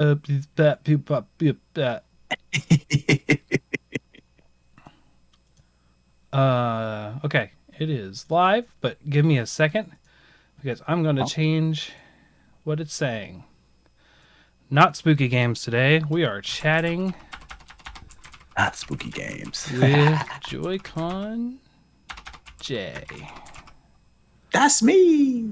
Okay, it is live, but give me a second because I'm going to Oh, change what it's saying. Not spooky games today. We are chatting not spooky games. with Joy-Con J. That's me.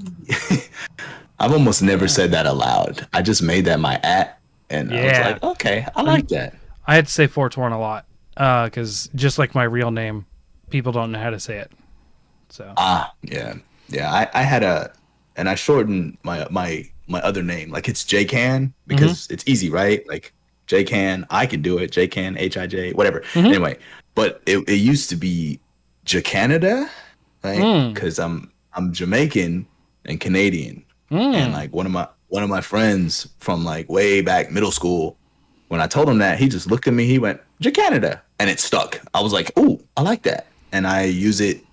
I've almost never Yeah. said that aloud. I just made that my at, and I was Yeah. like, okay, I like that. I had to say 420 a lot because just like my real name, people don't know how to say it. So, Yeah, yeah. I had and I shortened my other name. Like it's JCan mm-hmm. because it's easy, right? Like JCan, I can do it. JCan, HIJ, whatever. Mm-hmm. Anyway, but it used to be Jacanada, right? Mm. Because I'm Jamaican and Canadian, and Mm. like one of my friends from like way back middle school, when I told him that, he just looked at me. He went Jacanada, and it stuck. I was like, "Ooh, I like that," and I use it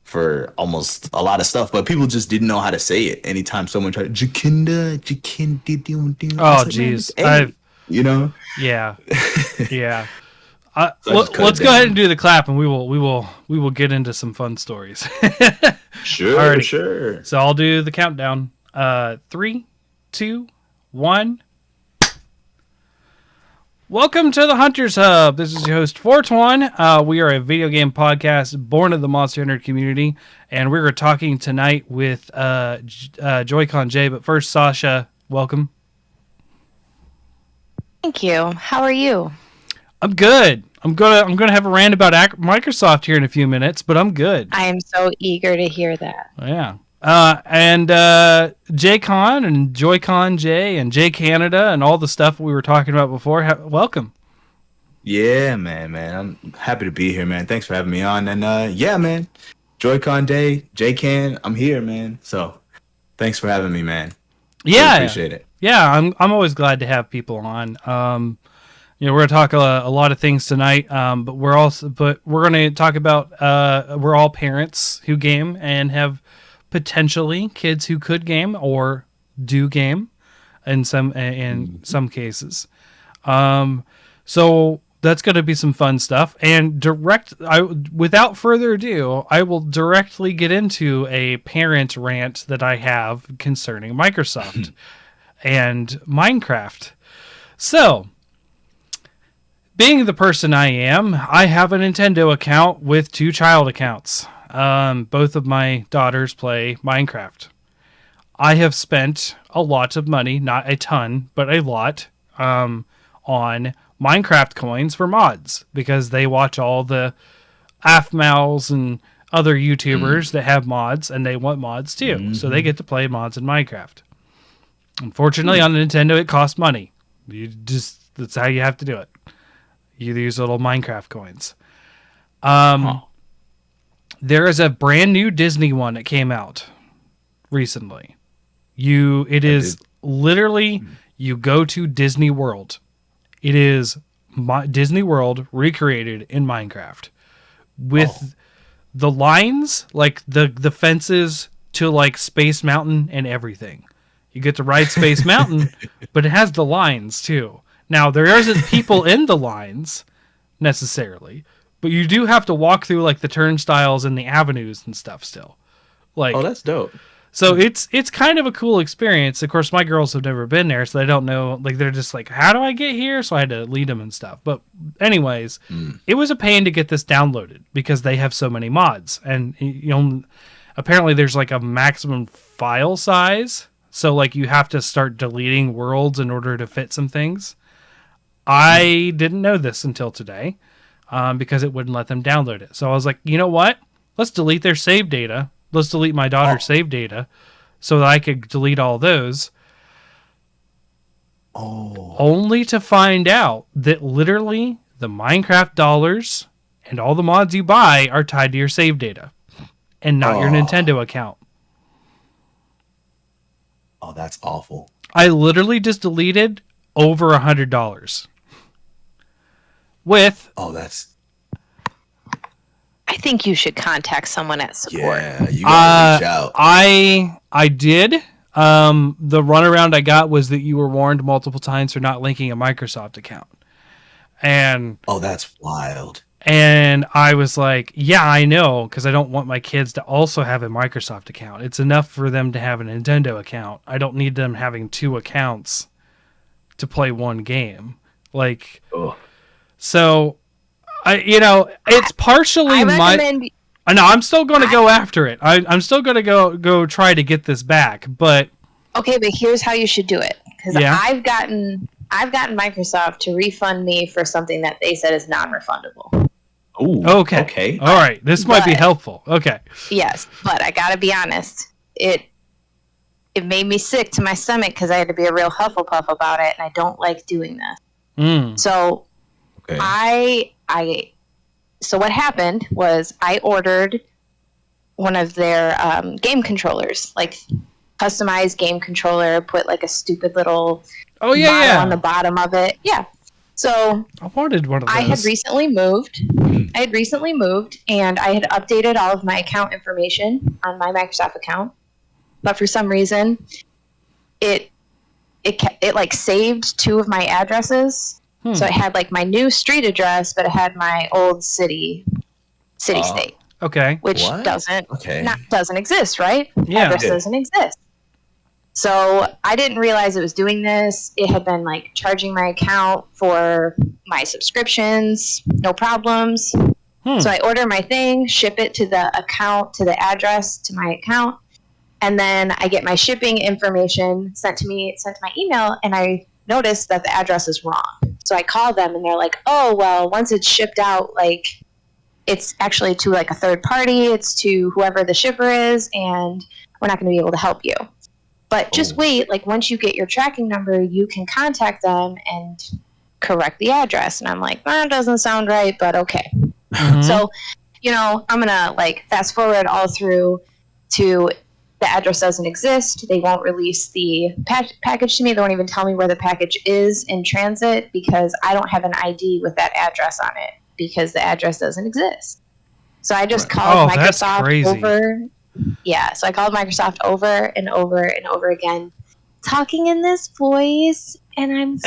for almost a lot of stuff, but people just didn't know how to say it. Anytime someone tried Jakinda, Jakinda, I Oh, was like, man, it's geez. A, you know. Yeah. Yeah. So I just cut it Let's go ahead and down. do the clap, and we will get into some fun stories. Sure, Alrighty. sure. So I'll do the countdown. 3, 2, 1. Welcome to the Hunters Hub. This is your host, Fortuan. We are a video game podcast born of the Monster Hunter community, and we're talking tonight with Joy-Con J. But first, Sasha, welcome. Thank you. How are you? I'm good. I'm gonna have a rant about Microsoft here in a few minutes, but I'm good. I am so eager to hear that. Yeah. And JCon and Joy-Con J and J Canada and all the stuff we were talking about before. Welcome. Yeah, man. I'm happy to be here, man. Thanks for having me on. And yeah, man. Joy-Con Day, J-Can, I'm here, man. So thanks for having me, man. Really Yeah. appreciate it. Yeah. I'm always glad to have people on. We're gonna talk a lot of things tonight. But we're gonna talk about we're all parents who game and have potentially kids who could game or do game in some cases. So that's going to be some fun stuff. And without further ado, I will directly get into a parent rant that I have concerning Microsoft and Minecraft. So, being the person I am, I have a Nintendo account with 2 child accounts. Both of my daughters play Minecraft. I have spent a lot of money, not a ton, but a lot, on Minecraft coins for mods because they watch all the AFMALs and other YouTubers that have mods and they want mods too. Mm-hmm. So they get to play mods in Minecraft. Unfortunately, on Nintendo, it costs money. That's how you have to do it. You use little Minecraft coins. There is a brand new Disney one that came out recently. It is literally you go to Disney World. It is Disney World recreated in Minecraft with the lines, like the fences to like Space Mountain and everything. You get to ride Space Mountain, but it has the lines too. Now there isn't people in the lines necessarily, but you do have to walk through like the turnstiles and the avenues and stuff still. Like, Oh, that's dope. so it's kind of a cool experience. Of course, my girls have never been there, so they don't know. Like, they're just like, how do I get here? So I had to lead them and stuff. But anyways, it was a pain to get this downloaded because they have so many mods. And, apparently there's like a maximum file size. So, like, you have to start deleting worlds in order to fit some things. I didn't know this until today because it wouldn't let them download it. So I was like, you know what? Let's delete their save data. Let's delete my daughter's save data so that I could delete all those. Oh. Only to find out that literally the Minecraft dollars and all the mods you buy are tied to your save data and not your Nintendo account. Oh, that's awful. I literally just deleted over $100 with That's I think you should contact someone at support. yeah. You gotta reach out. I did. The runaround I got was that you were warned multiple times for not linking a Microsoft account. And Oh, that's wild. I was like, yeah, I know, because I don't want my kids to also have a Microsoft account. It's enough for them to have a Nintendo account. I don't need them having 2 accounts to play one game. Like, Oh. so, it's partially I my... recommend. No, I'm still going to go after it. I'm still going to go try to get this back, but... Okay, but here's how you should do it. Because Yeah. I've gotten Microsoft to refund me for something that they said is non-refundable. Ooh, Okay. Okay. All right. This might be But- helpful. Okay. Yes, but I gotta be honest. It made me sick to my stomach because I had to be a real Hufflepuff about it, and I don't like doing this. Mm. So Okay. So what happened was I ordered one of their game controllers, like customized game controller, put like a stupid little Oh, yeah, model yeah. on the bottom of it. Yeah. So I wanted one of those. I had recently moved. and I had updated all of my account information on my Microsoft account. But for some reason, it like saved 2 of my addresses. So it had like my new street address, but it had my old city state, Okay. which What? doesn't exist, right? Yeah. Address doesn't exist. So I didn't realize it was doing this. It had been like charging my account for my subscriptions, no problems. So I order my thing, ship it to the account, to the address, to my account, and then I get my shipping information sent to my email, and I noticed that the address is wrong. So I call them, and they're like, "Oh, well, once it's shipped out, like it's actually to like a third party. It's to whoever the shipper is, and we're not going to be able to help you. But just wait, like once you get your tracking number, you can contact them and correct the address." And I'm like, that doesn't sound right, but okay. Mhm. So, I'm going to like fast forward all through to the address doesn't exist. They won't release the package to me. They won't even tell me where the package is in transit because I don't have an ID with that address on it because the address doesn't exist. So I just called that's Microsoft crazy. over. Yeah, so I called Microsoft over and over and over again, talking in this voice, and I'm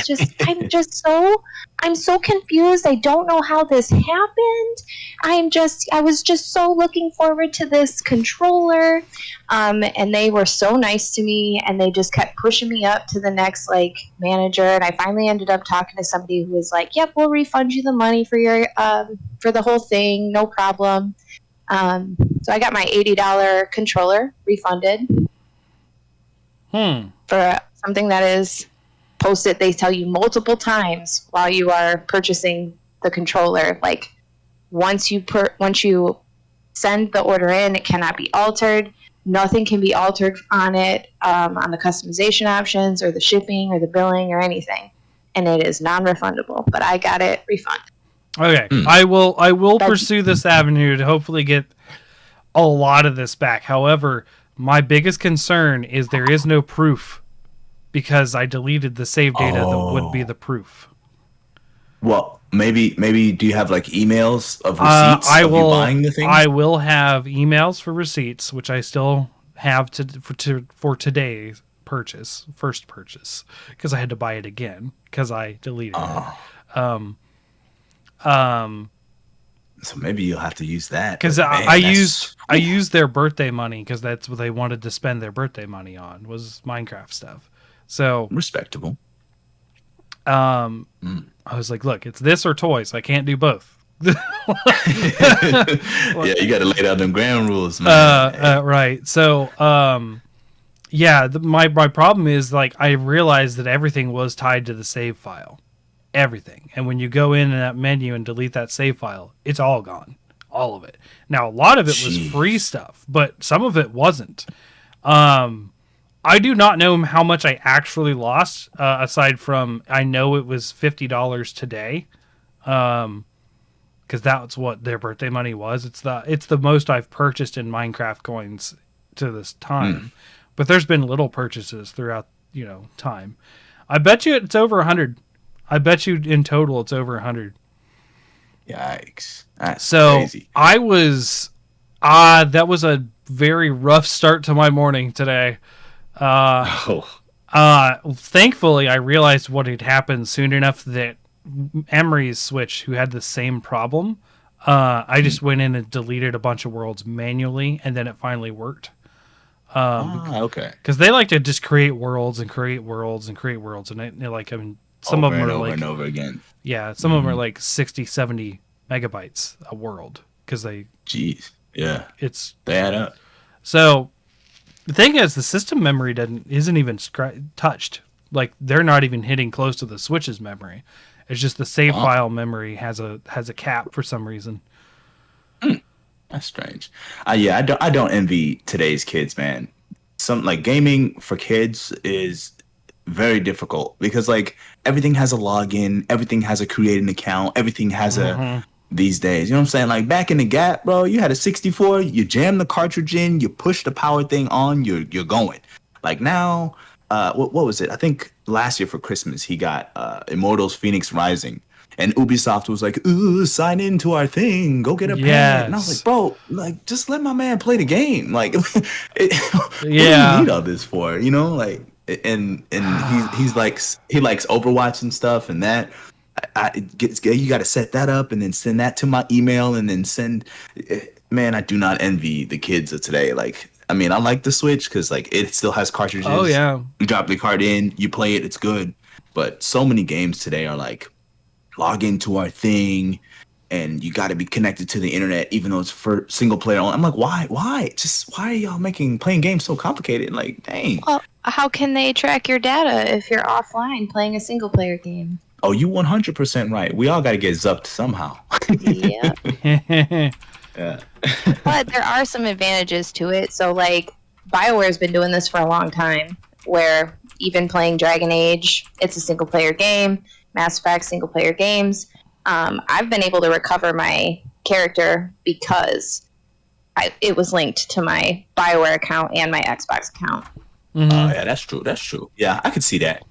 so confused. I don't know how this happened. I was just so looking forward to this controller, and they were so nice to me, and they just kept pushing me up to the next like manager, and I finally ended up talking to somebody who was like, "Yep, we'll refund you the money for your for the whole thing, no problem." So I got my $80 controller refunded for something that is posted. They tell you multiple times while you are purchasing the controller, like once you send the order in, it cannot be altered. Nothing can be altered on it, on the customization options or the shipping or the billing or anything, and it is non-refundable. But I got it refunded. Okay, I will pursue this avenue to hopefully get a lot of this back. However, my biggest concern is there is no proof because I deleted the save data that would be the proof. Well, maybe do you have like emails of receipts I of will. you buying the thing? I will have emails for receipts, which I still have for today's first purchase, because I had to buy it again because I deleted it. So maybe you'll have to use that. Because But, man, I that's- used their birthday money because that's what they wanted to spend their birthday money on was Minecraft stuff. So respectable. I was like, look, it's this or toys. I can't do both. Yeah, you got to lay down them ground rules, man. Right. So yeah, my problem is like I realized that everything was tied to the save file. Everything. And when you go in that menu and delete that save file, it's all gone. All of it. Now, a lot of it was free stuff, but some of it wasn't. I do not know how much I actually lost, aside from I know it was $50 today, because that's what their birthday money was. It's the most I've purchased in Minecraft coins to this time. But there's been little purchases throughout, time. I bet you it's over 100. I bet you in total it's over 100. Yikes. That's So crazy. I was, that was a very rough start to my morning today. Oh. Thankfully, I realized what had happened soon enough that Emery's Switch, who had the same problem, I just went in and deleted a bunch of worlds manually, and then it finally worked. Okay. Because they like to just create worlds and create worlds and create worlds, and they're like, I mean, some Over of them and are over like, and over again. yeah, some of them are like 60, 70 megabytes a world because Jeez. Yeah. it's They add up. so. The thing is, the system memory isn't even touched. Like they're not even hitting close to the Switch's memory. It's just the save file memory has a cap for some reason. That's strange. Yeah, I don't envy today's kids, man. Some like gaming for kids is very difficult because like everything has a login, everything has a create an account, everything has a these days. You know what I'm saying? Like back in the Gap, bro, you had a 64, you jam the cartridge in, you push the power thing on, you're going. Like now, what was it? I think last year for Christmas he got Immortals Phoenix Rising. And Ubisoft was like, ooh, sign into our thing, go get a pad. And I was like, bro, like just let my man play the game. Like what do you need all this for? You know, like and he's like he likes Overwatch and stuff and that. You got to set that up and then send that to my email and then send. Man, I do not envy the kids of today. Like, I mean, I like the Switch because like it still has cartridges. Oh yeah, you drop the card in, you play it, it's good. But so many games today are like log into our thing, and you got to be connected to the internet, even though it's for single player. I'm like, why? Why are y'all making playing games so complicated? Like, dang. Well, how can they track your data if you're offline playing a single player game? Oh, you 100% right. We all got to get zupped somehow. Yeah. Yeah. But there are some advantages to it. So, like, BioWare's been doing this for a long time, where even playing Dragon Age, it's a single player game. Mass Effect, single player games. I've been able to recover my character because it was linked to my BioWare account and my Xbox account. Oh, yeah, that's true. That's true. Yeah, I could see that.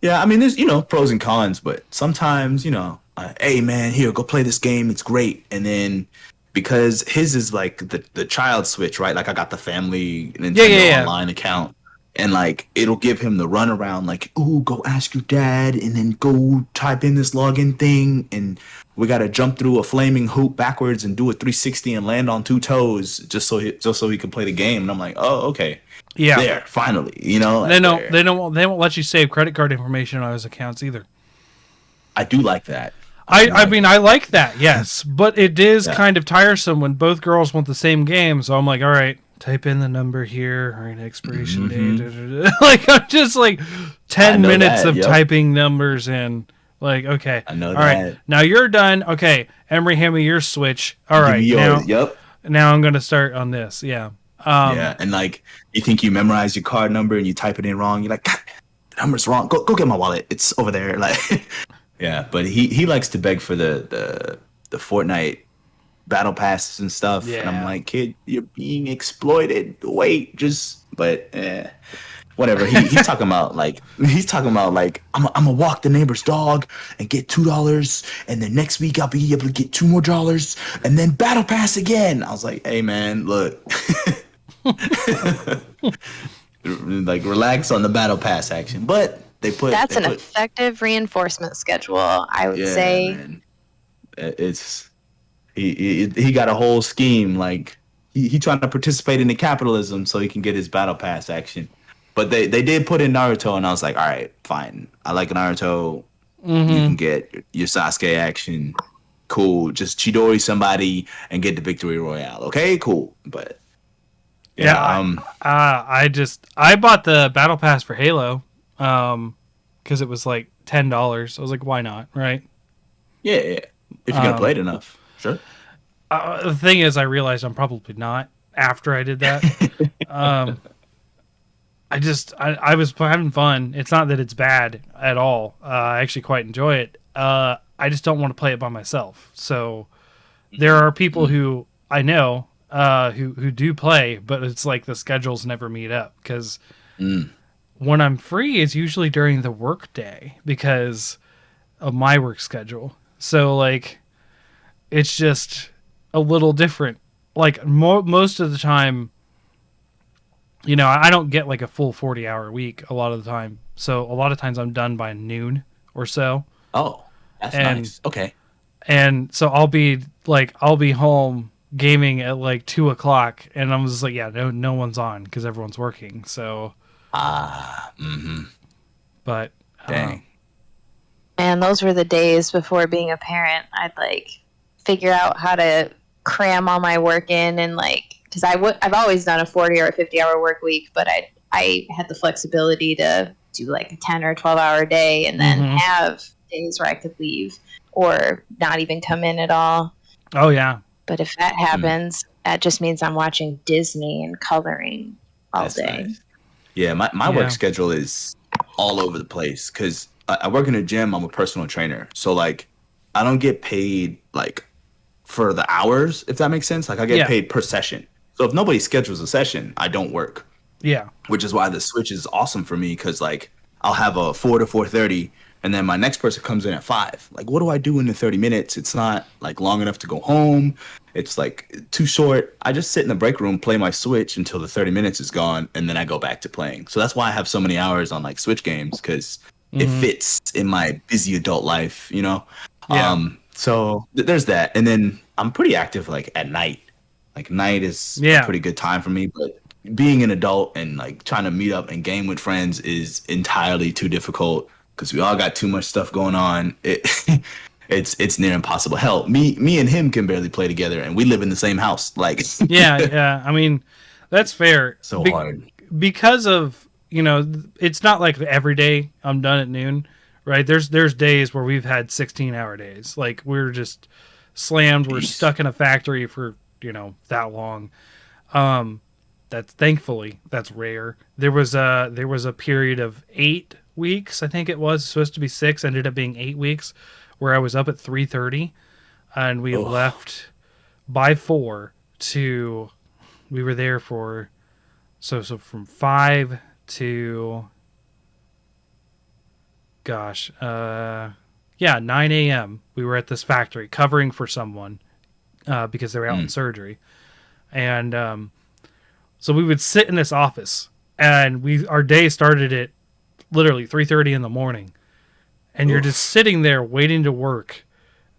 Yeah, I mean, there's, pros and cons, but sometimes, hey, man, here, go play this game. It's great. And then because his is like the child Switch, right? Like I got the family Nintendo Online account. And like it'll give him the runaround, like, ooh, go ask your dad, and then go type in this login thing, and we gotta jump through a flaming hoop backwards and do a 360 and land on two toes just so he can play the game. And I'm like, oh, okay, yeah, there, finally, like, they won't let you save credit card information on his accounts either. I do like that. I mean, I like that, yes, but it is kind of tiresome when both girls want the same game. So I'm like, all right. Type in the number here, all right, expiration date. Like, I'm just like 10 minutes of typing numbers in. Like, okay. I know all that. Right, now you're done. Okay, Emery, hand me your Switch. All right, now I'm going to start on this. Yeah. Yeah, and like, you think you memorize your card number and you type it in wrong. You're like, God, the number's wrong. Go get my wallet. It's over there. Like, yeah, but he likes to beg for the Fortnite battle passes and stuff, and I'm like, kid, you're being exploited. Wait, whatever. He's talking about like I'm gonna walk the neighbor's dog and get $2, and then next week I'll be able to get $2 more, and then battle pass again. I was like, hey man, look, like relax on the battle pass action, but that's an effective reinforcement schedule, I would say. Man. It's. He got a whole scheme, like he trying to participate in the capitalism so he can get his battle pass action. But they did put in Naruto, and I was like, all right, fine. I like Naruto. You can get your Sasuke action. Cool. Just Chidori somebody and get the victory royale. Okay, cool. But I bought the battle pass for Halo because it was like $10. I was like, why not, right? Yeah. If you're gonna play it enough. Sure. The thing is, I realized I'm probably not after I did that. I was having fun. It's not that it's bad at all. I actually quite enjoy it. I just don't want to play it by myself. So there are people who I know who do play, but it's like the schedules never meet up because when I'm free, it's usually during the work day because of my work schedule. So like, it's just a little different. Like most of the time, you know, I don't get like a full 40-hour week a lot of the time. So a lot of times I'm done by noon or so. Oh, that's And nice. Okay. and so I'll be home gaming at like 2 o'clock, and I'm just like, yeah, no one's on because everyone's working. So, but Dang. And those were the days before being a parent. I'd like figure out how to cram all my work in, and like, because I've always done a 40 or a 50-hour work week, but I had the flexibility to do like a 10 or 12-hour day, and then have days where I could leave or not even come in at all. oh yeah, But if that happens, that just means I'm watching Disney and coloring all That's day. nice. Yeah, my work schedule is all over the place because I work in a gym. I'm a personal trainer, so like I don't get paid like for the hours, if that makes sense. Like I get paid per session. So if nobody schedules a session, I don't work. yeah, Which is why the switch is awesome for me because like I'll have a 4 to 4:30, and then my next person comes in at 5. Like, what do I do in the 30 minutes? It's not like long enough to go home. It's like too short. I just sit in the break room, play my Switch until the 30 minutes is gone, and then I go back to playing. So that's why I have so many hours on like Switch games because it fits in my busy adult life, you know? Yeah. So there's that. And then I'm pretty active like at night. Like night is a pretty good time for me, but being an adult and like trying to meet up and game with friends is entirely too difficult because we all got too much stuff going on. It's near impossible. Hell, me and him can barely play together, and we live in the same house. Like, yeah. I mean, that's fair. So hard because of, you know, it's not like every day I'm done at noon, right? There's days where we've had 16-hour days. Like we're just slammed. We're stuck in a factory for, you know, that long. That's thankfully that's rare. There was a period of 8 weeks, I think it was supposed to be 6, ended up being 8 weeks, where I was up at 3:30, and we left by 4 to. We were there for so from 5 to 9 a.m. We were at this factory covering for someone because they were out in surgery, and so we would sit in this office, and our day started at literally 3:30 in the morning, and you're just sitting there waiting to work,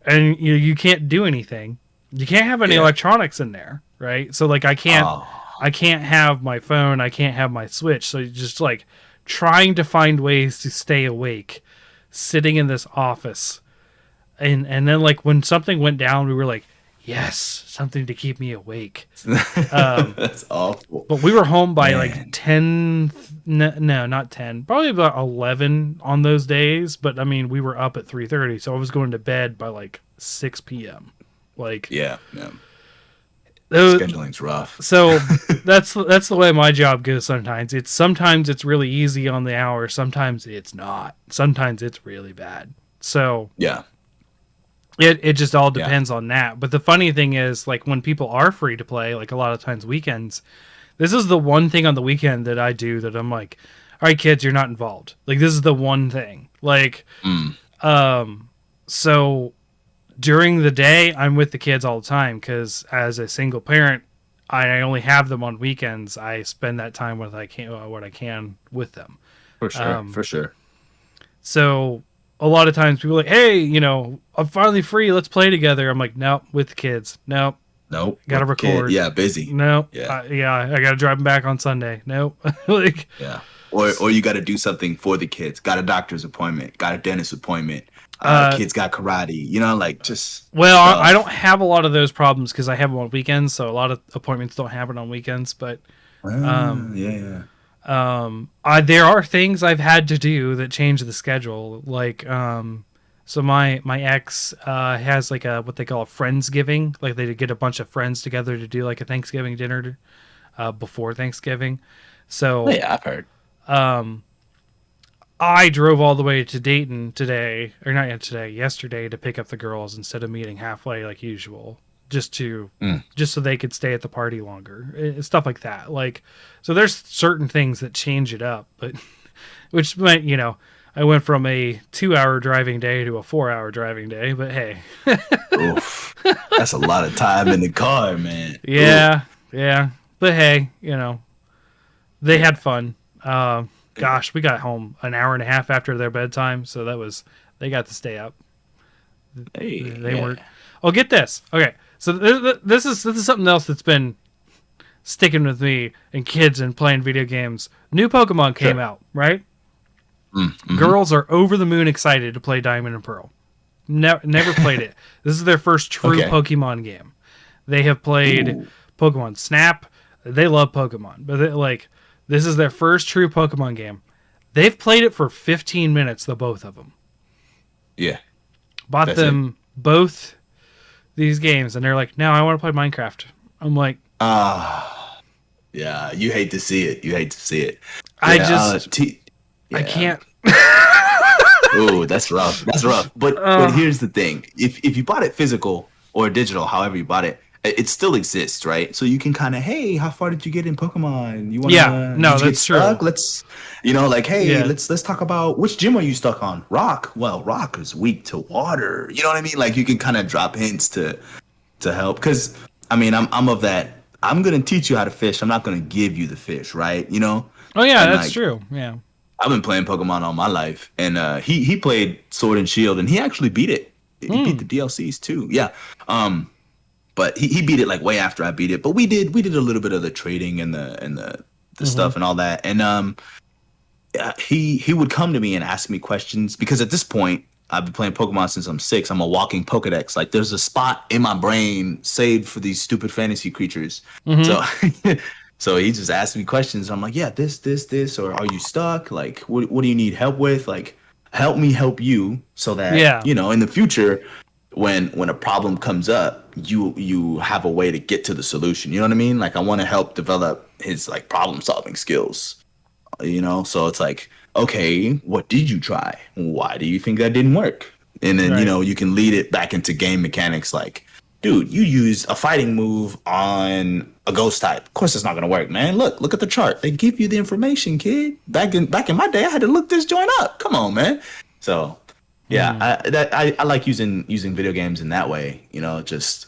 and you can't do anything. You can't have any electronics in there, right? So like I can't have my phone, I can't have my Switch. So you're just like trying to find ways to stay awake, sitting in this office, and then like when something went down, we were like, yes, something to keep me awake. That's awful. But we were home by like 10. No, not 10. Probably about 11 on those days. But I mean, we were up at 3:30, so I was going to bed by like 6 p.m. Like, yeah. Those, scheduling's rough. So that's the way my job goes. Sometimes it's really easy on the hour. Sometimes it's not. Sometimes it's really bad. So yeah. It just all depends on that. But the funny thing is, like, when people are free to play, like a lot of times weekends, this is the one thing on the weekend that I do that I'm like, all right, kids, you're not involved. Like, this is the one thing. Like, so during the day, I'm with the kids all the time because as a single parent, I only have them on weekends. I spend that time with what I can with them. For sure. So a lot of times people are like, hey, you know, I'm finally free. Let's play together. I'm like, nope, with the kids. Nope. Got to record. Yeah, busy. Nope. I got to drive them back on Sunday. Nope. Like, yeah. Or you got to do something for the kids. Got a doctor's appointment. Got a dentist appointment. Kids got karate. You know, like just. Well, I don't have a lot of those problems because I have them on weekends. So a lot of appointments don't happen on weekends. But there are things I've had to do that change the schedule. Like, so my ex has like what they call a Friendsgiving. Like they get a bunch of friends together to do like a Thanksgiving dinner before Thanksgiving. So yeah, I've heard. I drove all the way to Dayton yesterday to pick up the girls instead of meeting halfway like usual. Just so they could stay at the party longer, stuff like that. Like, so there's certain things that change it up, but which meant, you know, I went from a 2-hour driving day to a 4-hour driving day, but hey, oof, that's a lot of time in the car, man. Yeah. But hey, you know, They had fun. Gosh, we got home an hour and a half after their bedtime, so they got to stay up. Hey, They weren't. Oh, get this. Okay, so this is something else that's been sticking with me and kids and playing video games. New Pokemon came out, right? Mm-hmm. Girls are over the moon excited to play Diamond and Pearl. Never played it. This is their first true Pokemon game. They have played Pokemon Snap. They love Pokemon, but this is their first true Pokemon game. They've played it for 15 minutes, the both of them. Yeah. Bought them both these games, and they're like, "No, I want to play Minecraft." I'm like, yeah, you hate to see it. I can't. Ooh, that's rough. But here's the thing: if you bought it physical or digital, however you bought it, it still exists, right? So you can kind of, hey, how far did you get in Pokemon? You want? Yeah, no, that's true. Let's, let's talk about which gym are you stuck on? Rock. Well, Rock is weak to water. You know what I mean? Like you can kind of drop hints to help. Because I mean, I'm of that. I'm gonna teach you how to fish. I'm not gonna give you the fish, right? You know? Oh yeah, and that's true. Yeah. I've been playing Pokemon all my life, and he played Sword and Shield, and he actually beat it. He beat the DLCs too. Yeah. But he beat it like way after I beat it. But we did a little bit of the trading and the stuff and all that. And he would come to me and ask me questions because at this point I've been playing Pokemon since I'm 6. I'm a walking Pokedex. Like there's a spot in my brain saved for these stupid fantasy creatures. So he just asked me questions. I'm like, yeah, this, or are you stuck? Like, what do you need help with? Like, help me help you so that in the future, when a problem comes up, you have a way to get to the solution. You know what I mean? Like I want to help develop his like problem solving skills. So it's like, okay, what did you try? Why do you think that didn't work? And then you can lead it back into game mechanics like, dude, you used a fighting move on a ghost type. Of course it's not gonna work, man. Look at the chart. They give you the information, kid. Back in my day, I had to look this joint up. Come on, man. So yeah, I like using video games in that way, just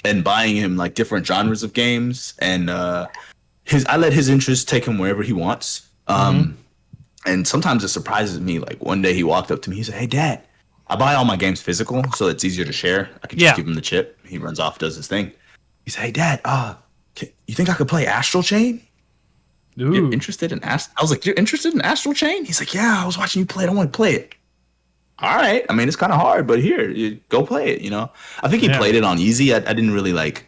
and buying him like different genres of games, and I let his interests take him wherever he wants. And sometimes it surprises me. Like one day he walked up to me, he said, "Hey, Dad, I buy all my games physical, so it's easier to share. I can just give him the chip. He runs off, does his thing." He said, "Hey, Dad, you think I could play Astral Chain? You're interested in I was like, "You're interested in Astral Chain?" He's like, "Yeah, I was watching you play it. I want to play it." All right. I mean, it's kind of hard, but here, you go play it, I think he played it on easy. I didn't really like,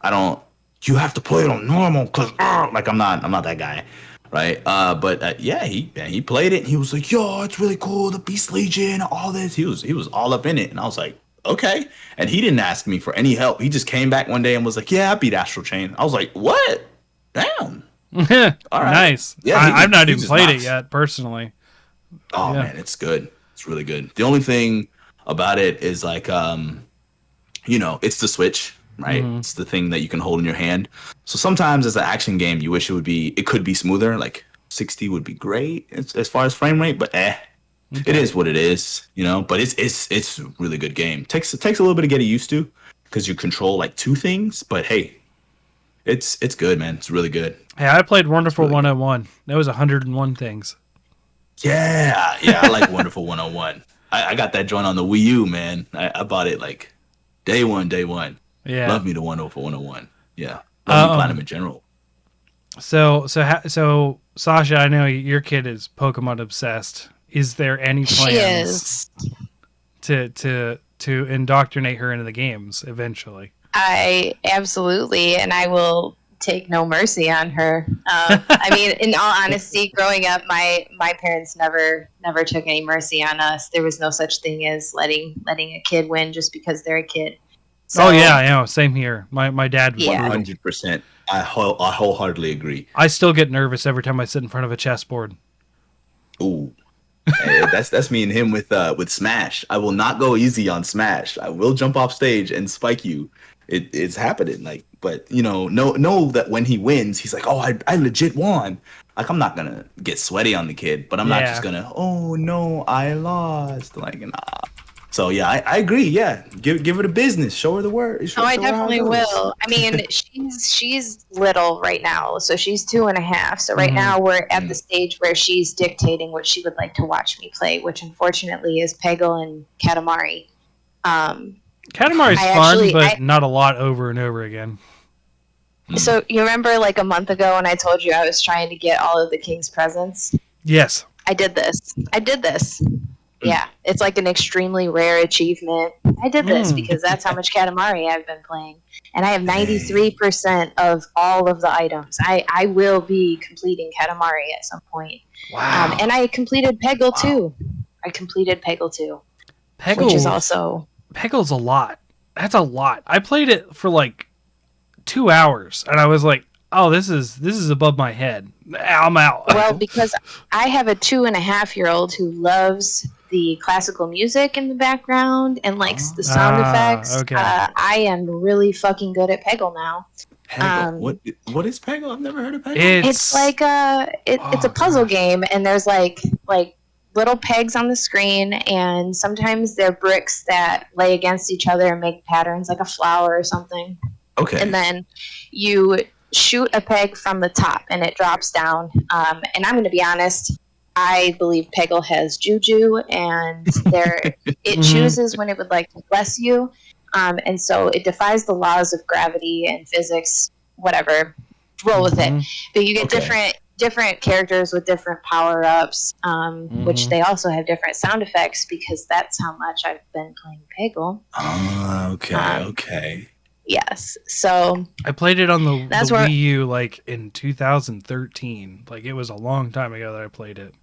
you have to play it on normal because, I'm not that guy. Right. But he played it. And he was like, yo, it's really cool. The Beast Legion, all this. He was all up in it. And I was like, okay. And he didn't ask me for any help. He just came back one day and was like, yeah, I beat Astral Chain. I was like, what? Damn. All right. Nice. Yeah. I've not even played it yet, personally. Oh, man, it's good. It's really good. The only thing about it is like, it's the Switch, right? It's the thing that you can hold in your hand. So sometimes as an action game, you wish it could be smoother. Like 60 would be great as far as frame rate, but it is what it is, But it's a really good game. Takes a little bit to get used to because you control like 2 things, but hey, it's good, man. It's really good. Hey, I played Wonderful 101. That was 101 things. Yeah, I like Wonderful 101. I got that joint on the Wii U, man. I bought it like day one. Yeah, love me the Wonderful 101. Yeah, love me Platinum in general. So Sasha, I know your kid is Pokemon obsessed. Is there any plans to indoctrinate her into the games eventually? I absolutely, and I will take no mercy on her. I mean, in all honesty, growing up, my parents never took any mercy on us. There was no such thing as letting a kid win just because they're a kid. So, oh yeah, I know. Same here. My dad was 100%. I wholeheartedly agree. I still get nervous every time I sit in front of a chessboard. Ooh. Hey, that's me and him with Smash. I will not go easy on Smash. I will jump off stage and spike you. It's happening. Like, but know that when he wins, he's like, "Oh, I legit won." Like, I'm not gonna get sweaty on the kid, but I'm not just gonna, "Oh no, I lost." Like, nah. So yeah, I agree. Yeah, give her the business. Show her the word. Oh, I show her how it definitely goes. will. I mean, she's little right now, so she's 2.5. So right now we're at the stage where she's dictating what she would like to watch me play, which unfortunately is Peggle and Katamari. Katamari's fun, but not a lot over and over again. So you remember like a month ago when I told you I was trying to get all of the king's presents? Yes. I did this. Yeah, it's like an extremely rare achievement. I did this because that's how much Katamari I've been playing. And I have 93% of all of the items. I will be completing Katamari at some point. Wow. And I completed Peggle too. Which is also... Peggle's a lot. That's a lot. I played it for like 2 hours, and I was like, oh, this is above my head. I'm out. Well, because I have a 2.5-year-old who loves the classical music in the background and likes the sound effects. Okay. I am really fucking good at Peggle now. Peggle. What is Peggle? I've never heard of Peggle. It's like it's a puzzle game, and there's like little pegs on the screen, and sometimes they're bricks that lay against each other and make patterns like a flower or something. Okay. And then you shoot a peg from the top, and it drops down. And I'm going to be honest, I believe Peggle has juju, and it chooses when it would like to bless you. And so it defies the laws of gravity and physics, whatever. Roll with it. But you get different characters with different power-ups, which they also have different sound effects because that's how much I've been playing Peggle. Okay. Yes. So I played it on the Wii U like in 2013. Like it was a long time ago that I played it.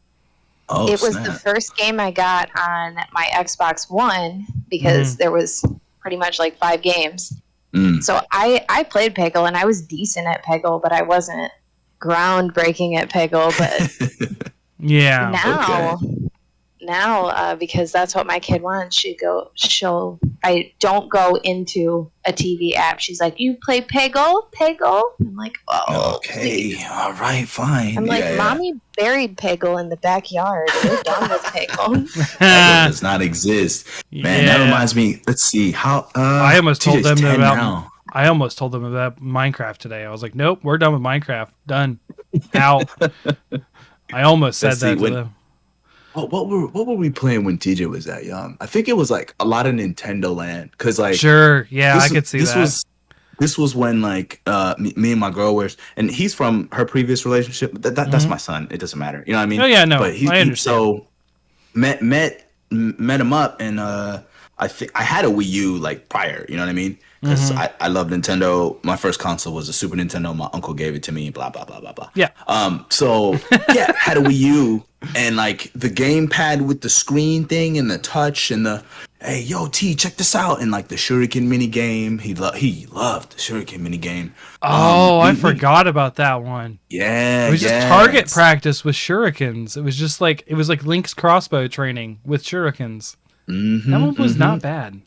Oh, it was the first game I got on my Xbox One because there was pretty much like 5 games. So I played Peggle, and I was decent at Peggle, but I wasn't groundbreaking at Peggle. But yeah, now because that's what my kid wants. I don't go into a TV app. She's like, "You play Peggle?" I'm like, "Oh, okay, please. All right, fine." I'm like, "Mommy buried Peggle in the backyard. We're done with Peggle." Peggle does not exist, man. That reminds me. Let's see how. I almost told them about. Now. I almost told them about Minecraft today. I was like, "Nope, we're done with Minecraft. Done. Out." I almost said that to them. What were we playing when TJ was that young? I think it was like a lot of Nintendo Land, because like sure, yeah, I could see that. This was when like me and my girl were, and he's from her previous relationship. That's my son. It doesn't matter, you know what I mean? Oh yeah, no, but I understand. So met him up, and I think I had a Wii U like prior, you know what I mean? Because I love Nintendo. My first console was a Super Nintendo. My uncle gave it to me. Blah blah blah blah blah. Yeah. So yeah, had a Wii U, and like the gamepad with the screen thing and the touch and the hey yo T, check this out, and like the Shuriken mini game. He loved the Shuriken mini game. I forgot about that one. Yeah, it was just target practice with shurikens. It was like Link's crossbow training with shurikens. That one was not bad.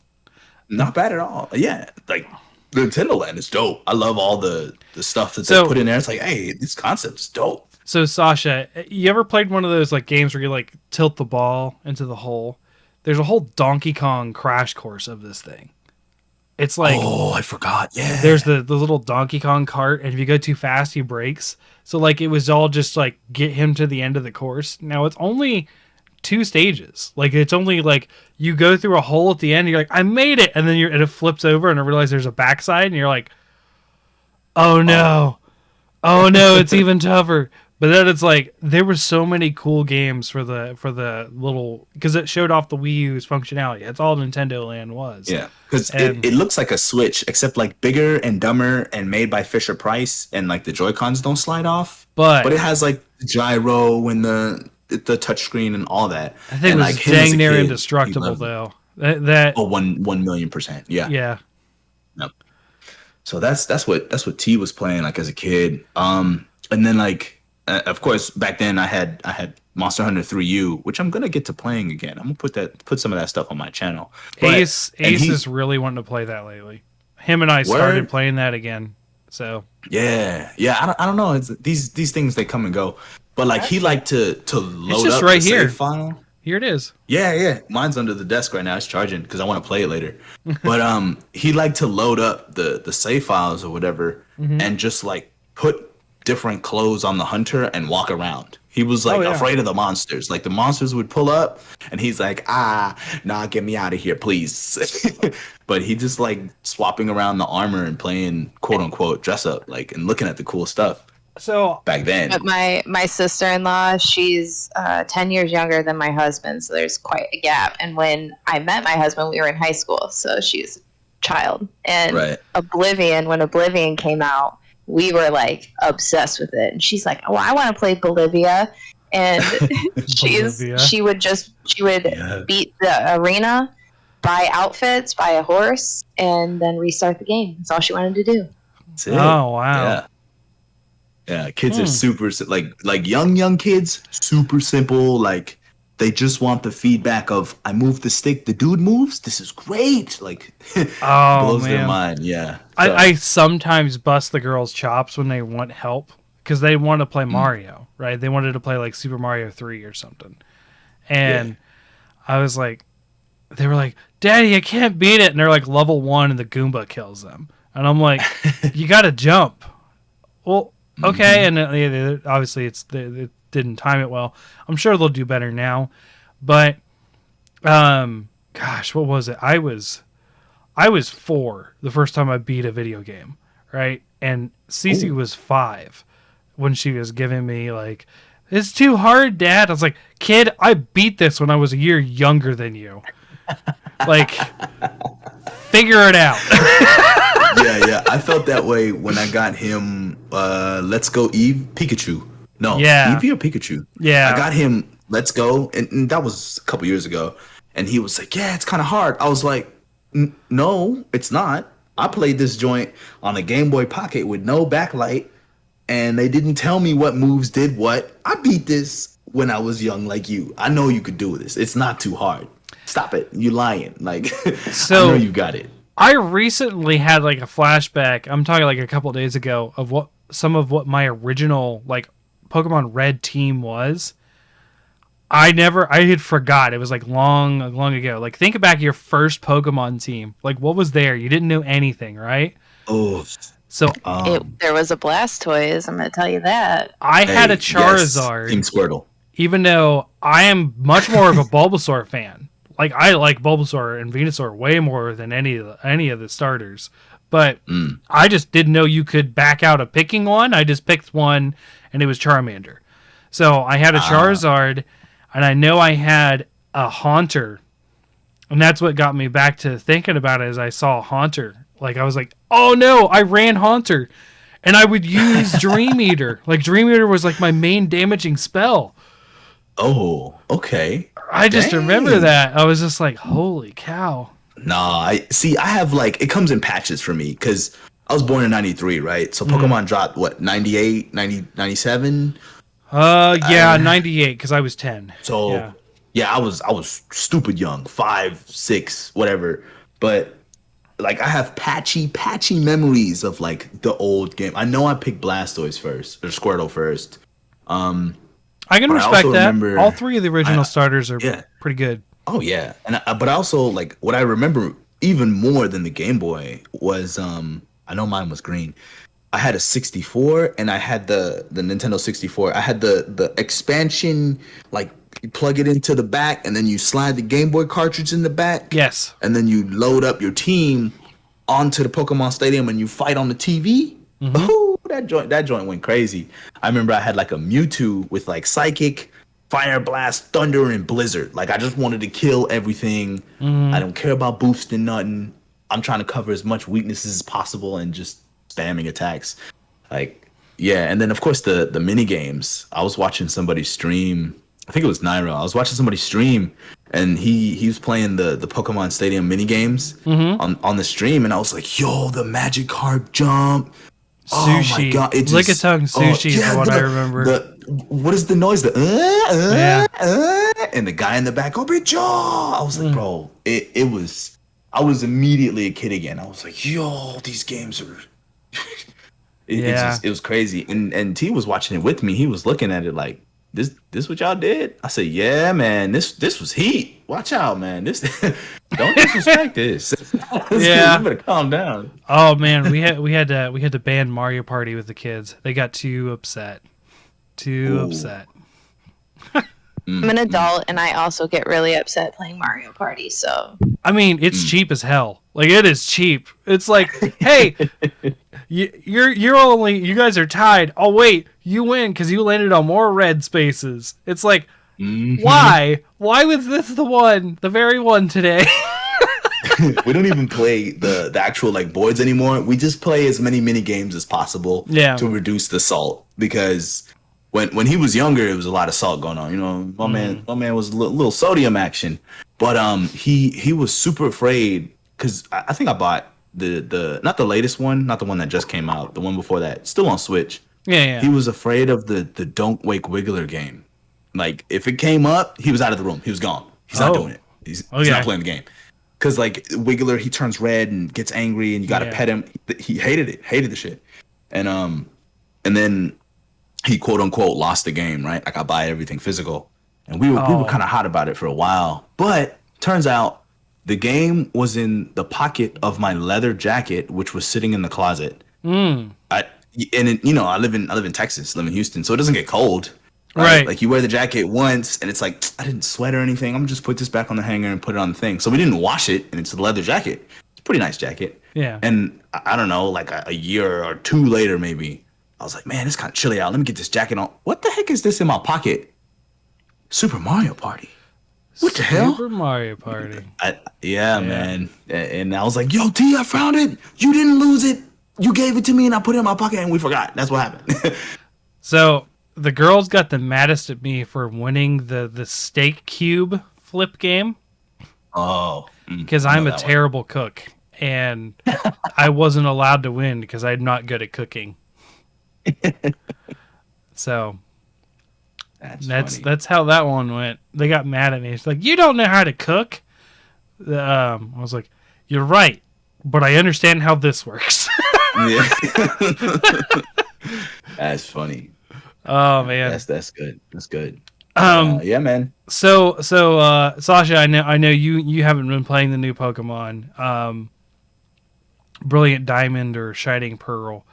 Not bad at all. Yeah, like Nintendo Land is dope. I love all the stuff that they put in there. It's like, hey, this concept is dope. So Sasha, you ever played one of those like games where you like tilt the ball into the hole? There's a whole Donkey Kong crash course of this thing. It's like, oh, I forgot. Yeah, there's the little Donkey Kong cart, and if you go too fast, he breaks. So like it was all just like get him to the end of the course. Now it's only 2 stages. Like it's only like you go through a hole at the end, and you're like, I made it, and then it flips over, and I realize there's a backside, and you're like, oh no, it's even tougher. But then it's like there were so many cool games for the little, because it showed off the Wii U's functionality. That's all Nintendo Land was. Yeah, because it looks like a Switch, except like bigger and dumber and made by Fisher Price, and like the Joy-Cons don't slide off. But it has like the gyro and the touchscreen and all that. I think it was like dang near indestructible though. That 1,000,000%. Yeah. Yeah. Yep. So that's what T was playing like as a kid. And then like of course back then I had Monster Hunter 3U, which I'm gonna get to playing again. I'm gonna put some of that stuff on my channel. Ace is really wanting to play that lately. Him and I started playing that again. So yeah. I don't know. It's these things, they come and go. But like he liked to load just up right the here. save file. Here it is. Yeah. Mine's under the desk right now. It's charging because I want to play it later. But he liked to load up the save files or whatever, and just like put different clothes on the hunter and walk around. He was like afraid of the monsters. Like the monsters would pull up, and he's like, nah, get me out of here, please. But he just like swapping around the armor and playing quote unquote dress up, like, and looking at the cool stuff. So back then, but my sister-in-law, she's 10 years younger than my husband, so there's quite a gap. And when I met my husband, we were in high school, so she's a child. And right. when Oblivion came out, we were like obsessed with it. And she's like, "Oh, I want to play Bolivia." And she would beat the arena, buy outfits, buy a horse, and then restart the game. That's all she wanted to do. That's it. Oh wow. Yeah, kids are super like young kids, super simple. Like they just want the feedback of I move the stick, the dude moves. This is great. Like blows their mind. Yeah, so. I sometimes bust the girls' chops when they want help because they want to play Mario, right? They wanted to play like Super Mario 3 or something, and I was like, they were like, "Daddy, I can't beat it," and they're like level 1 and the Goomba kills them, and I'm like, "You got to jump." Well. Okay, and obviously it didn't time it well. I'm sure they'll do better now, but gosh, what was it? I was 4 the first time I beat a video game, right? And Cece was 5 when she was giving me like, "It's too hard, Dad." I was like, "Kid, I beat this when I was a year younger than you. Like, figure it out." Yeah. I felt that way when I got him Let's Go Pikachu. No, Eevee or Pikachu? Yeah. I got him Let's Go, and that was a couple years ago. And he was like, "Yeah, it's kind of hard." I was like, "No, it's not. I played this joint on a Game Boy Pocket with no backlight, and they didn't tell me what moves did what. I beat this when I was young like you. I know you could do this. It's not too hard. Stop it. You're lying. Like, so, I know you got it." I recently had like a flashback. I'm talking like a couple of days ago of some of what my original like Pokemon Red team was. I had forgot. It was like long ago. Like think back your first Pokemon team. Like what was there? You didn't know anything, right? Oh. So there was a Blastoise. I'm going to tell you that. I had a Charizard. Yes, Team Squirtle. Even though I am much more of a Bulbasaur fan. Like I like Bulbasaur and Venusaur way more than any of the starters, but I just didn't know you could back out of picking one. I just picked one, and it was Charmander. So I had a Charizard, and I know I had a Haunter, and that's what got me back to thinking about it. As I saw Haunter, like I was like, "Oh no, I ran Haunter," and I would use Dream Eater. Like Dream Eater was like my main damaging spell. Oh, okay. I just remember that. I was just like, holy cow. Nah, I have like, it comes in patches for me because I was born in 93, right? So Pokemon dropped, what, 98, 90, 97? Yeah, 98 because I was 10. So, yeah, I was stupid young, 5, 6, whatever. But, like, I have patchy memories of, like, the old game. I know I picked Blastoise first, or Squirtle first. I can respect that. All 3 of the original starters are pretty good. Oh yeah, and but I also like what I remember even more than the Game Boy was I know mine was green. I had a 64 and I had the Nintendo 64. I had the expansion, like you plug it into the back and then you slide the Game Boy cartridge in the back. Yes. And then you load up your team onto the Pokemon Stadium and you fight on the TV. Mm-hmm. Ooh, that joint went crazy. I remember I had like a Mewtwo with like Psychic, Fire Blast, Thunder, and Blizzard. Like I just wanted to kill everything. I don't care about boosting nothing. I'm trying to cover as much weaknesses as possible and just spamming attacks. Like yeah, and then of course the mini games. I was watching somebody stream. I think it was Nairo. I was watching somebody stream, and he was playing the Pokemon Stadium mini games on the stream, and I was like, "Yo, the Magikarp jump." Sushi. Oh my god! Lickitung Sushi is what I remember. What is the noise? And the guy in the back, "Oh, big jaw!" I was like, bro, it was. I was immediately a kid again. I was like, yo, these games are. It was crazy, and T was watching it with me. He was looking at it like, this what y'all did? I said, yeah, man, this was heat. Watch out, man. This don't disrespect this. Yeah. You better calm down. Oh man, we had to ban Mario Party with the kids. They got too upset. Too Ooh. upset. I'm an adult, and I also get really upset playing Mario Party. So I mean, it's cheap as hell. Like, it is cheap. It's like, hey, you guys are tied. Oh wait, you win because you landed on more red spaces. It's like, why? Why was this the very one today? We don't even play the actual like boards anymore. We just play as many mini games as possible to reduce the salt, because when he was younger, it was a lot of salt going on. You know, my man was a little sodium action, but he was super afraid, because I think I bought the not the latest one, not the one that just came out, the one before that, still on Switch. Yeah. He was afraid of the Don't Wake Wiggler game. Like, if it came up, he was out of the room. He was gone. He's not doing it. He's not playing the game. Because, like, Wiggler, he turns red and gets angry, and you got to pet him. He hated it. Hated the shit. And then he, quote unquote, lost the game, right? Like, I buy everything physical. And we were kind of hot about it for a while. But turns out the game was in the pocket of my leather jacket, which was sitting in the closet. I live in Texas, live in Houston, so it doesn't get cold. Right? Like, you wear the jacket once, and it's like, I didn't sweat or anything. I'm gonna just put this back on the hanger and put it on the thing. So we didn't wash it, and it's a leather jacket. It's a pretty nice jacket. Yeah. And I don't know, like a year or two later, maybe, I was like, man, it's kind of chilly out. Let me get this jacket on. What the heck is this in my pocket? Super Mario Party. What the hell? Super Mario Party. Man. And I was like, yo, T, I found it. You didn't lose it. You gave it to me, and I put it in my pocket, and we forgot. That's what happened. So the girls got the maddest at me for winning the steak cube flip game. Oh. Because I'm a terrible cook, and I wasn't allowed to win because I'm not good at cooking. So that's how that one went. They got mad at me. It's like, you don't know how to cook. I was like, you're right, but I understand how this works. Yeah. That's funny. Oh man, that's good. That's good. Yeah, man. So Sasha, I know you haven't been playing the new Pokemon, Brilliant Diamond or Shining Pearl.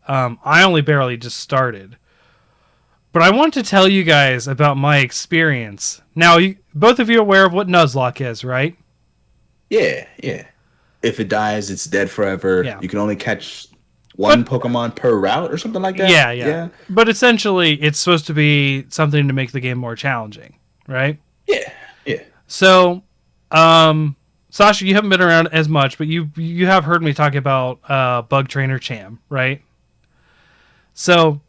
I only barely just started, but I want to tell you guys about my experience. Now, both of you are aware of what Nuzlocke is, right? Yeah. If it dies, it's dead forever. Yeah. You can only catch one Pokemon per route or something like that. Yeah. But essentially, it's supposed to be something to make the game more challenging, right? Yeah. So, Sasha, you haven't been around as much, but you have heard me talk about Bug Trainer Cham, right? So,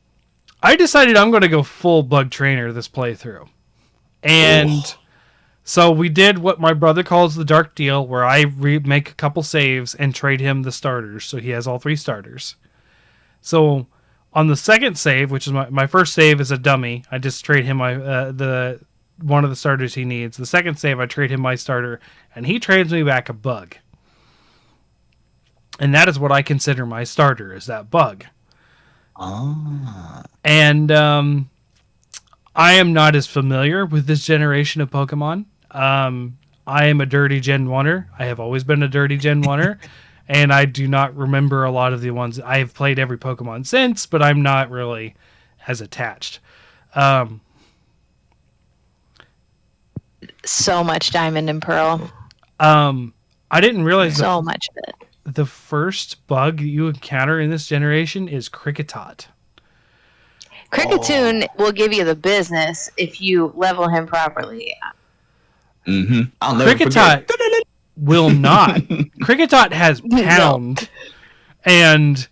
I decided I'm going to go full Bug Trainer this playthrough. And so we did what my brother calls the dark deal, where I make a couple saves and trade him the starters, so he has all 3 starters. So on the second save, which is my first save is a dummy, I just trade him the one of the starters he needs. The second save, I trade him my starter, and he trades me back a bug. And that is what I consider my starter, is that bug. And I am not as familiar with this generation of Pokemon. I am a dirty Gen 1er. I have always been a dirty Gen 1er. And I do not remember a lot of the ones. I have played every Pokemon since, but I'm not really as attached. So much Diamond and Pearl. I didn't realize so much of it. The first bug you encounter in this generation is Kricketot. Kricketune will give you the business if you level him properly. I'll never forget. Will not. Kricketot has Pound, and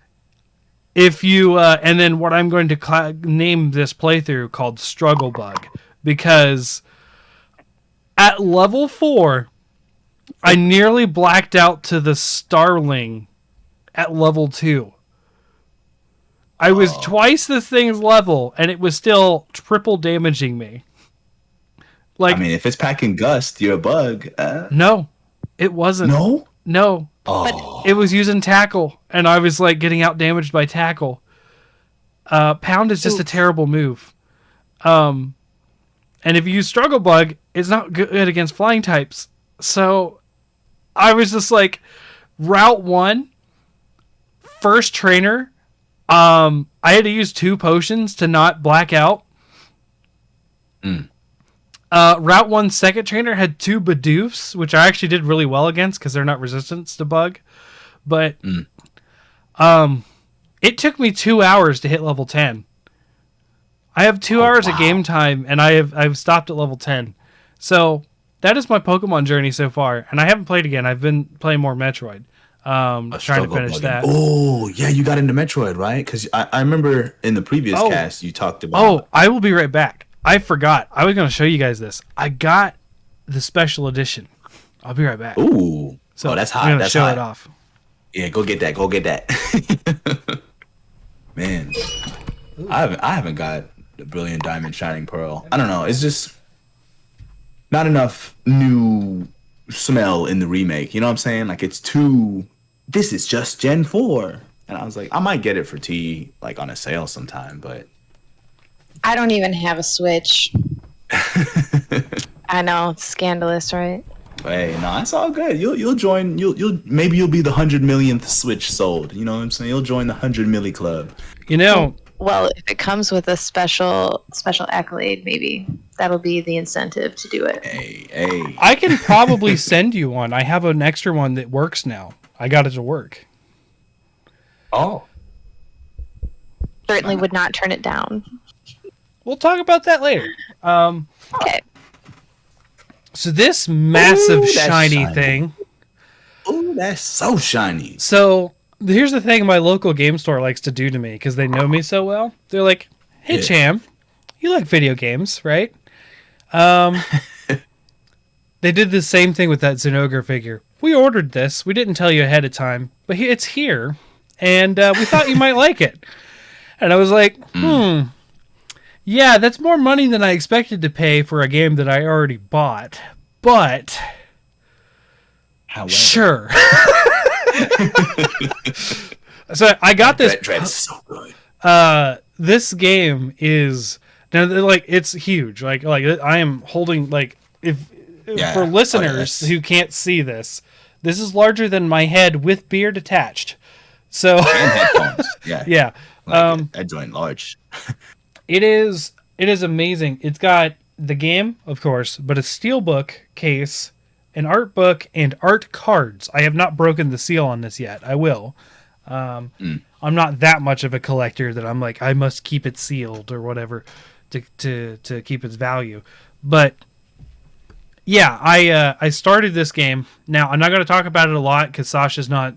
if you and then what I'm going to name this playthrough called Struggle Bug, because at level 4, I nearly blacked out to the Starling at level 2. I was twice this thing's level, and it was still triple damaging me. Like, I mean, if it's packing Gust, you're a bug. No, it wasn't. No. Oh. It was using Tackle, and I was like getting out damaged by Tackle. Pound is just a terrible move. And if you use Struggle Bug, it's not good against flying types. So I was just like, Route 1, first trainer. I had to use 2 potions to not black out. Route 1 second trainer had 2 Bidoofs, which I actually did really well against because they're not resistant to bug. But it took me 2 hours to hit level 10. I have 2 hours of game time, and I've stopped at level 10. So that is my Pokemon journey so far, and I haven't played again. I've been playing more Metroid, trying to finish that. Oh, yeah, you got into Metroid, right? Because I remember in the previous cast you talked about. Oh, I will be right back. I forgot. I was going to show you guys this. I got the special edition. I'll be right back. Ooh, so that's hot. I'm That's show hot. it off. Yeah, go get that. Go get that. Man, I haven't got the Brilliant Diamond Shining Pearl. I don't know. It's just not enough new smell in the remake. You know what I'm saying? Like it's too. This is just Gen 4, and I was like, I might get it for T like on a sale sometime, but I don't even have a Switch. I know, it's scandalous, right? hey, no, it's all good. You'll join. Maybe you'll be the 100 millionth Switch sold. You know what I'm saying? You'll join the 100 milli club. You know, Well, if it comes with a special accolade, maybe that'll be the incentive to do it. Hey. I can probably send you one. I have an extra one that works now. I got it to work. Oh. Certainly would not turn it down. We'll talk about that later. Okay. So this massive Ooh, that's shiny shiny. thing. Oh, that's so shiny. So here's the thing my local game store likes to do to me because they know me so well. They're like, hey, Yeah. Cham, you like video games, right? They did the same thing with that Zenogre figure. We ordered this. We didn't tell you ahead of time, but it's here, and we thought you might like it. And I was like, yeah, that's more money than I expected to pay for a game that I already bought. But However, sure. So I got this. Dread's so good. This game is now like it's huge. Like I am holding like if Yeah. for listeners Oh, yes. who can't see this is larger than my head with beard attached. So And headphones. Yeah. yeah. Like, that joint large. It is amazing. It's got the game, of course, but a steelbook case, an art book, and art cards. I have not broken the seal on this yet. I will. I'm not that much of a collector that I'm like I must keep it sealed or whatever to keep its value. But yeah, I started this game. Now I'm not going to talk about it a lot because Sasha's not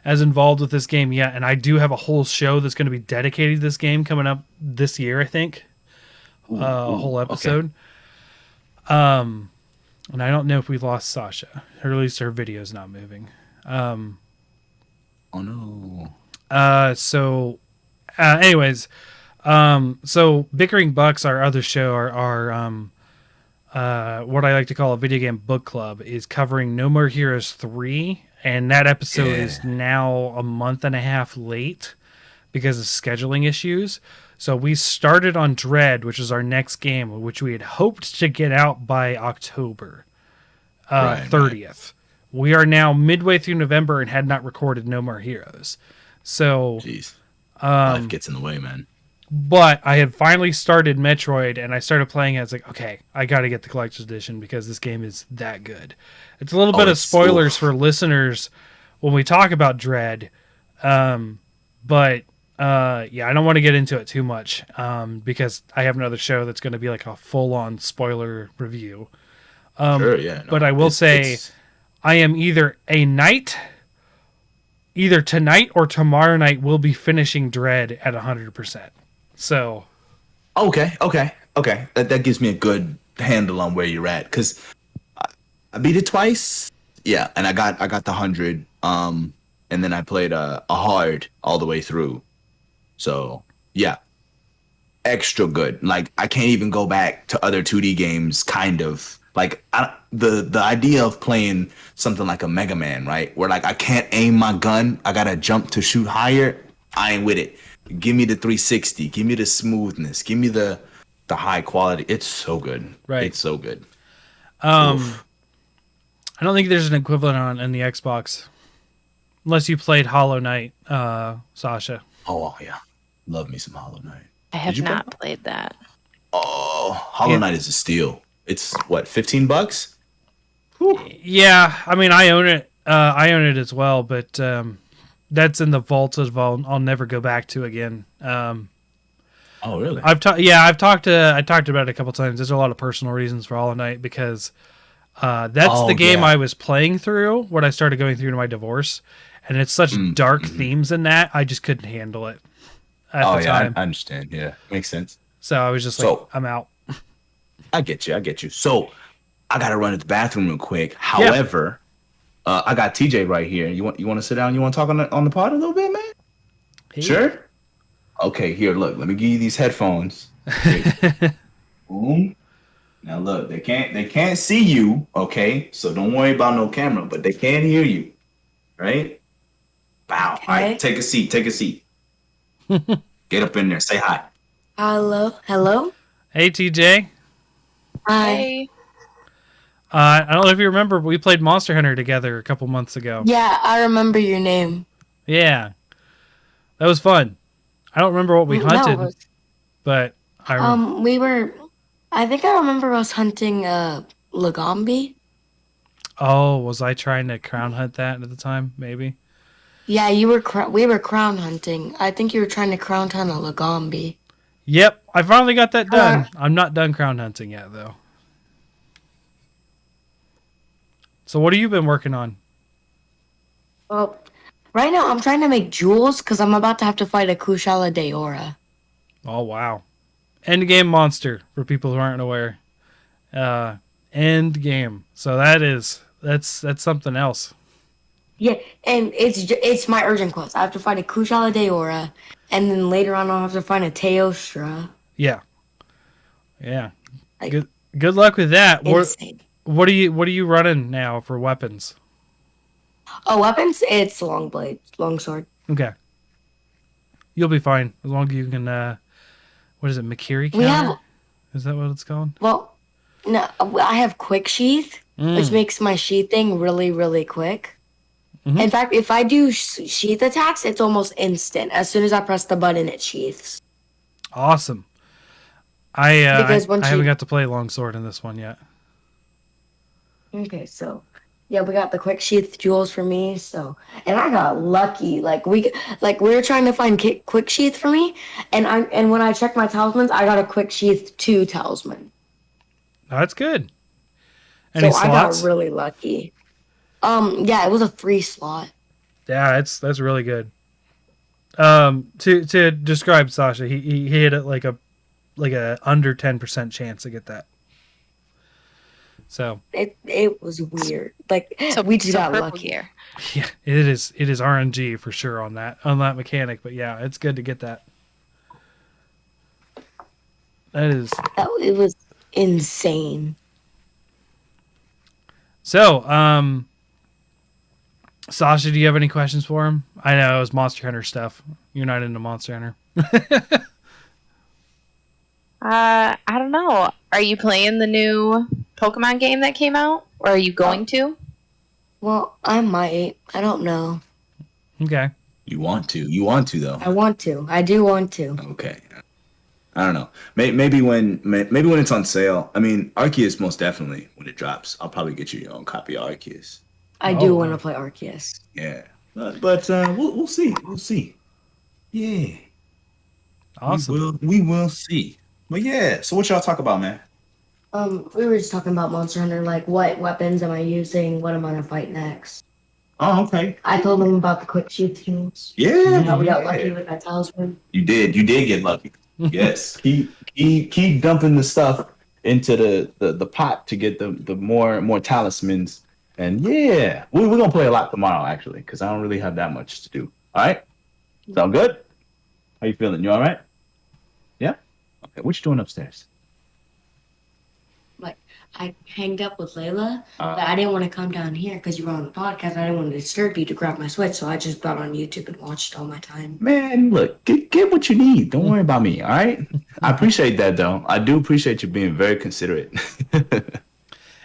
as involved with this game yet, and I do have a whole show that's going to be dedicated to this game coming up this year, I think. A whole episode. And I don't know if we lost Sasha. Or at least her video's not moving. Oh no. Anyways, so Bickering Bucks, our other show, our what I like to call a video game book club, is covering No More Heroes 3, and that episode is now a month and a half late because of scheduling issues. So we started on Dread, which is our next game, which we had hoped to get out by October 30th. We are now midway through November and had not recorded No More Heroes. So, Jeez. Life gets in the way, man. but I had finally started Metroid and I started playing it. I was like, okay, I got to get the collector's edition because this game is that good. It's a little bit of spoilers for listeners when we talk about Dread. But yeah, I don't want to get into it too much because I have another show that's going to be like a full-on spoiler review. Sure, yeah. No, But I will say it's- I am either tonight or tomorrow night will be finishing Dread at 100%. So Okay. That gives me a good handle on where you're at because I beat it twice. Yeah, and I got the 100. And then I played a hard all the way through. So yeah, extra good. Like I can't even go back to other 2D games. Kind of like the idea of playing something like a Mega Man, right? Where like I can't aim my gun, I gotta jump to shoot higher. I ain't with it. Give me the 360. Give me the smoothness. Give me the the high quality. It's so good. Right. It's so good. I don't think there's an equivalent on in the Xbox, unless you played Hollow Knight, Sasha. Oh yeah, love me some Hollow Knight. I have you play not played that. Oh, Hollow Knight is a steal. It's what, $15? Yeah, I mean, I own it. I own it as well, but that's in the vault of I'll never go back to again. Oh really? I talked about it a couple times. There's a lot of personal reasons for Hollow Knight because that's the game I was playing through when I started going through to my divorce, and it's such dark themes in that I just couldn't handle it at the time. I understand. Yeah, makes sense. So I was just like, I'm out. I get you. So I gotta run to the bathroom real quick. However, I got TJ right here. You want to sit down? You want to talk on the pod a little bit, man? Hey. Sure. Okay, here. Look, let me give you these headphones. Boom. Now look, they can't see you. Okay, so don't worry about no camera, but they can hear you. Right? Wow. Okay. All right, take a seat. Get up in there. Say hi. Hello. Hey, TJ. Hi. I don't know if you remember, but we played Monster Hunter together a couple months ago. Yeah, I remember your name. Yeah, that was fun. I don't remember what we hunted, but I remember. I think I remember us hunting Lagombi. Oh, was I trying to crown hunt that at the time? Maybe. Yeah, we were crown hunting. I think you were trying to crown hunt a Lagombi. Yep, I finally got that done. I'm not done crown hunting yet, though. So what have you been working on? Well, right now I'm trying to make jewels because I'm about to have to fight a Kushala Daora. Oh, wow. End game monster, for people who aren't aware. End game. So that's something else. Yeah, and it's my urgent quest. I have to fight a Kushala Daora, and then later on I'll have to find a Teostra. Yeah. Like, good luck with that. Insane. What are you running now for weapons? Oh, weapons? It's long blade, long sword. Okay. You'll be fine as long as you can. What is it, Makiri counter? Is that what it's called? Well, no, I have quick sheath, which makes my sheathing really, really quick. Mm-hmm. In fact, if I do sheath attacks, it's almost instant. As soon as I press the button, it sheaths. Awesome. I haven't got to play longsword in this one yet. Okay, so yeah, we got the quick sheath jewels for me. So, and I got lucky. We were trying to find quick sheath for me, and when I checked my talismans, I got a quick sheath 2 talisman. That's good. Any slots? I got really lucky. Yeah, it was a 3 slot. Yeah, that's really good. To describe Sasha, he hit it like a under 10% chance to get that. So it was weird. We just got lucky. Gear. Yeah, it is RNG for sure on that mechanic, but yeah, it's good to get that. It was insane. So, Sasha, do you have any questions for him? I know it was Monster Hunter stuff. You're not into Monster Hunter. I don't know. Are you playing the new Pokemon game that came out? Or are you going to? Well, I might. I don't know. Okay. You want to though. I want to. I do want to. Okay. I don't know. Maybe when it's on sale. I mean, Arceus most definitely when it drops. I'll probably get you your own copy of Arceus. I do want to play Arceus. Yeah, but we'll see. We'll see. Yeah. Awesome. We will see. But yeah. So what y'all talk about, man? We were just talking about Monster Hunter. Like, what weapons am I using? What am I gonna fight next? Oh, okay. I told them about the quick sheath tools. Yeah. How we got lucky with that talisman. You did get lucky. Yes. Keep dumping the stuff into the pot to get the more talismans. And yeah, we're gonna play a lot tomorrow actually, because I don't really have that much to do. All right. Sound good? How you feeling? You all right? Yeah. Okay. What you doing upstairs? I hanged up with Layla, but I didn't want to come down here because you were on the podcast. I didn't want to disturb you to grab my Switch, so I just got on YouTube and watched all my time. Man, look, get what you need. Don't worry about me, all right? I appreciate that, though. I do appreciate you being very considerate.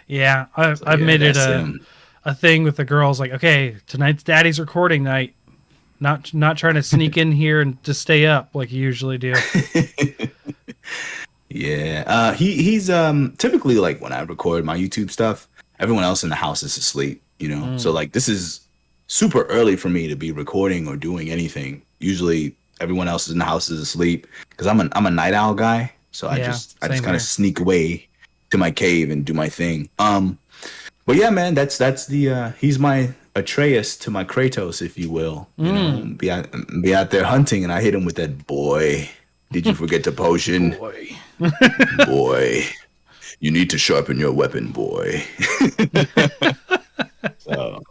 Yeah, I've made it a thing with the girls. Like, okay, tonight's daddy's recording night. Not trying to sneak in here and to stay up like you usually do. Yeah, he's typically like when I record my YouTube stuff, everyone else in the house is asleep, you know. So like this is super early for me to be recording or doing anything. Usually everyone else in the house is asleep because I'm a night owl guy. So I just kind of sneak away to my cave and do my thing. But yeah, man, that's the he's my Atreus to my Kratos, if you will. You know, be out there hunting, and I hit him with that boy. Did you forget to potion? Boy, you need to sharpen your weapon, boy. So,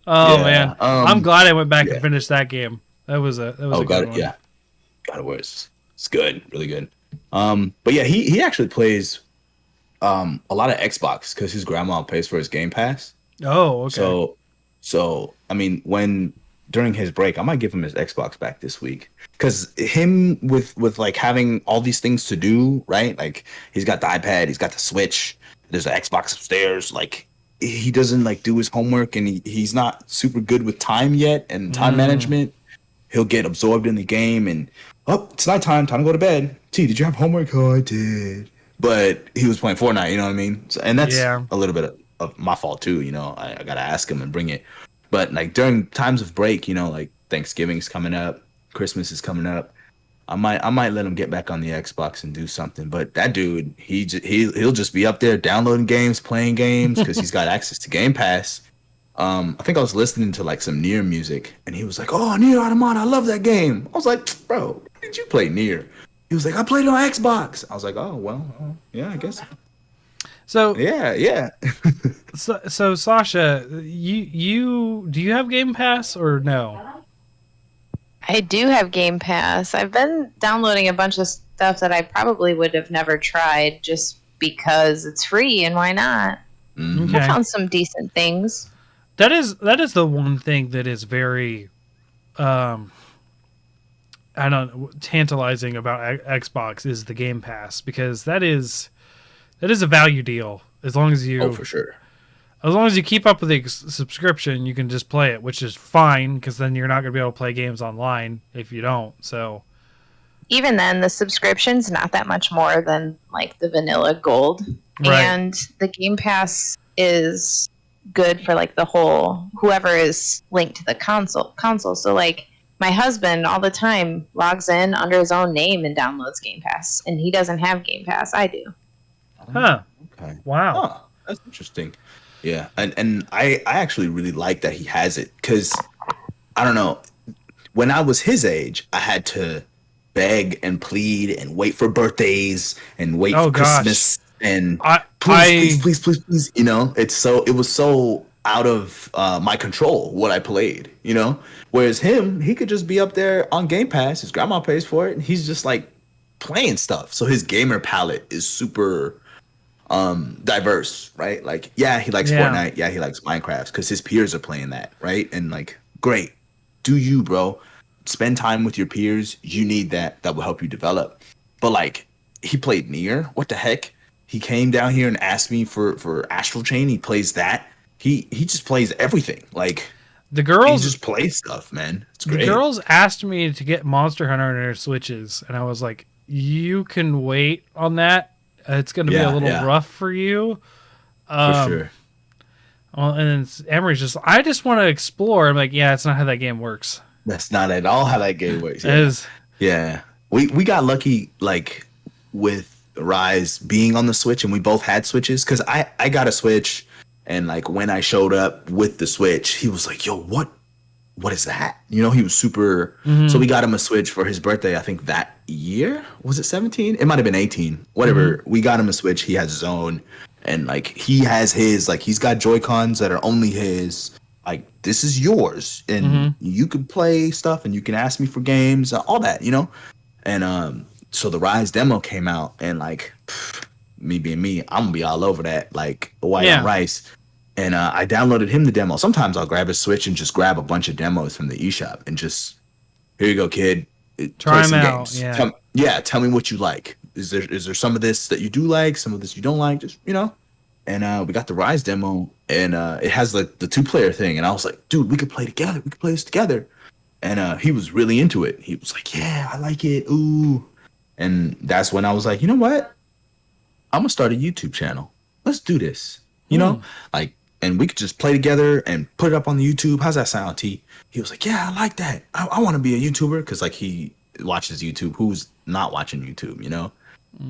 man, I'm glad I went back and finished that game. That was a good one. Yeah, God of War is it's good, really good. But yeah, he actually plays a lot of Xbox because his grandma pays for his Game Pass. Oh, okay. So I mean, during his break, I might give him his Xbox back this week. Because him with like having all these things to do, right? Like he's got the iPad, he's got the Switch, there's the Xbox upstairs. Like he doesn't like do his homework, and he's not super good with time yet and time management. He'll get absorbed in the game, and it's nighttime, time to go to bed. T, did you have homework? Oh, I did. But he was playing Fortnite, you know what I mean? So, and that's a little bit of my fault too, you know. I gotta ask him and bring it. But like during times of break, you know, like Thanksgiving's coming up. Christmas is coming up. I might let him get back on the Xbox and do something. But that dude, he'll just be up there downloading games, playing games because he's got access to Game Pass. I think I was listening to like some Nier music, and he was like, "Oh, Nier Automata, I love that game." I was like, "Bro, when did you play Nier?" He was like, "I played it on Xbox." I was like, "Oh, well, yeah, I guess." So yeah. so Sasha, you do you have Game Pass or no? I do have Game Pass. I've been downloading a bunch of stuff that I probably would have never tried just because it's free and why not? Okay. I found some decent things. That is the one thing that is very tantalizing about Xbox is the Game Pass, because that is a value deal as long as you for sure. As long as you keep up with the subscription, you can just play it, which is fine because then you're not going to be able to play games online if you don't. So even then, the subscription's not that much more than like the vanilla gold, and the Game Pass is good for like the whole whoever is linked to the console. So like my husband all the time logs in under his own name and downloads Game Pass, and he doesn't have Game Pass. I do. Huh. Okay. Wow. Huh. That's interesting. Yeah, and I actually really like that he has it because, I don't know, when I was his age, I had to beg and plead and wait for birthdays and wait for Christmas and please, you know, it was so out of my control what I played, you know, whereas he could just be up there on Game Pass, his grandma pays for it, and he's just like playing stuff, so his gamer palette is super diverse, right? Like, yeah, he likes Fortnite, yeah, he likes Minecraft because his peers are playing that, right? And like, great, do you, bro? Spend time with your peers. You need that will help you develop. But like, he played Nier. What the heck? He came down here and asked me for Astral Chain. He plays that. He just plays everything. Like, the girls just play stuff, man. It's great. The girls asked me to get Monster Hunter on their Switches, and I was like, you can wait on that. It's going to be a little rough for you. For sure. Well, and Emery's just, I just want to explore. I'm like, yeah, it's not how that game works. That's not at all how that game works. Yeah. We got lucky, like, with Rise being on the Switch, and we both had Switches, because I got a Switch, and, like, when I showed up with the Switch, he was like, yo, what is that? You know, he was super. So we got him a Switch for his birthday, I think that year. Was it 17? It might have been 18. Whatever. We got him a Switch. He has his own. And like, he has his, like, he's got Joy-Cons that are only his. Like, this is yours. And you can play stuff, and you can ask me for games, all that, you know? And so the Rise demo came out, and like, me being me, I'm gonna be all over that, like white Yeah. on rice. And I downloaded him the demo. Sometimes I'll grab a Switch and just grab a bunch of demos from the eShop and just, here you go, kid. Try Play 'em some out, games. yeah. Tell me what you like. Is there some of this that you do like, some of this you don't like? Just, you know. And we got the Rise demo, and it has like the 2-player thing. And I was like, dude, we could play together. We could play this together. And he was really into it. He was like, yeah, I like it. Ooh. And that's when I was like, you know what? I'm gonna start a YouTube channel. Let's do this. You know, like, and we could just play together and put it up on the YouTube. How's that sound, T? He was like, yeah, I like that. I want to be a YouTuber, because like he watches YouTube. Who's not watching YouTube? You know.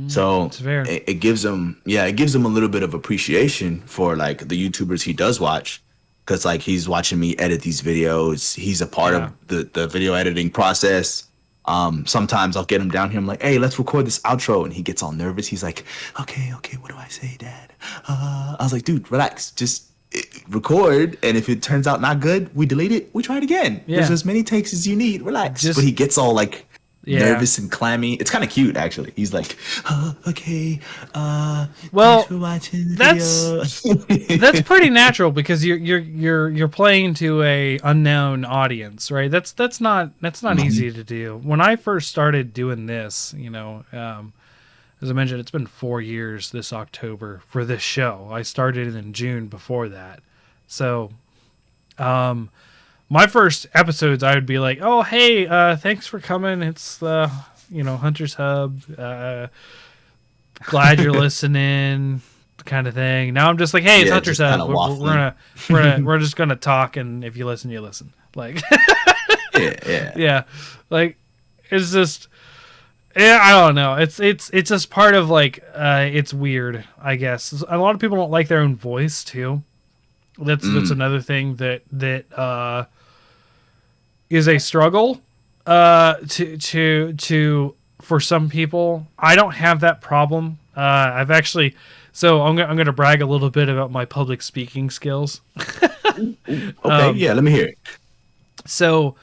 So It's fair. it gives him, it gives him a little bit of appreciation for like the YouTubers he does watch, because like he's watching me edit these videos. He's a part of the video editing process. Sometimes I'll get him down here. I'm like, hey, let's record this outro, and he gets all nervous. He's like, okay, what do I say, Dad? I was like, dude, relax, just record, and if it turns out not good, we delete it. We try it again. Yeah. There's as many takes as you need. Relax. Just- but he gets all like Yeah. nervous and clammy. It's kind of cute, actually. He's like, okay, Well, thanks for watching the that's- video. That's pretty natural, because you're playing to a unknown audience, right? That's not easy to do. When I first started doing this, you know, as I mentioned, it's been 4 years this October for this show. I started in June before that. So, my first episodes, I would be like, oh, hey, thanks for coming. It's the, Hunter's Hub. Glad you're listening, kind of thing. Now I'm just like, hey, it's Yeah, Hunter's just Hub. kinda We're just gonna talk, and if you listen, you listen. Like, yeah. yeah, like it's just, yeah, I don't know. It's just part of like, it's weird, I guess. A lot of people don't like their own voice too. That's another thing that is a struggle to for some people. I don't have that problem. I've actually, so I'm gonna brag a little bit about my public speaking skills. Okay, yeah, let me hear it. So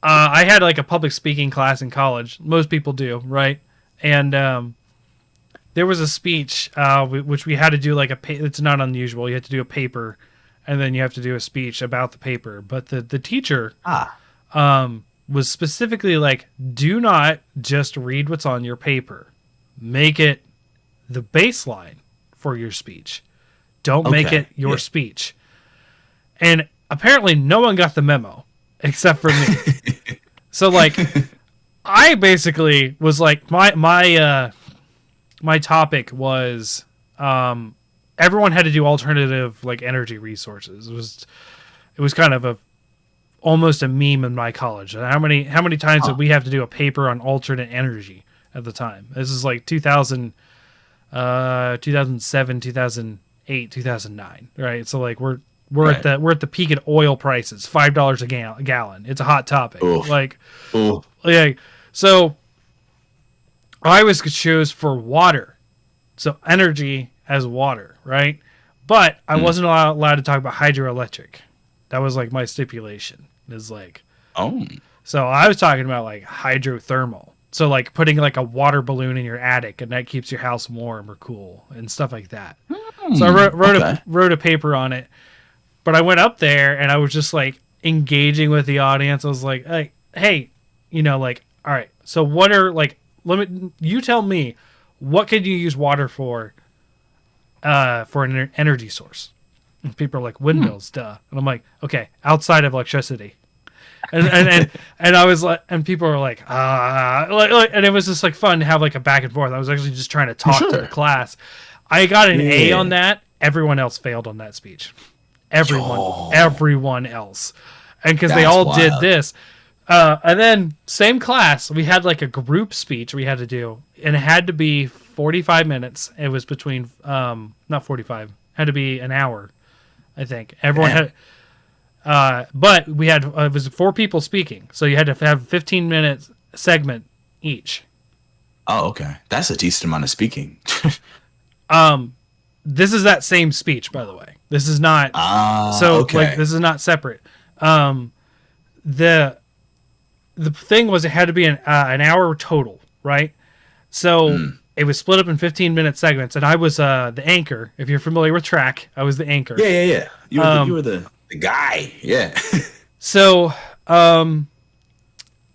I had like a public speaking class in college. Most people do, right? And there was a speech which we had to do like it's not unusual. You have to do a paper, and then you have to do a speech about the paper. But the teacher was specifically like, do not just read what's on your paper. Make it the baseline for your speech. Don't make it your speech. And apparently no one got the memo except for me. So like, I basically was like, my topic was, everyone had to do alternative like energy resources. It was kind of almost a meme in my college. How many times did we have to do a paper on alternate energy at the time? This is like 2007, 2008, 2009, right? So like we're at the peak of oil prices, $5 a gallon. It's a hot topic. Oof. So I was chose for water, so energy as water, right? But I wasn't allowed to talk about hydroelectric. That was like my stipulation. Is like, so I was talking about like hydrothermal. So like putting like a water balloon in your attic, and that keeps your house warm or cool and stuff like that. So I wrote a paper on it. But I went up there and I was just like engaging with the audience. I was like, hey, like, all right, so what are like, you tell me, what could you use water for an energy source? And people are like, windmills, duh. And I'm like, okay, outside of electricity. And I was like, and people were like, and it was just like fun to have like a back and forth. I was actually just trying to talk to the class. I got an A on that. Everyone else failed on that speech. Everyone else. And because they all did this. And then same class, we had like a group speech we had to do, and it had to be 45 minutes. It was between, not 45, had to be an hour, I think. Everyone had, but we had, it was 4 people speaking. So you had to have 15-minute segment each. Oh, okay. That's a decent amount of speaking. This is that same speech, by the way. This is not, like, this is not separate. The thing was, it had to be an hour total, right? So it was split up in 15-minute segments, and I was the anchor. If you're familiar with track, I was the anchor. Yeah. You were the guy. Yeah. So,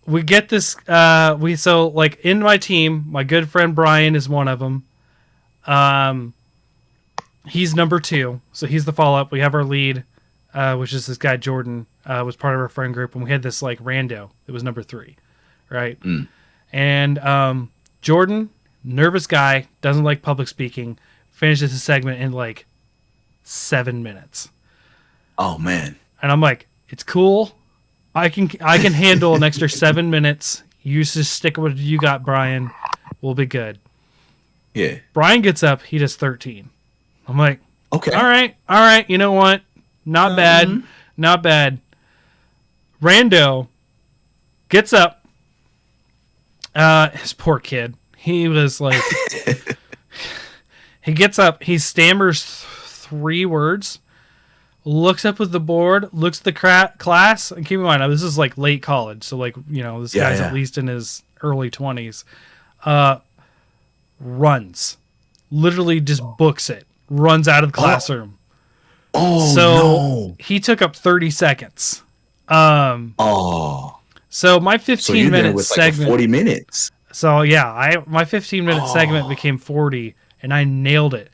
we get this. So like in my team, my good friend Brian is one of them. He's number 2, so he's the follow up. We have our lead, which is this guy Jordan, was part of our friend group, and we had this like rando that was number 3, right? And Jordan, nervous guy, doesn't like public speaking, finishes his segment in like 7 minutes. Oh man. And I'm like, it's cool. I can handle an extra 7 minutes. You just stick with what you got, Brian. We'll be good. Yeah. Brian gets up. He does 13. I'm like, Okay. All right. You know what? Not bad. Not bad. Rando gets up. His poor kid. He was like, he gets up. He stammers 3 words. Looks up at the board, looks at the class, and keep in mind, this is like late college, so like, this guy's at least in his early 20s. Runs. Literally just books it. Runs out of the classroom. He took up 30 seconds. So my 15-minute segment. Like 40 minutes. So yeah, my 15-minute segment became 40, and I nailed it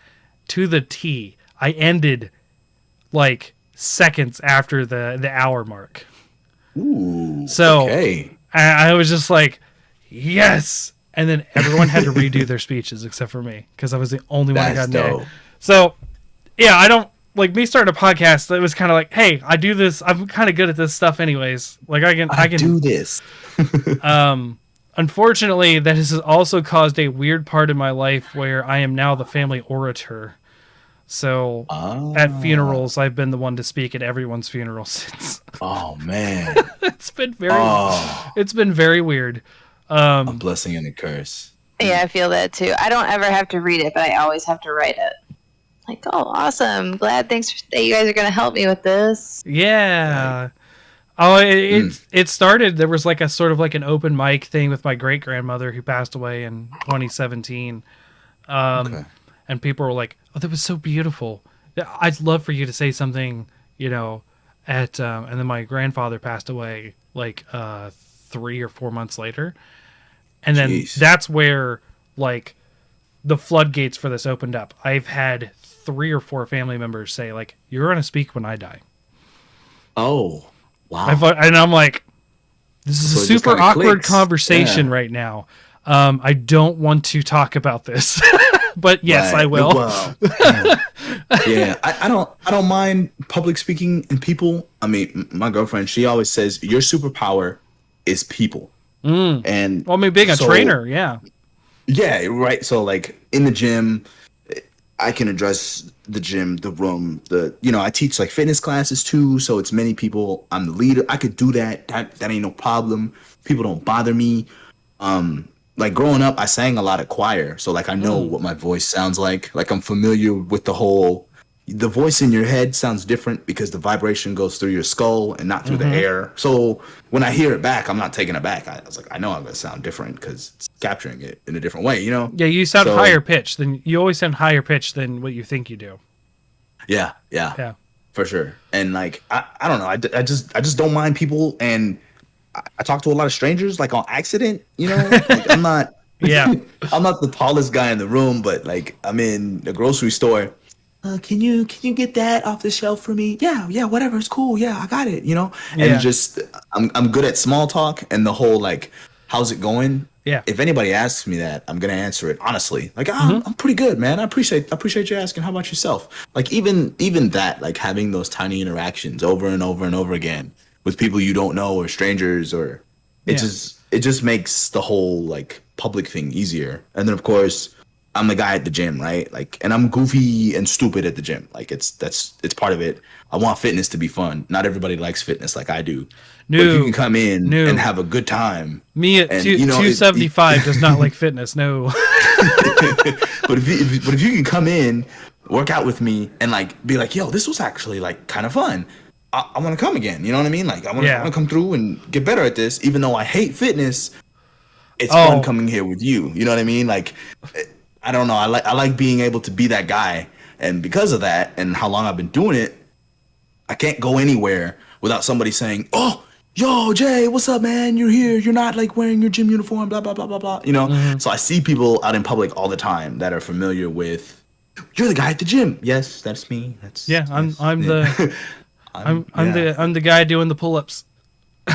to the T. I ended like seconds after the hour mark. Ooh. So okay. I was just like, yes. And then everyone had to redo their speeches except for me because I was the only one that got dope. there. So yeah, I don't like me starting a podcast. It was kind of like, hey, I do this. I'm kind of good at this stuff anyways. Like I can do this. Unfortunately, that has also caused a weird part in my life where I am now the family orator. So at funerals, I've been the one to speak at everyone's funeral since. Oh man, it's been very weird. A blessing and a curse. Yeah, I feel that too. I don't ever have to read it, but I always have to write it. Like, oh, awesome! Thanks that you guys are going to help me with this. Yeah. Right. Oh, it started. There was like a sort of like an open mic thing with my great grandmother who passed away in 2017. Okay. And people were like, "Oh, that was so beautiful. I'd love for you to say something, at." And then my grandfather passed away like 3 or 4 months later, and then that's where like the floodgates for this opened up. I've had 3 or 4 family members say like, "You're going to speak when I die." Oh, wow! And I'm like, this is a super awkward conversation right now. I don't want to talk about this. But yes, right. I will. Well, yeah, I don't mind public speaking and people. I mean, my girlfriend, she always says your superpower is people. And being a trainer, yeah, right. So like in the gym, I can address the gym, the room, I teach like fitness classes too. So it's many people. I'm the leader. I could do that. That ain't no problem. People don't bother me. Like growing up, I sang a lot of choir, so like I know what my voice sounds like. Like I'm familiar with the voice in your head sounds different because the vibration goes through your skull and not through the air. So when I hear it back, I'm not taking it back. I was like, I know I'm gonna sound different because it's capturing it in a different way, Yeah, you sound higher pitched than you always sound higher pitched than what you think you do. Yeah, for sure. And like I don't know, I just don't mind people and. I talk to a lot of strangers like on accident, like I'm not I'm not the tallest guy in the room, but like I'm in the grocery store. Can you get that off the shelf for me? Yeah, whatever, it's cool. Yeah, I got it, And just I'm good at small talk and the whole like how's it going? Yeah. If anybody asks me that, I'm going to answer it honestly. Like I'm pretty good, man. I appreciate you asking. How about yourself? Like even that, like having those tiny interactions over and over and over again with people you don't know or strangers or it just makes the whole like public thing easier. And then of course I'm the guy at the gym, right? Like, and I'm goofy and stupid at the gym. Like it's part of it. I want fitness to be fun. Not everybody likes fitness like I do. But if you can come in and have a good time. Me at 275 does not like fitness. No. But if you can come in, work out with me and like be like, yo, this was actually like kind of fun. I want to come again. You know what I mean? Like I want to come through and get better at this. Even though I hate fitness, it's fun coming here with you. You know what I mean? Like I don't know. I like being able to be that guy, and because of that, and how long I've been doing it, I can't go anywhere without somebody saying, "Oh, yo, Jay, what's up, man? You're here. You're not like wearing your gym uniform, blah blah blah blah blah." You know. Mhm. So I see people out in public all the time that are familiar with. You're the guy at the gym. Yes, that's me. That's Yeah, I'm the I'm yeah. the guy doing the pull-ups.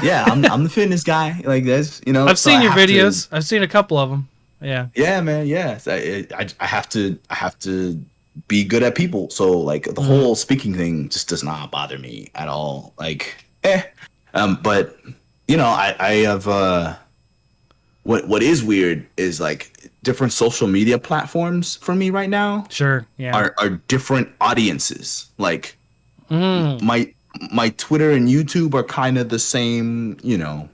Yeah, I'm the fitness guy. Like that's I've so seen I your have to- videos. I've seen a couple of them. Yeah. yeah, man. Yeah, so I have to be good at people. So like the Mhm. whole speaking thing just does not bother me at all. Like, but I have what is weird is like different social media platforms for me right now Sure. Yeah. are different audiences. Like Mm. my Twitter and YouTube are kind of the same, Mhm.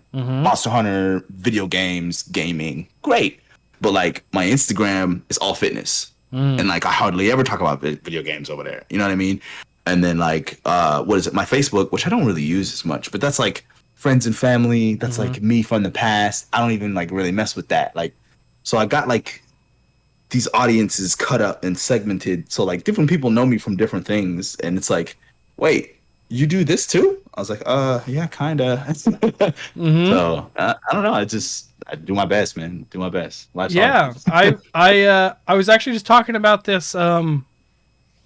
Monster Hunter, video games, gaming, great. But like my Instagram is all fitness, Mm. and like I hardly ever talk about video games over there. You know what I mean? And then like what is it? My Facebook, which I don't really use as much, but that's like friends and family. That's like me from the past. I don't even like really mess with that. Like, so I got like these audiences cut up and segmented, so like different people know me from different things, and it's like, wait, you do this too? I was like, yeah, kinda. Mhm. So I don't know. I do my best, man. Do my best. Life's Yeah, hard. I was actually just talking about this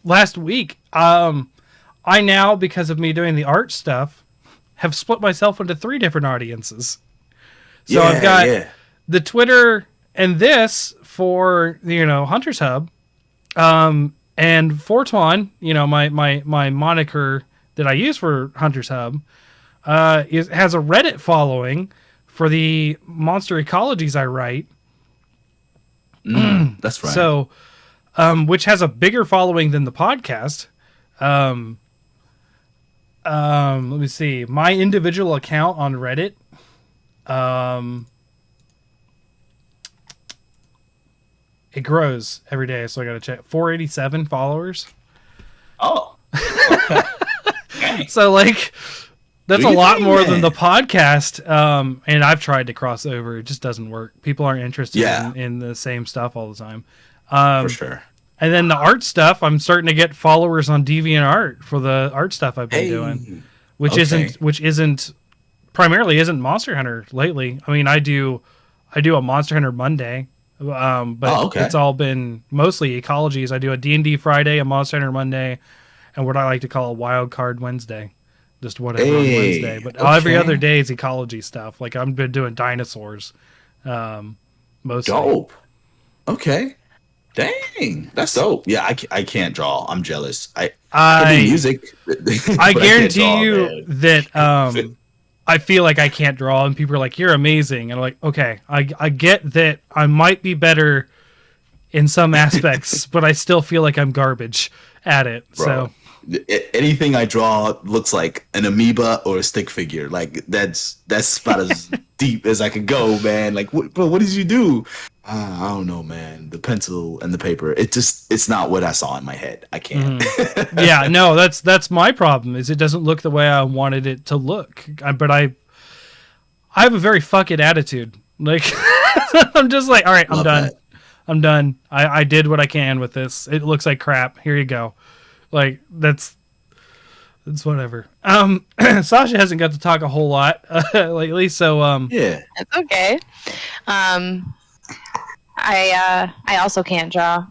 last week. I now, because of me doing the art stuff, have split myself into 3 different audiences. So I've got the Twitter and this for Hunter's Hub, and Fortuan, my moniker that I use for Hunter's Hub, has a Reddit following for the monster ecologies I write. That's right. So, which has a bigger following than the podcast. Let me see. My individual account on Reddit, it grows every day, so I gotta check. 487 followers. Oh, So like, that's Do a you lot think, more man? than the podcast. And I've tried to cross over. It just doesn't work. People aren't interested Yeah. in the same stuff all the time. for sure. And then the art stuff, I'm starting to get followers on DeviantArt for the art stuff I've been doing, which okay. isn't primarily isn't Monster Hunter lately. I mean, I do a Monster Hunter Monday, but Oh, okay. it's all been mostly ecologies. I do a D&D Friday, a Monster Hunter Monday, and what I like to call a Wild Card Wednesday. Just whatever on Hey, Wednesday, but every okay. other day is ecology stuff. Like I've been doing dinosaurs, mostly. Dope. Okay. Dang, that's dope. Yeah, I can't draw. I'm jealous. I can do music. I but guarantee can't draw, you man. that I feel like I can't draw, and people are like, "You're amazing," and I'm like, "Okay, I get that I might be better in some aspects, but I still feel like I'm garbage at it." Bro, So anything I draw looks like an amoeba or a stick figure. Like that's about as deep as I could go, man. Like, bro, what did you do? I don't know, man. The pencil and the paper. It's not what I saw in my head. I can't. yeah, no, that's my problem. Is it doesn't look the way I wanted it to look. But I have a very fuck it attitude. Like I'm just like, all right, I'm Love done. that. I'm done. I did what I can with this. It looks like crap. Here you go. Like that's whatever. Sasha hasn't got to talk a whole lot lately, so Yeah. It's okay. I also can't draw.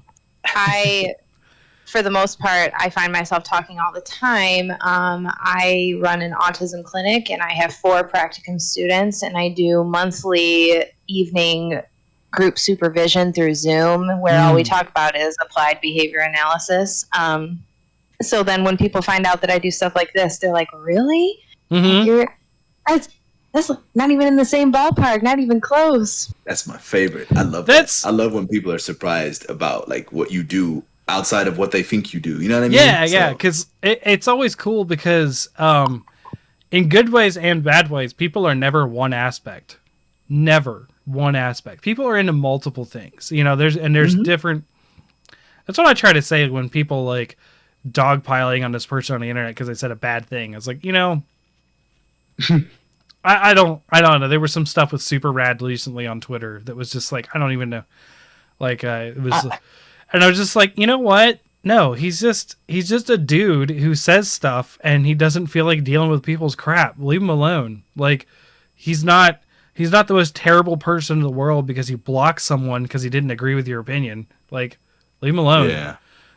For the most part, I find myself talking all the time. I run an autism clinic, and I have 4 practicum students, and I do monthly evening group supervision through Zoom, where all we talk about is applied behavior analysis. So then when people find out that I do stuff like this, they're like, really? mhm. That's not even in the same ballpark, not even close. That's my favorite. I love That's- that. I love when people are surprised about like what you do outside of what they think you do. You know what I mean? Yeah, yeah, So, because it's always cool because in good ways and bad ways, people are never one aspect. Never one aspect. People are into multiple things. There's different. That's what I try to say when people like dogpiling on this person on the internet because they said a bad thing. It's like, I don't know. There was some stuff with Super Rad recently on Twitter that was just like, I don't even know. Like it was, and I was just like, you know what? No, he's just a dude who says stuff and he doesn't feel like dealing with people's crap. Leave him alone. Like he's not the most terrible person in the world because he blocked someone because he didn't agree with your opinion. Like leave him alone. Yeah.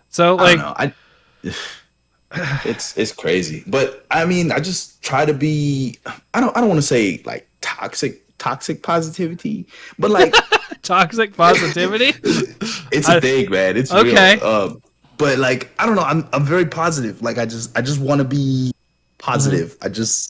So like I don't know. It's crazy. But I mean, I just try to be I don't want to say like toxic positivity, but like toxic positivity. It's a thing, man. It's okay. Real. But like I don't know, I'm very positive. Like I just want to be positive. Mm-hmm.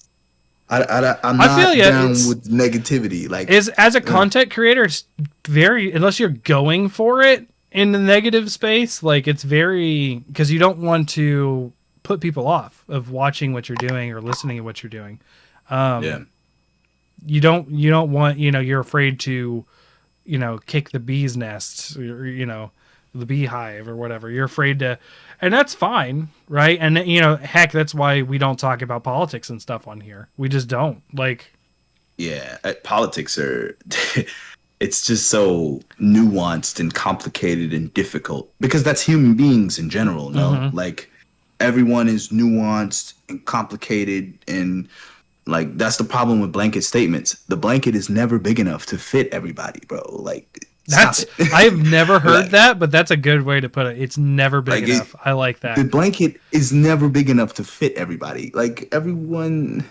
I'm not down with negativity. Like as a content creator, it's very, unless you're going for it in the negative space, like it's very, because you don't want to put people off of watching what you're doing or listening to what you're doing. Yeah. You don't want, you're afraid to, kick the bee's nest or, the beehive or whatever. You're afraid to, and that's fine, right? And heck, that's why we don't talk about politics and stuff on here. We just don't. Like, yeah, politics are it's just so nuanced and complicated and difficult because that's human beings in general, no? Mm-hmm. Like everyone is nuanced and complicated, and like that's the problem with blanket statements. The blanket is never big enough to fit everybody, bro. Like I have never heard that, but that's a good way to put it. It's never big enough. I like that. The blanket is never big enough to fit everybody. Like everyone,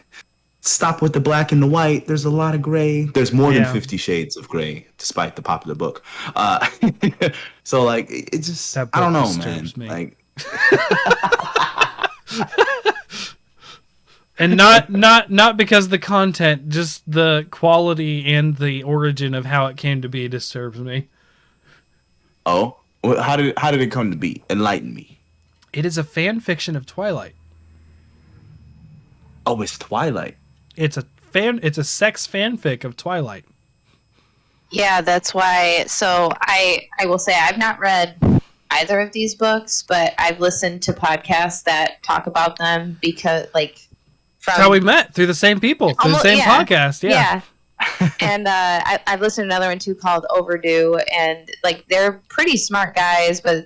stop with the black and the white. There's a lot of gray. There's more than 50 shades of gray, despite the popular book. So like, it just, I don't know, man. Me. Like, and not because the content, just the quality and the origin of how it came to be disturbs me. Oh, well, how did it come to be? Enlighten me. It is a fan fiction of Twilight. Oh, it's Twilight. It's a sex fanfic of Twilight. Yeah, that's why. So I will say I've not read either of these books, but I've listened to podcasts that talk about them because like. That's how we met, through the same people, through the same podcast. Yeah. And I've listened to another one too called Overdue, and like they're pretty smart guys, but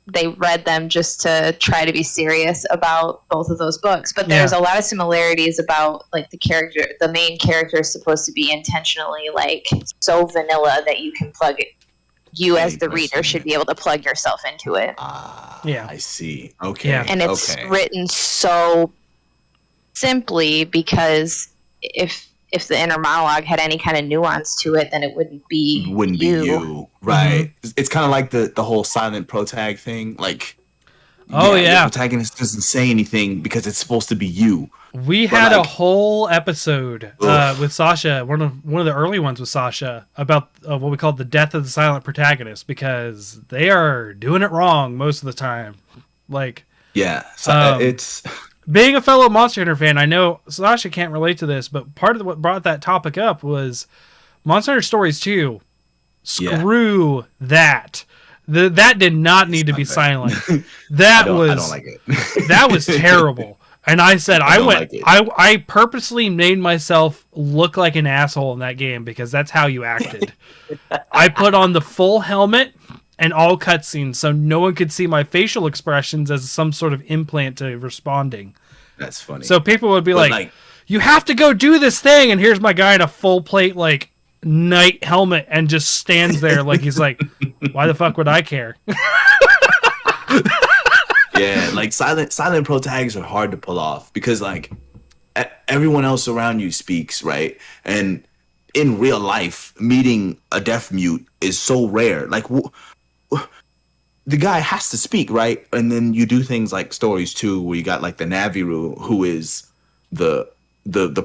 they read them just to try to be serious about both of those books. But there's a lot of similarities about like the main character is supposed to be intentionally like so vanilla that you can plug it. You as the reader should be able to plug yourself into it. Yeah, I see. Okay, and it's written so simply because if the inner monologue had any kind of nuance to it, then it wouldn't be you. Right. Mm-hmm. It's kind of like the whole silent protag thing. Like, the protagonist doesn't say anything because it's supposed to be you. We had a whole episode with Sasha, one of the early ones with Sasha, about what we call the death of the silent protagonist, because they are doing it wrong most of the time. Like, it's. Being a fellow Monster Hunter fan, I know Sasha can't relate to this, but part of what brought that topic up was Monster Hunter Stories 2. Screw that. That did not need to be silent. I don't like it. That was terrible. And I said, I purposely made myself look like an asshole in that game because that's how you acted. I put on the full helmet and all cutscenes, so no one could see my facial expressions as some sort of implant to responding. That's funny. So people would be like, you have to go do this thing, and here's my guy in a full plate, like, knight helmet, and just stands there like he's like, why the fuck would I care? Yeah, like silent pro tags are hard to pull off because like everyone else around you speaks, right? And in real life, meeting a deaf mute is so rare. Like, the guy has to speak, right? And then you do things like Stories 2, where you got like the Naviru, who is the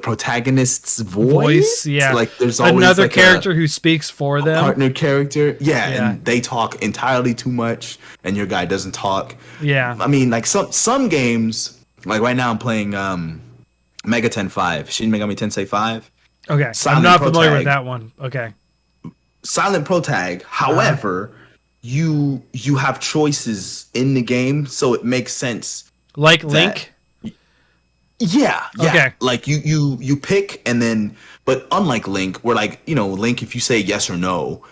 protagonist's voice. Yeah, like there's always another like character who speaks for them, partner character. Yeah, and they talk entirely too much, and your guy doesn't talk. Yeah, I mean, like some games, like right now I'm playing Megaten 5, Shin Megami Tensei 5. Okay, I'm not familiar with that one. Okay, silent protag. However, you have choices in the game, so it makes sense. Like Link. Yeah. Okay. Like you pick, and then, but unlike Link, where like Link, if you say yes or no,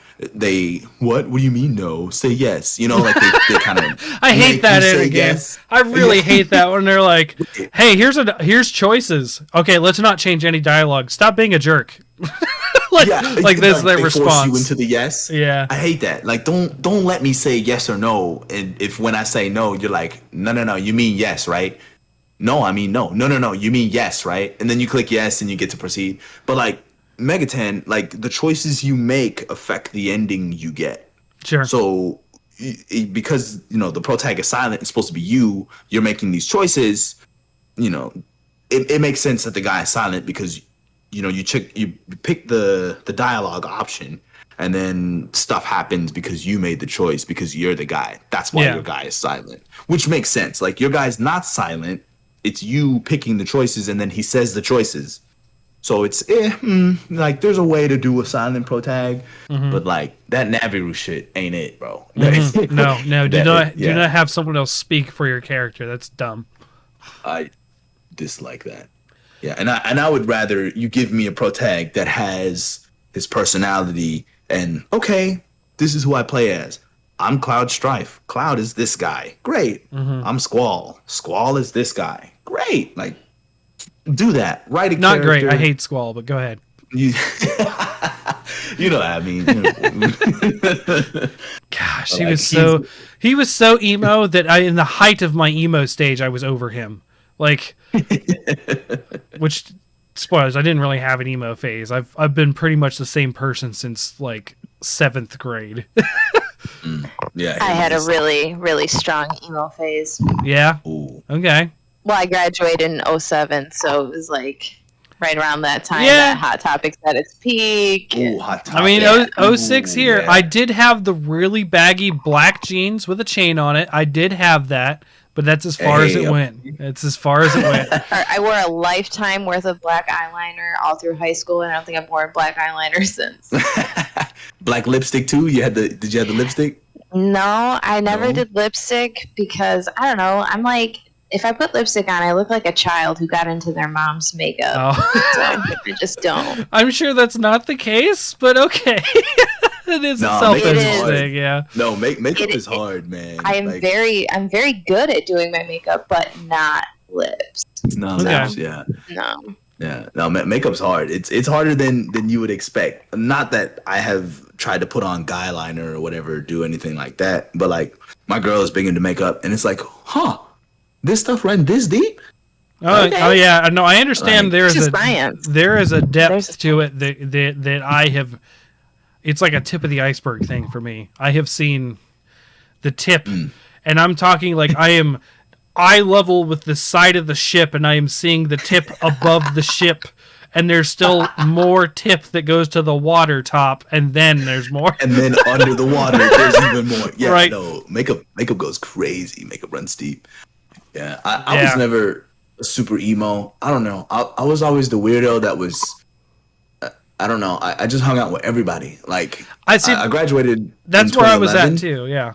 what do you mean no? Say yes. You know, like they kind of. I hate that in a game. I really hate that when they're like, "Hey, here's choices. Okay, let's not change any dialogue. Stop being a jerk." Like this is their response. Force you into the yes. Yeah, I hate that. Like, don't let me say yes or no. And if when I say no, you're like, no, you mean yes, right? No, I mean no. No, you mean yes, right? And then you click yes, and you get to proceed. But like Megaten, like the choices you make affect the ending you get. Sure. So because the protag is silent, it's supposed to be you're making these choices. It makes sense that the guy is silent because you pick the dialogue option, and then stuff happens because you made the choice because you're the guy. That's why your guy is silent, which makes sense. Like your guy's not silent. It's you picking the choices, and then he says the choices. So it's like there's a way to do a silent protag, but like that Naviru shit ain't it, bro. No, do not have someone else speak for your character. That's dumb. I dislike that. Yeah, and I would rather you give me a protag that has his personality and okay, this is who I play as. I'm Cloud Strife. Cloud is this guy. Great. I'm Squall. Squall is this guy. Great. Like do that. Write a Not character. great. I hate Squall, but go ahead. You know what I mean. Gosh, he was so emo that in the height of my emo stage, I was over him. Like, which spoilers, I didn't really have an emo phase. I've been pretty much the same person since like 7th grade. Yeah, I had a really, really strong emo phase. Yeah. Ooh. Okay. Well, I graduated in 2007, so it was like right around that time that Hot Topic's at its peak. Ooh, Hot Topic. I mean, 06 here. Yeah. I did have the really baggy black jeans with a chain on it. I did have that, but that's as far as it went. It's as far as it went. I wore a lifetime worth of black eyeliner all through high school, and I don't think I've worn black eyeliner since. Black lipstick too? Did you have the lipstick? No, I never did lipstick because I don't know. I'm like, if I put lipstick on, I look like a child who got into their mom's makeup. Oh. So I just don't. I'm sure that's not the case, but okay. It is a self-image thing, yeah. No, makeup is hard, man. I'm very good at doing my makeup, but not lips. No, lips, yeah. No. Yeah, no, makeup's hard. It's harder than you would expect. Not that I have tried to put on guy liner or whatever, do anything like that, but like my girl is big into makeup, and it's like, this stuff ran this deep? Oh yeah, no, I understand. There is a depth to it that I have. It's like a tip of the iceberg thing for me. I have seen the tip, and I'm talking like I am eye level with the side of the ship, and I am seeing the tip above the ship, and there's still more tip that goes to the water top, and then there's more. And then under the water, there's even more. Yeah, right. No, makeup goes crazy. Makeup runs deep. Yeah, I was never a super emo. I don't know. I was always the weirdo that was. I don't know. I just hung out with everybody. Like I graduated. That's where I was at too. Yeah.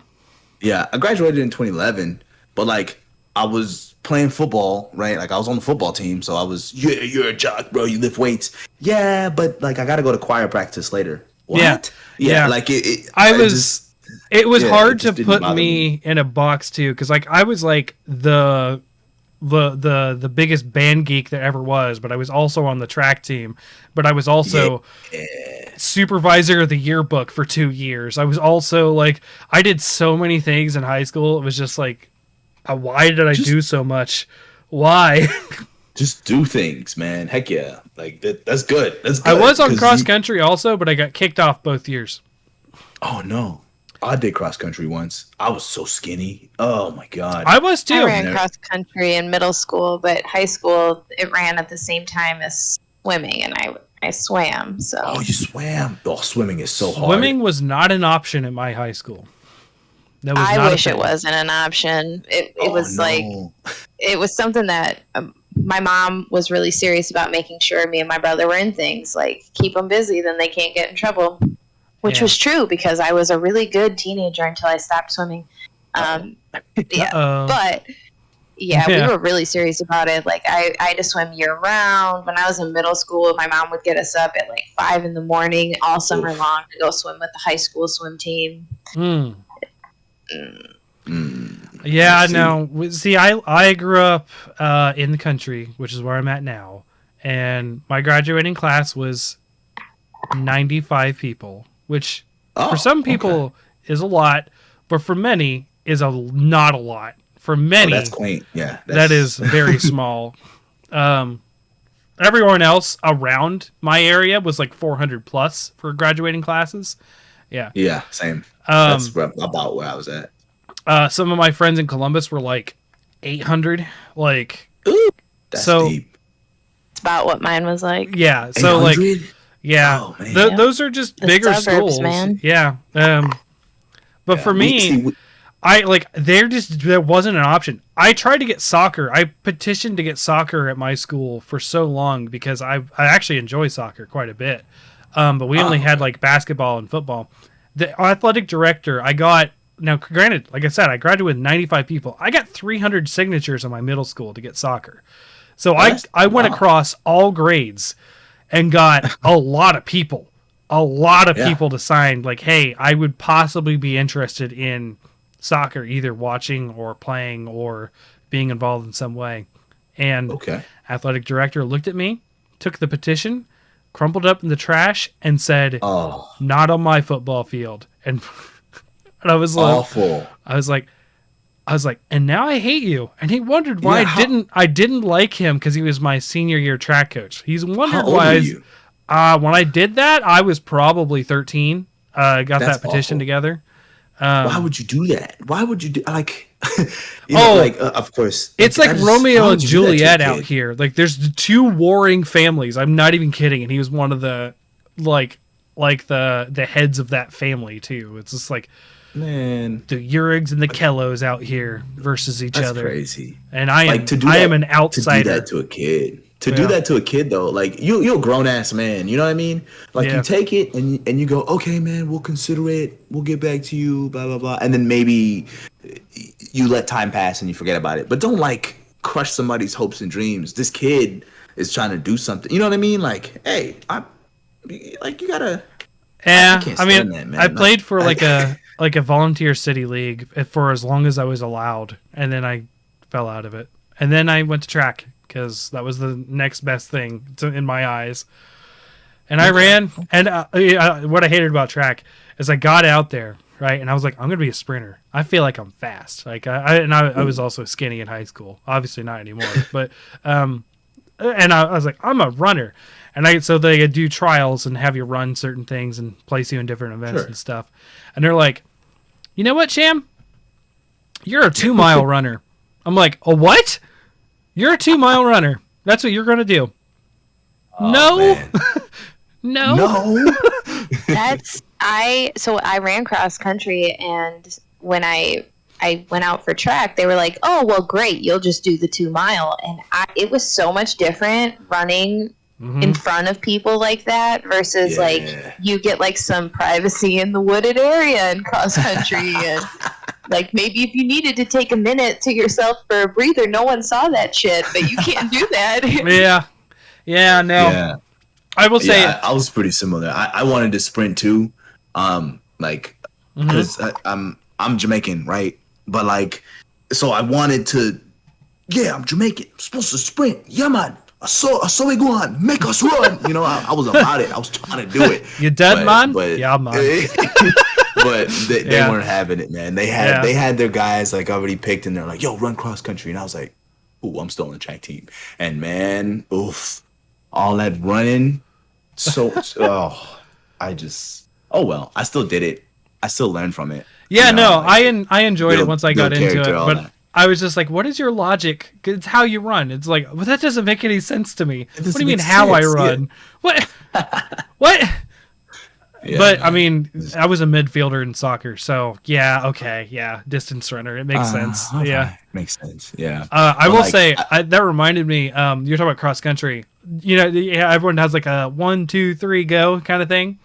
Yeah, I graduated in 2011, but like I was playing football, right? Like I was on the football team, so I was. You're a jock, bro. You lift weights. Yeah, but like I got to go to choir practice later. What? Yeah. Like it was hard to put me in a box too, because like I was like the biggest band geek there ever was, but I was also on the track team, but I was also supervisor of the yearbook for 2 years. I was also like, I did so many things in high school. It was just like, why did I do so much? Why? Just do things, man. Heck yeah. Like that's good. That's good. I was on cross country also, but I got kicked off both years. Oh no. I did cross country once. I was so skinny. Oh my god. I was too. I ran cross country in middle school, but high school it ran at the same time as swimming, and I swam. So. Oh, you swam. Oh, swimming is so hard. Swimming was not an option at my high school. I wish it wasn't an option. It was like it was something that my mom was really serious about making sure me and my brother were in things. Like keep them busy, then they can't get in trouble. Which was true because I was a really good teenager until I stopped swimming. But Yeah, Yeah. we were really serious about it. Like I had to swim year round. When I was in middle school, my mom would get us up at like 5 in the morning all summer Oof. long to go swim with the high school swim team. Mm. Mm. Yeah, I see. no. See, I grew up in the country, which is where I'm at now, and my graduating class was 95 people, which Oh, for some people is a lot, but for many is not a lot. For Oh, many, that's quaint. Yeah, that is very small. Everyone else around my area was like 400 plus for graduating classes. Yeah. Yeah, same. Um, That's about where I was at. some of my friends in Columbus were like 800. Like, Ooh, that's So- deep. It's about what mine was like. yeah. So like, 800? yeah, Oh, man. those are just The bigger suburbs, schools. man. Yeah. But Yeah, for me, there wasn't an option. I tried to get soccer. I petitioned to get soccer at my school for so long because I actually enjoy soccer quite a bit. But we only had like basketball and football. The athletic director, now granted, like I said, I graduated with 95 people. I got 300 signatures in my middle school to get soccer. So That's- I went wow. across all grades and got a lot of people. Yeah. People to sign like, hey, I would possibly be interested in soccer, either watching or playing or being involved in some way. And Okay. athletic director looked at me, took the petition, crumpled up in the trash, and said, Oh, "Not on my football field." And and I was like, awful. I was like, and now I hate you. And he wondered why Yeah, I didn't like him because he was my senior year track coach. He's wondered How old why. were you? When I did that, I was probably 13. Got That's that petition awful. together. Why would you do that? Why would you do like? Of course. It's I like just- Romeo why and would you do that to a Juliet out kid? here. Like there's two warring families. I'm not even kidding. And he was one of the like the heads of that family too. It's just like Man, the Urigs and the Kellos out here versus each that's other. crazy. And I am Like to do I that, am an to do outsider. that to a kid. To Yeah. do that to a kid though, like you're a grown ass man. You know what I mean? Like Yeah. you take it and you go, okay, man, we'll consider it. We'll get back to you. Blah blah blah. And then maybe you let time pass and you forget about it. But don't like crush somebody's hopes and dreams. This kid is trying to do something. You know what I mean? Like, hey, like you gotta. Yeah, can't I mean, stand that, man. I played for Like- like a volunteer city league for as long as I was allowed, and then I fell out of it. And then I went to track because that was the next best thing in my eyes. And I ran, and what I hated about track is I got out there, right, and I was like, I'm gonna be a sprinter. I feel like I'm fast. Like I was also skinny in high school, obviously not anymore, but and I was like, I'm a runner. And so they do trials and have you run certain things and place you in different events Sure. and stuff. And they're like, you know what, Sham? You're a 2-mile runner. I'm like, a what? You're a 2-mile runner. That's what you're going to do. No. Man. No. No. So I ran cross country, and when I went out for track, they were like, "Oh, well, great, you'll just do the 2-mile." And it was so much different running in front of people like that versus Yeah. like you get like some privacy in the wooded area in cross country, and like maybe if you needed to take a minute to yourself for a breather, no one saw that shit, but you can't do that. Yeah. Yeah, no. Yeah. I will say I was pretty similar. I wanted to sprint too, because I'm Jamaican, right? But like, so I wanted to. Yeah, I'm Jamaican. I'm supposed to sprint. Yeah, man. I saw it go on. Make us run. You know, I was about it. I was trying to do it. You dead, man? But, Yeah, man. but they Yeah. weren't having it, man. They had their guys like already picked, and they're like, "Yo, run cross country," and I was like, "Ooh, I'm still on the track team." And man, oof, all that running. So, oh well, I still did it. I still learned from it. Yeah, You know, no, like, I enjoyed it build- once I got build into it, character, all but that. I was just like, what is your logic? It's how you run. It's like, well, that doesn't make any sense to me. What do doesn't you mean make how I sense, yeah. run? What? What? Yeah, But I man. mean, I was a midfielder in soccer, so yeah, okay, yeah, distance runner, it makes sense. Okay. Yeah. makes sense. Yeah. I But, will like, say that reminded me. You're talking about cross country. You know, yeah, everyone has like a 1, 2, 3, go kind of thing.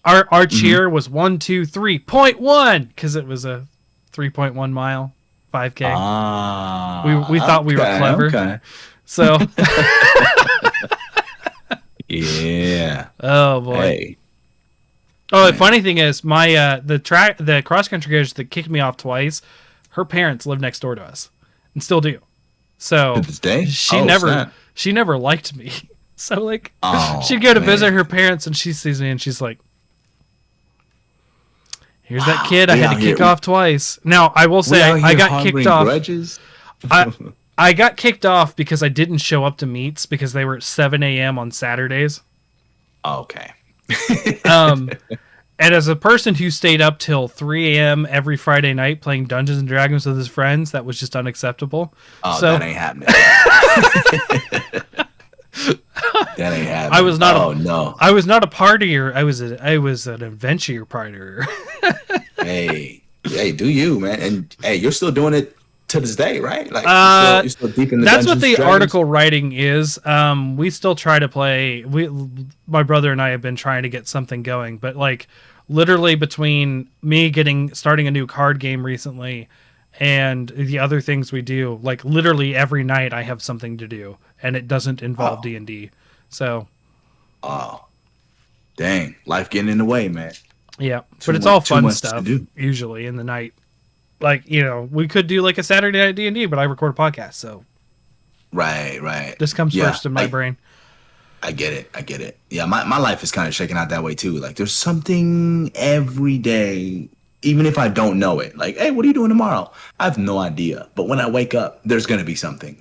Mm-hmm. Our cheer was 1, 2, 3.1 because it was a 3.1 mile 5K. We thought we were clever. Okay. So yeah. oh boy. Hey. Oh, the funny thing is, my the cross country coach that kicked me off twice, her parents live next door to us, and still do. So To this day? she Oh, never snap. she never liked me. So like Oh, she'd go to man. visit her parents, and she sees me, and she's like, "Here's that kid I We had to out kick here- off twice." Now I will We say out I here got kicked harboring off. Grudges? I got kicked off because I didn't show up to meets because they were at 7 a.m. on Saturdays. Okay. And as a person who stayed up till 3 a.m. every Friday night playing Dungeons and Dragons with his friends, that was just unacceptable. Oh, So- that ain't happening. That ain't happening. I was not. Oh no. I was not a partier. I was an adventure partier. Hey, do you, man? And hey, you're still doing it to this day, right? Like you're still deep in the That's what Dungeons the and Dragons? article writing is. We still try to play. My brother and I have been trying to get something going, but like literally between me starting a new card game recently and the other things we do, like literally every night I have something to do, and it doesn't involve D&D. So Oh, dang, life getting in the way, man. yeah, Too but it's much- all too fun much to stuff do. usually in the night. Like, you know, we could do like a Saturday night D&D, but I record a podcast, so Right. this comes Yeah, first in my brain. I get it. Yeah, my life is kind of shaking out that way too. Like there's something every day, even if I don't know it. Like, hey, what are you doing tomorrow? I have no idea. But when I wake up, there's gonna be something.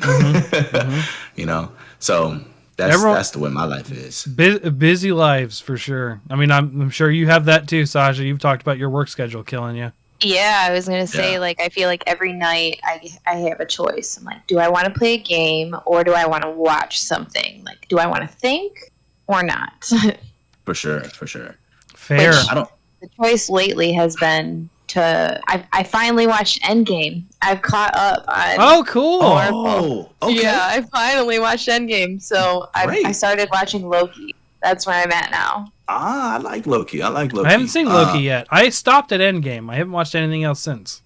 You know? So that's the way my life is. Busy lives for sure. I mean, I'm sure you have that too, Sasha. You've talked about your work schedule killing you. Yeah, I was gonna say, Yeah. like, I feel like every night I have a choice. I'm like, do I want to play a game or do I want to watch something? Like, do I want to think or not? For sure. Fair. Which- I don't The choice lately has been to. I finally watched Endgame. I've caught up on. Oh, cool. Oh, okay. Yeah, I finally watched Endgame. So I Great. started watching Loki. That's where I'm at now. I like Loki. I haven't seen Loki yet. I stopped at Endgame. I haven't watched anything else since.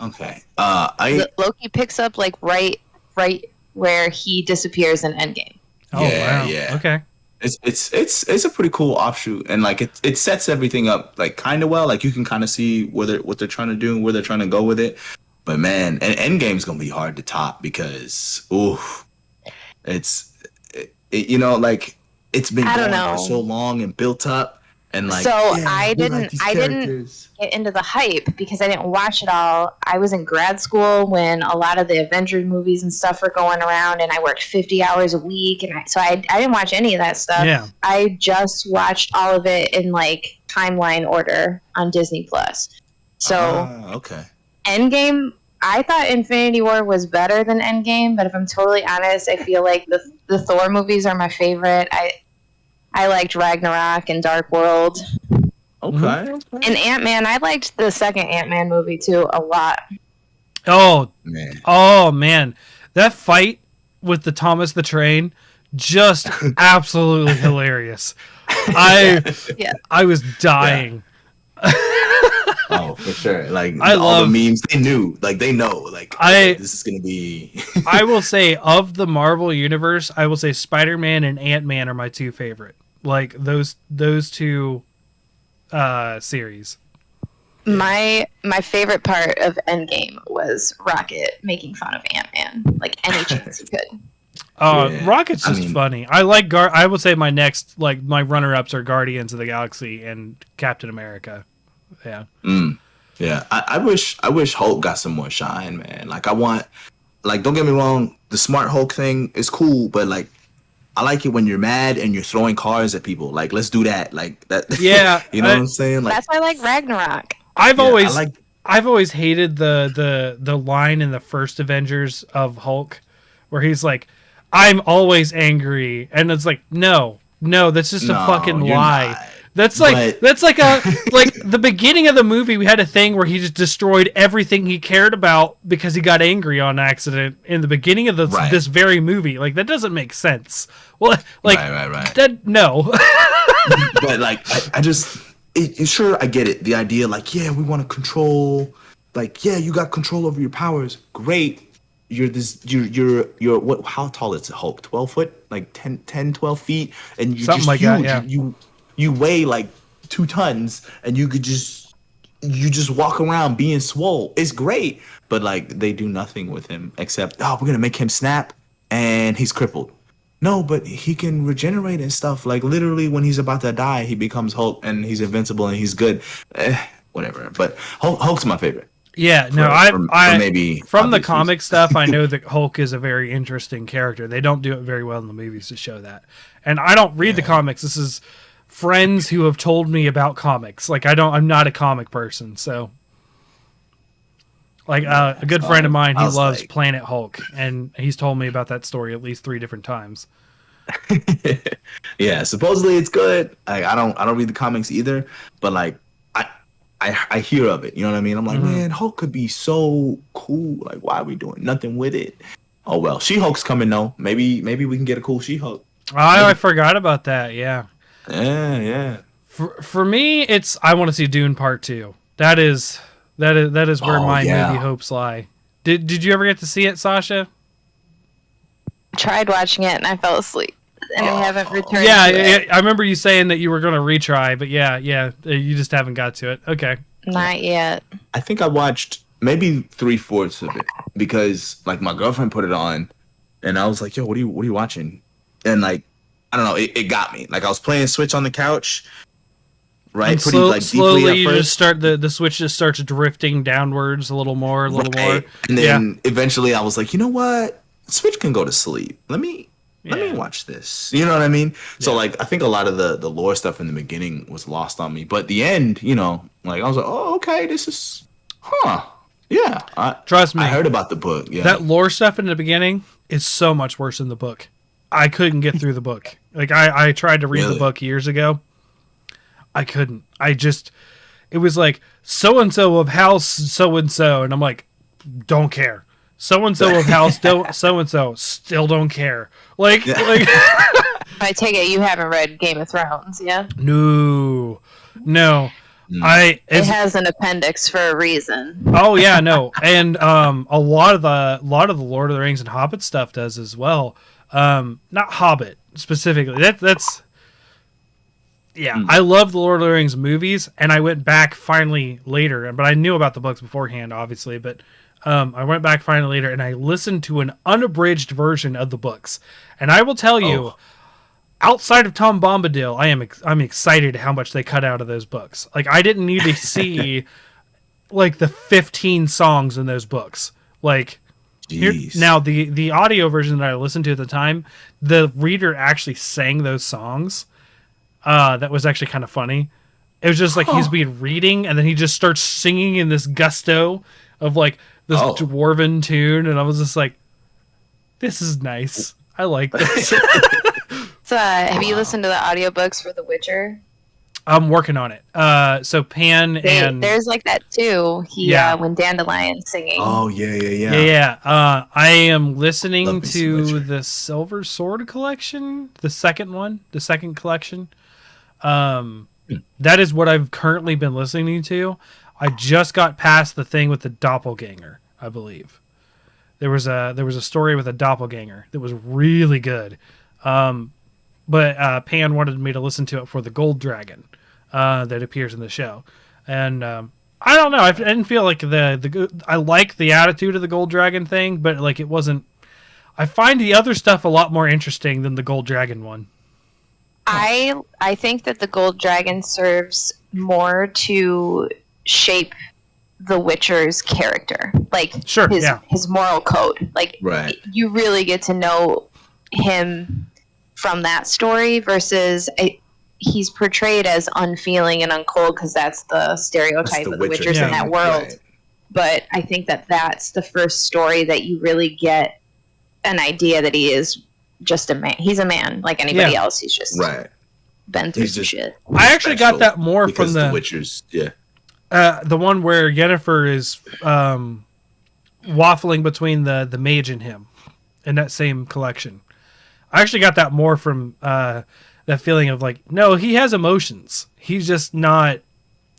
Okay. Loki picks up like right where he disappears in Endgame. Oh, Yeah, wow. yeah. Okay. It's a pretty cool offshoot, and like it sets everything up like kind of well. Like you can kind of see what they're trying to do and where they're trying to go with it. But man, and Endgame's gonna be hard to top because you know, like it's been I don't going for know. so long and built up, and like So yeah, I we like didn't- these I didn't- characters. Get into the hype because I didn't watch it all. I was in grad school when a lot of the Avengers movies and stuff were going around, and I worked 50 hours a week, and I didn't watch any of that stuff. Yeah. I just watched all of it in like timeline order on Disney Plus. So Okay. Endgame, I thought Infinity War was better than Endgame, but if I'm totally honest, I feel like the Thor movies are my favorite. I liked Ragnarok and Dark World. Okay. And Ant-Man, I liked the second Ant-Man movie too a lot. Man. Oh, man. That fight with the Thomas the Train, just absolutely hilarious. I was dying. Oh, for sure. Like I all love- the memes. They knew. Like they know. Like this is gonna be. I will say, of the Marvel universe, I will say Spider-Man and Ant-Man are my two favorite. Like those two series. My favorite part of Endgame was Rocket making fun of Ant-Man, like any chance he could. Yeah. Rocket's I just mean- funny. I like I would say my next, like my runner-ups are Guardians of the Galaxy and Captain America. Yeah. Yeah, I wish Hulk got some more shine, man. Like I want, like don't get me wrong, the smart Hulk thing is cool, but like I like it when you're mad and you're throwing cars at people. Like let's do that. Like that. Yeah, you know what I'm saying? Like That's why I like Ragnarok. I've yeah, always I like I've always hated the line in the first Avengers of Hulk where he's like, "I'm always angry," and it's like, no, that's just a No, fucking you're lie. not. That's like But- like the beginning of the movie. We had a thing where he just destroyed everything he cared about because he got angry on accident in the beginning of Right. this very movie. Like that doesn't make sense. Well, like right. that no. But like I just sure I get it. The idea like yeah, we want to control like, yeah, you got control over your powers. Great. You're what, how tall is Hulk? 12 foot? Like 10, 12 feet? And you're Something just like huge. that, yeah. You weigh like 2 tons and you just walk around being swole. It's great. But like they do nothing with him except, oh, we're gonna make him snap and he's crippled. No, but he can regenerate and stuff. Like literally when he's about to die, he becomes Hulk and he's invincible and he's good. Whatever. But Hulk's my favorite. Yeah, no, maybe from the obvious comic reasons. stuff, I know that Hulk is a very interesting character. They don't do it very well in the movies to show that. And I don't read the comics. This is friends who have told me about comics. Like I'm not a comic person, so like a good friend of mine, he loves like, Planet Hulk, and he's told me about that story at least 3 different times. Yeah, supposedly it's good. Like I don't read the comics either, but like I hear of it. You know what I mean? I'm like, man, Hulk could be so cool. Like, why are we doing nothing with it? Oh well, She-Hulk's coming though. Maybe we can get a cool She-Hulk. I forgot about that. Yeah. Yeah. For me, I want to see Dune Part 2. That is where my movie hopes lie. Did you ever get to see it, Sasha? I tried watching it and I fell asleep. And I haven't returned Yeah, to it. I remember you saying that you were going to retry, but yeah, you just haven't got to it. Okay. Not yet. I think I watched maybe 3/4 of it because like my girlfriend put it on, and I was like, "Yo, what are you watching?" And like, I don't know, it got me. Like I was playing Switch on the couch, right? And Pretty like slowly, deeply at you first. just start the Switch just starts drifting downwards a little more. And then eventually I was like, you know what? Switch can go to sleep. Let me watch this. You know what I mean? So like I think a lot of the lore stuff in the beginning was lost on me. But the end, you know, like I was like, oh, okay, this is yeah. Trust me. I heard about the book. Yeah. That lore stuff in the beginning is so much worse than the book. I couldn't get through the book. Like I tried to read the book years ago. I couldn't. It was like so and so of house so and so, and I'm like, don't care. So and so of house so and so still don't care. Like I take it you haven't read Game of Thrones, yeah? no. It has an appendix for a reason. Oh yeah, no, and a lot of the Lord of the Rings and Hobbit stuff does as well. Not Hobbit specifically. That's yeah. I love the Lord of the Rings movies, and I went back finally later, but I knew about the books beforehand, obviously. But I went back finally later, and I listened to an unabridged version of the books, and I will tell you. Outside of Tom Bombadil, I'm excited how much they cut out of those books. Like I didn't need to see like the 15 songs in those books. Like now the audio version that I listened to at the time, the reader actually sang those songs. That was actually kind of funny. It was just like he's been reading and then he just starts singing in this gusto of like this dwarven tune, and I was just like, this is nice. I like this. So, have you listened to the audiobooks for The Witcher? I'm working on it. So Pan and there's like that too. When Dandelion's singing. Oh yeah. I am listening Love me some Witcher. to the Silver Sword collection, the second collection. That is what I've currently been listening to. I just got past the thing with the doppelganger, I believe. There was a story with a doppelganger that was really good. But Pan wanted me to listen to it for the Gold Dragon that appears in the show, and I don't know. I didn't feel like I like the attitude of the Gold Dragon thing, but like it wasn't. I find the other stuff a lot more interesting than the Gold Dragon one. I think that the Gold Dragon serves more to shape the Witcher's character, like his moral code. Like you really get to know him from that story versus he's portrayed as unfeeling and uncold because that's the stereotype of the Witchers in that world. Right. But I think that that's the first story that you really get an idea that he is just a man. He's a man like anybody else. He's just been through some shit. I actually got that more from the Witchers. Yeah. The one where Yennefer is waffling between the mage and him in that same collection. I actually got that more from that feeling of like, no, he has emotions. He's just not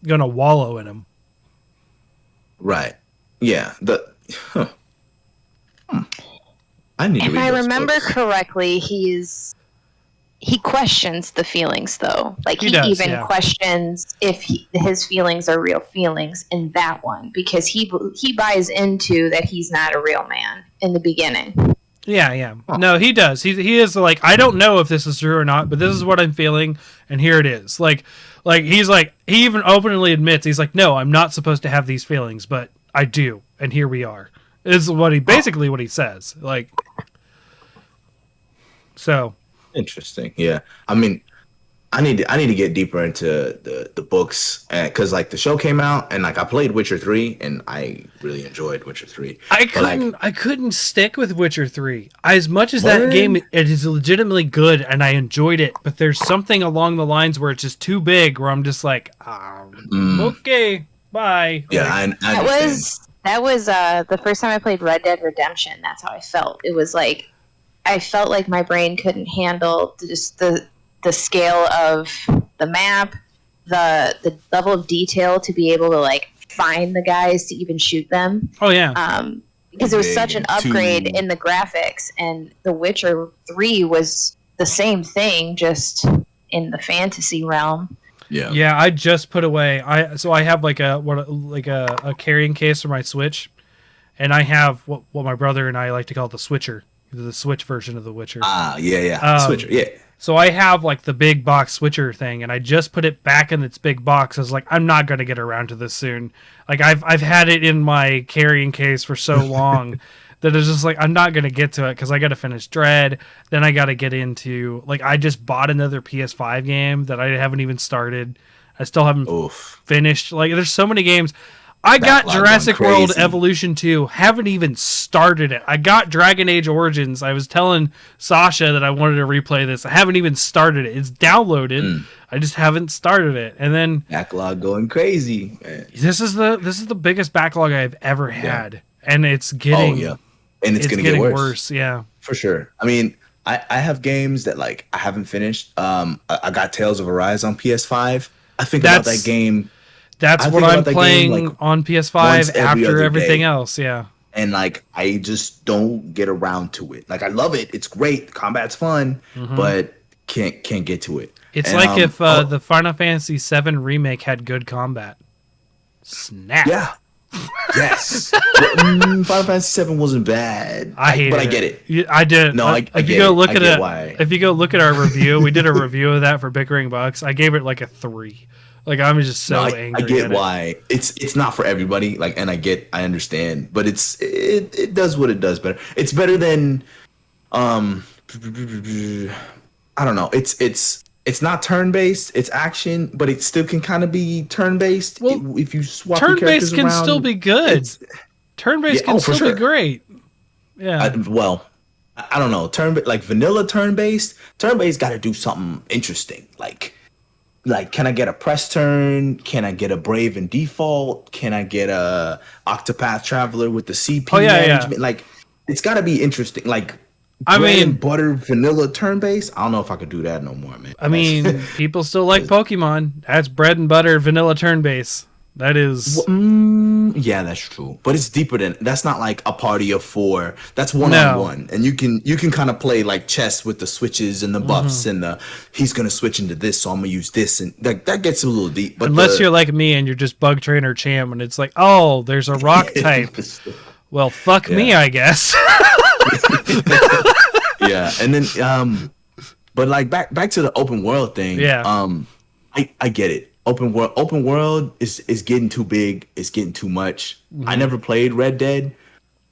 going to wallow in them. Right. yeah, huh. I need to If read I those remember books. correctly, he questions the feelings though. Like He he does, even yeah. questions if his feelings are real feelings in that one because he buys into that he's not a real man in the beginning. Yeah. No, he does. He is like, I don't know if this is true or not, but this is what I'm feeling, and here it is. Like he's like, he even openly admits, he's like, no, I'm not supposed to have these feelings, but I do, and here we are. Is what he basically what he says. Like, so Interesting. Yeah. I mean, I need to get deeper into the books because like the show came out and like I played Witcher 3 and I really enjoyed Witcher 3. I couldn't stick with Witcher 3. As much as that Word? game it is legitimately good and I enjoyed it, but there's something along the lines where it's just too big where I'm just like, okay, bye. Yeah, Like, I That understand. was the first time I played Red Dead Redemption. That's how I felt. It was like I felt like my brain couldn't handle just the scale of the map, the level of detail to be able to like find the guys to even shoot them. oh yeah. Because it was Big such an and upgrade too- in the graphics, and The Witcher 3 was the same thing, just in the fantasy realm. Yeah. Yeah, I just put away. I have like a carrying case for my Switch, and I have what my brother and I like to call the Switcher, the Switch version of The Witcher. Yeah. Switcher. Yeah. So I have like the big box Switcher thing, and I just put it back in its big box. I was like, I'm not gonna get around to this soon. Like I've had it in my carrying case for so long that it's just like I'm not gonna get to it because I got to finish Dread. Then I got to get into like I just bought another PS5 game that I haven't even started. I still haven't Oof. finished. Like there's so many games. I got Backlog Jurassic going World crazy. Evolution 2. Haven't even started it. I got Dragon Age Origins. I was telling Sasha that I wanted to replay this. I haven't even started it. It's downloaded. I just haven't started it. And then Backlog going crazy. Man. this is the biggest backlog I've ever had. And it's getting Oh yeah. And it's gonna getting get worse. Yeah. For sure. I mean, I have games that like I haven't finished. I got Tales of Arise on PS5. I think about That's- that game That's I what think I'm about that playing game, like, on once PS5 every after other everything day. else. Yeah. and like I just don't get around to it. Like I love it. It's great. The combat's fun, but can't get to it. It's And, like if oh, the Final Fantasy VII remake had good combat. Snap. yeah. Yes. Final Fantasy VII wasn't bad. I hate but it. I get it. Yeah, I did. No, I if you get go it. look I at get it, why. if you go look at our review, we did a review of that for Bickering Bucks. I gave it like a 3. Like I'm just so No, angry. I get at it. why. It's not for everybody. Like, and I understand, but it does what it does better. It's better than, I don't know. It's not turn based. It's action, but it still can kind of be turn based. Well, If you swap your Turn characters based can around, still be good. it's- Turn based Yeah, can oh, for still be sure. great. Yeah. Well, I don't know. Like vanilla turn based got to do something interesting. Like, can I get a press turn? Can I get a brave and default? Can I get a Octopath Traveler with the CP Oh, yeah, yeah. management? Like, it's got to be interesting. Like, I bread mean- and butter vanilla turn based. I don't know if I could do that no more, man. I mean, people still like Pokemon. That's bread and butter vanilla turn base. That is Yeah, that's true. But it's deeper than that's not like a party of 4. That's one on one. And you can kind of play like chess with the switches and the buffs Mm-hmm. and he's gonna switch into this, so I'm gonna use this, and that gets a little deep. But unless you're like me and you're just bug trainer champ and it's like, oh, there's a rock type. Well, fuck me, I guess. yeah, and then but like back to the open world thing. Yeah. I get it. Open world is getting too big. It's getting too much. I never played Red Dead,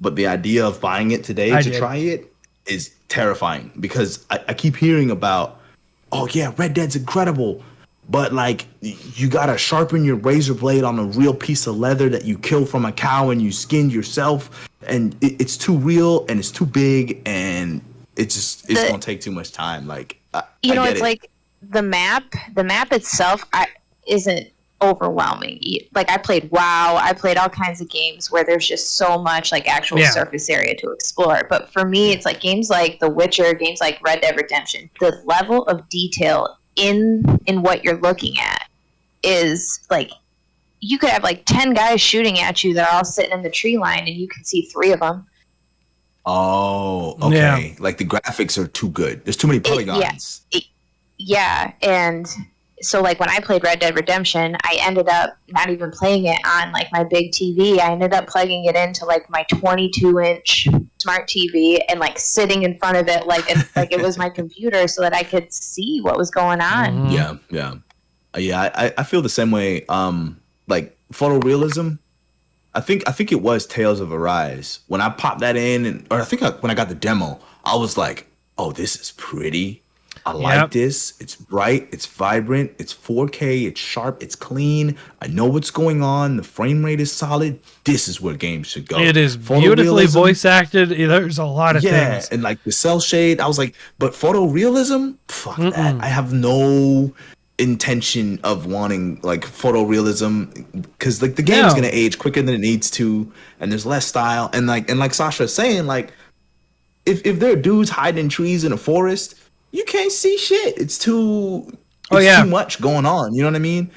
but the idea of buying it today I to did. try it is terrifying because I keep hearing about, oh yeah, Red Dead's incredible, but like you gotta sharpen your razor blade on a real piece of leather that you killed from a cow and you skinned yourself, and it's too real and it's too big and it's gonna take too much time. Like I get It's it. like the map itself isn't overwhelming. Like I played WoW, I played all kinds of games where there's just so much like actual Yeah. surface area to explore. But for me, it's like games like The Witcher, games like Red Dead Redemption. The level of detail in what you're looking at is like you could have like 10 guys shooting at you that are all sitting in the tree line, and you can see 3 of them. Oh, okay. Like the graphics are too good. There's too many polygons. Yeah, and so like when I played Red Dead Redemption, I ended up not even playing it on like my big TV. I ended up plugging it into like my 22-inch smart TV and like sitting in front of it like it was my computer so that I could see what was going on. Yeah. I feel the same way. Like photorealism. I think it was Tales of Arise. When I popped that in, when I got the demo, I was like, "Oh, this is pretty. I like this. It's bright. It's vibrant. It's 4K. It's sharp. It's clean. I know what's going on. The frame rate is solid. This is where games should go." It is beautifully voice acted. There's a lot of things. And like the cell shade, I was like, but photorealism? Fuck that. I have no intention of wanting like photorealism because like the game's gonna age quicker than it needs to, and there's less style. And like Sasha's saying, like if there are dudes hiding in trees in a forest, you can't see shit. It's too much going on. You know what I mean?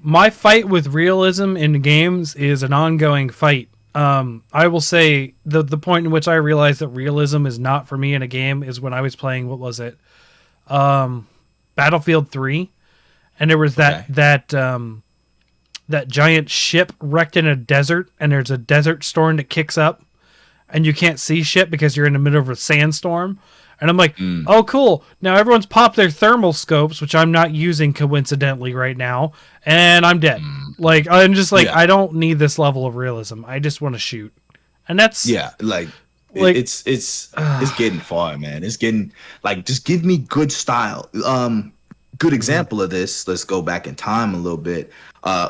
My fight with realism in games is an ongoing fight. I will say the point in which I realized that realism is not for me in a game is when I was playing, what was it? Battlefield 3. And there was that giant ship wrecked in a desert, and there's a desert storm that kicks up, and you can't see shit because you're in the middle of a sandstorm. And I'm like, oh, cool. Now everyone's popped their thermal scopes, which I'm not using coincidentally right now, and I'm dead. Like, I'm just like, I don't need this level of realism. I just want to shoot. And that's... Yeah, like it's getting far, man. It's getting, like, just give me good style. Good example of this, let's go back in time a little bit.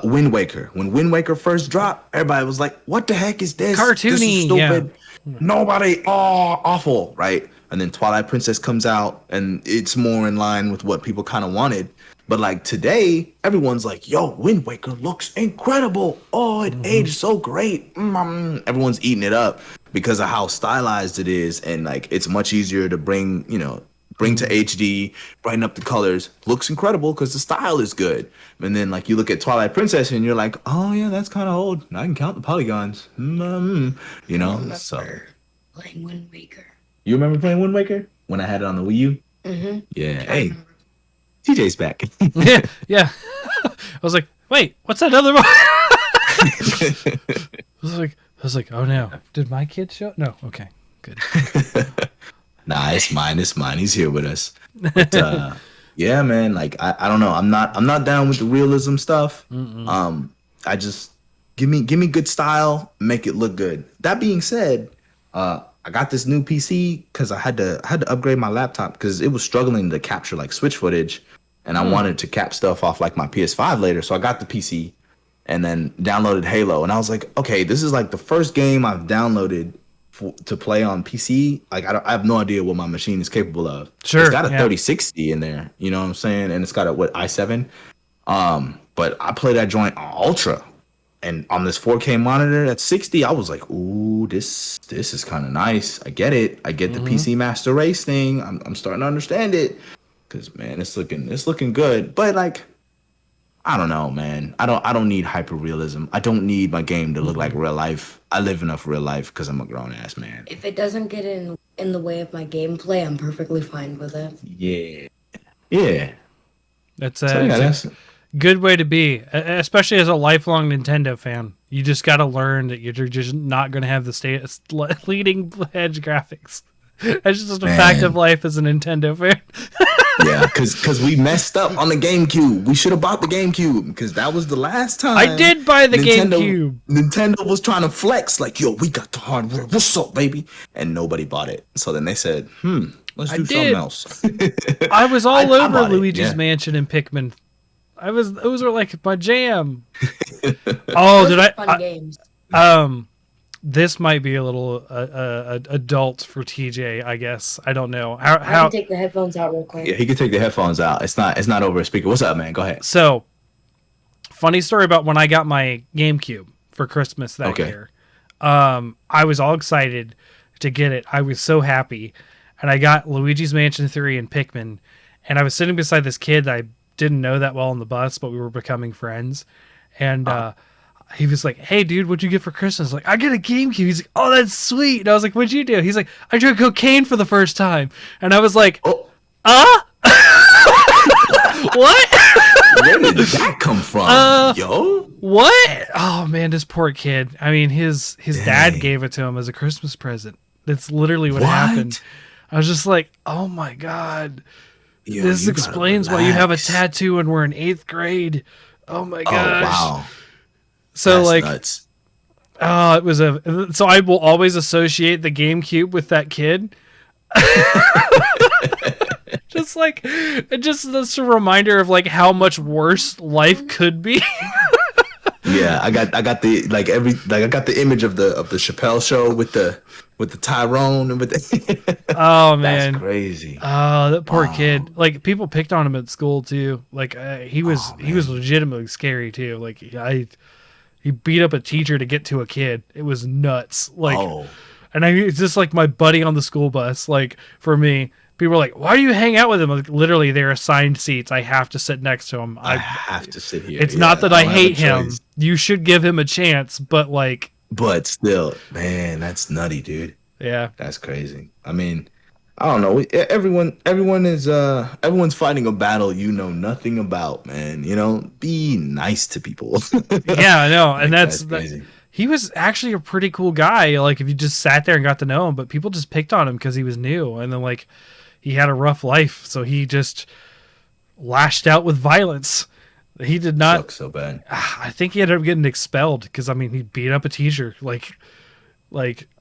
Wind Waker. When Wind Waker first dropped, everybody was like, what the heck is this? Cartoony, this is stupid. Nobody, awful, right? And then Twilight Princess comes out, and it's more in line with what people kind of wanted. But like today, everyone's like, yo, Wind Waker looks incredible. Oh, it aged so great. Everyone's eating it up because of how stylized it is. And like, it's much easier to bring to HD, brighten up the colors. Looks incredible because the style is good. And then like you look at Twilight Princess and you're like, oh yeah, that's kind of old. I can count the polygons. You know, so. Playing Wind Waker. You remember playing Wind Waker? When I had it on the Wii U? Mm-hmm. Yeah. Hey, TJ's back. yeah. I was like, wait, what's that other one? I was like, oh no. Did my kid show? No. Okay, good. Nah, it's mine. He's here with us. But yeah, man, like I don't know. I'm not down with the realism stuff. I just give me good style, make it look good. That being said, I got this new PC because I had to upgrade my laptop because it was struggling to capture like Switch footage, and I wanted to cap stuff off like my PS5 later. So I got the PC and then downloaded Halo, and I was like, okay, this is like the first game I've downloaded to play on PC. Like I have no idea what my machine is capable of. Sure, it's got a 3060 in there, you know what I'm saying, and it's got a i7. But I play that joint on Ultra, and on this 4K monitor at 60, I was like, ooh, this is kind of nice. I get it. I get the PC Master Race thing. I'm starting to understand it, because man, it's looking good. But like, I don't know, man. I don't need hyper realism. I don't need my game to look like real life. I live enough real life because I'm a grown ass man. If it doesn't get in the way of my gameplay, I'm perfectly fine with it. Yeah. That's a good way to be, especially as a lifelong Nintendo fan. You just got to learn that you're just not going to have the leading edge graphics. That's just a fact of life as a Nintendo fan. Yeah, because we messed up on the GameCube. We should have bought the GameCube because that was the last time. I did buy the GameCube. Nintendo was trying to flex like, yo, we got the hardware. What's up, baby? And nobody bought it. So then they said, let's do something else. I was all over Luigi's Mansion and Pikmin. Those were like my jam. Oh, did fun games. This might be a little adult for TJ, I guess. I don't know. I can take the headphones out real quick. Yeah, he can take the headphones out. It's not over a speaker. What's up, man? Go ahead. So, funny story about when I got my GameCube for Christmas that year. I was all excited to get it. I was so happy. And I got Luigi's Mansion 3 and Pikmin. And I was sitting beside this kid that I didn't know that well on the bus, but we were becoming friends. and he was like, "Hey, dude, what'd you get for Christmas?" Like, "I get a GameCube." He's like, "Oh, that's sweet." And I was like, "What'd you do?" He's like, "I drank cocaine for the first time." And I was like, Oh, "What? where did that come from, yo? What?" Oh man, this poor kid. I mean, his dad Dang. gave it to him as a Christmas present. That's literally what happened. I was just like, "Oh my god." Yo, This you gotta explains why you have a relax. tattoo and we're in 8th grade. Oh my Oh gosh. wow, So that's like, nuts. oh, it was so I will always associate the GameCube with that kid. Just like, just a reminder of like how much worse life could be. Yeah, I got the I got the image of the Chappelle show with the Tyrone and with the Oh That's man. crazy. Oh, that poor Wow. kid. Like people picked on him at school too. Like he was legitimately scary too. Like he beat up a teacher to get to a kid. It was nuts. Like, Oh, and it's just like my buddy on the school bus. Like for me, people were like, "Why do you hang out with him?" Like literally, they're assigned seats. I have to sit next to him. I have to sit here. It's Yeah, not that I don't have a hate him. choice. You should give him a chance. But like, But still, man, that's nutty, dude. yeah, That's crazy. I mean, I don't know. Everyone is everyone's fighting a battle you know nothing about, man. You know, be nice to people. yeah, I know. And Like, that's crazy. he was actually a pretty cool guy. Like if you just sat there and got to know him, but people just picked on him because he was new, and then like he had a rough life, so he just lashed out with violence. He did not. Sucks so bad. I think he ended up getting expelled because I mean he beat up a teacher. Like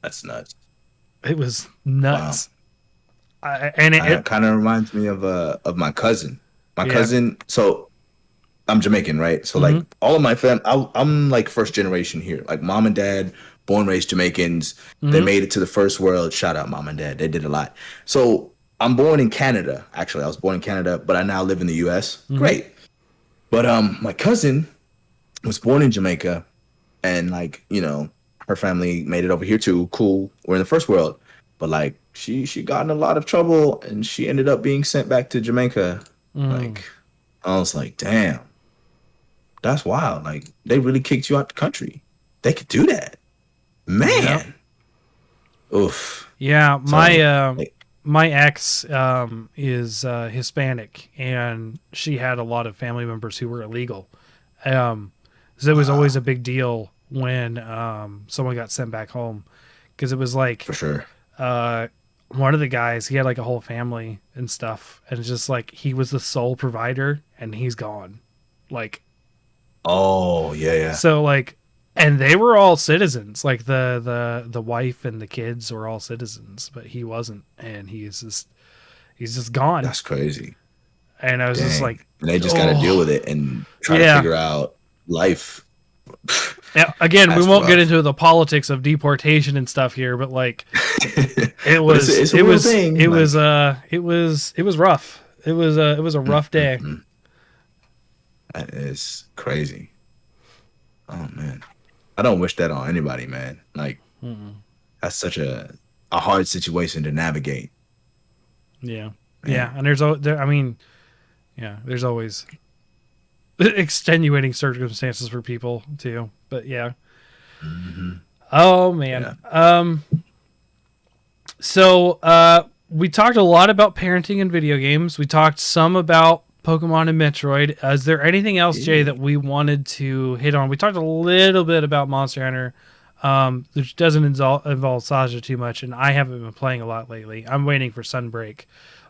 That's nuts. it was nuts. And It kind of reminds me of my cousin. My Yeah. cousin. So I'm Jamaican, right? So like all of my I'm like first generation here. Like mom and dad, born raised Jamaicans. They made it to the first world. Shout out mom and dad. They did a lot. So I'm born in Canada. Actually, I was born in Canada, but I now live in the U.S. Great. But my cousin was born in Jamaica, and like her family made it over here too. Cool. We're in the first world, but like she got in a lot of trouble, and she ended up being sent back to Jamaica. Like I was like, damn, that's wild. Like they really kicked you out the country. They could do that, man. Oof. yeah, like- my ex is Hispanic, and she had a lot of family members who were illegal. So it was always a big deal when someone got sent back home, because it was like For sure. one of the guys, he had like a whole family and stuff, and it's just like he was the sole provider and he's gone. Like Oh yeah. so like, and they were all citizens. Like the wife and the kids were all citizens, but he wasn't, and he's just gone. That's crazy. And I was just Dang. like, And they just got to deal with it and try Yeah. to figure out life. yeah, again, we That's won't get rough. into the politics of deportation and stuff here, but like it was it's a it real was thing, it like- was rough. It was a rough day. That is crazy. Oh man, I don't wish that on anybody, man. Like that's such a hard situation to navigate. Yeah. Yeah. And there's always extenuating circumstances for people too. But yeah. Oh man. So we talked a lot about parenting and video games. We talked some about Pokemon and Metroid. Is there anything else, Jay, that we wanted to hit on? We talked a little bit about Monster Hunter, which doesn't involve Saja too much, and I haven't been playing a lot lately. I'm waiting for Sunbreak.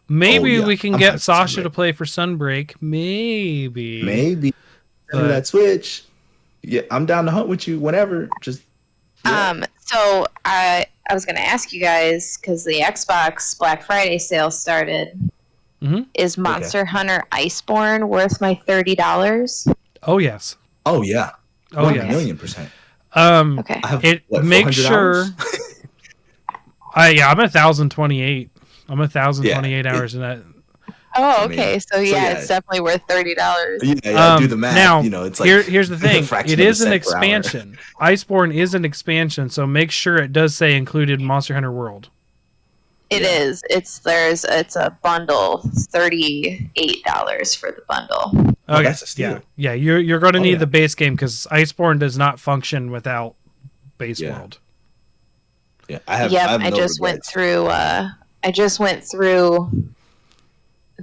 Maybe Oh, yeah. we can I'm get hyped for Sasha Sunbreak. to play for Sunbreak. Maybe. Maybe But- that Switch. Yeah, I'm down to hunt with you whenever. Just So I was gonna ask you guys, because the Xbox Black Friday sale started. Mhm. Is Monster Hunter Iceborne worth my $30? Oh yes. oh yeah, Oh 1,000,000%. Okay. I have It make 400 sure. hours? I'm 1,028. I'm 1,028 Yeah, hours in that. Oh, I mean, okay. So yeah. it's definitely worth $30. Yeah, do the math. Now, It's like here's the thing. fraction It of a is an cent per hour. expansion. Iceborne is an expansion, so make sure it does say included Monster Hunter World. It is. It's a bundle. $38 for the bundle. Oh, Okay. that's a steal. Yeah. You're going to need yeah. the base game because Iceborne does not function without base Yeah. world. Yeah, I have. Yep, I, have I no just went regrets. through. I just went through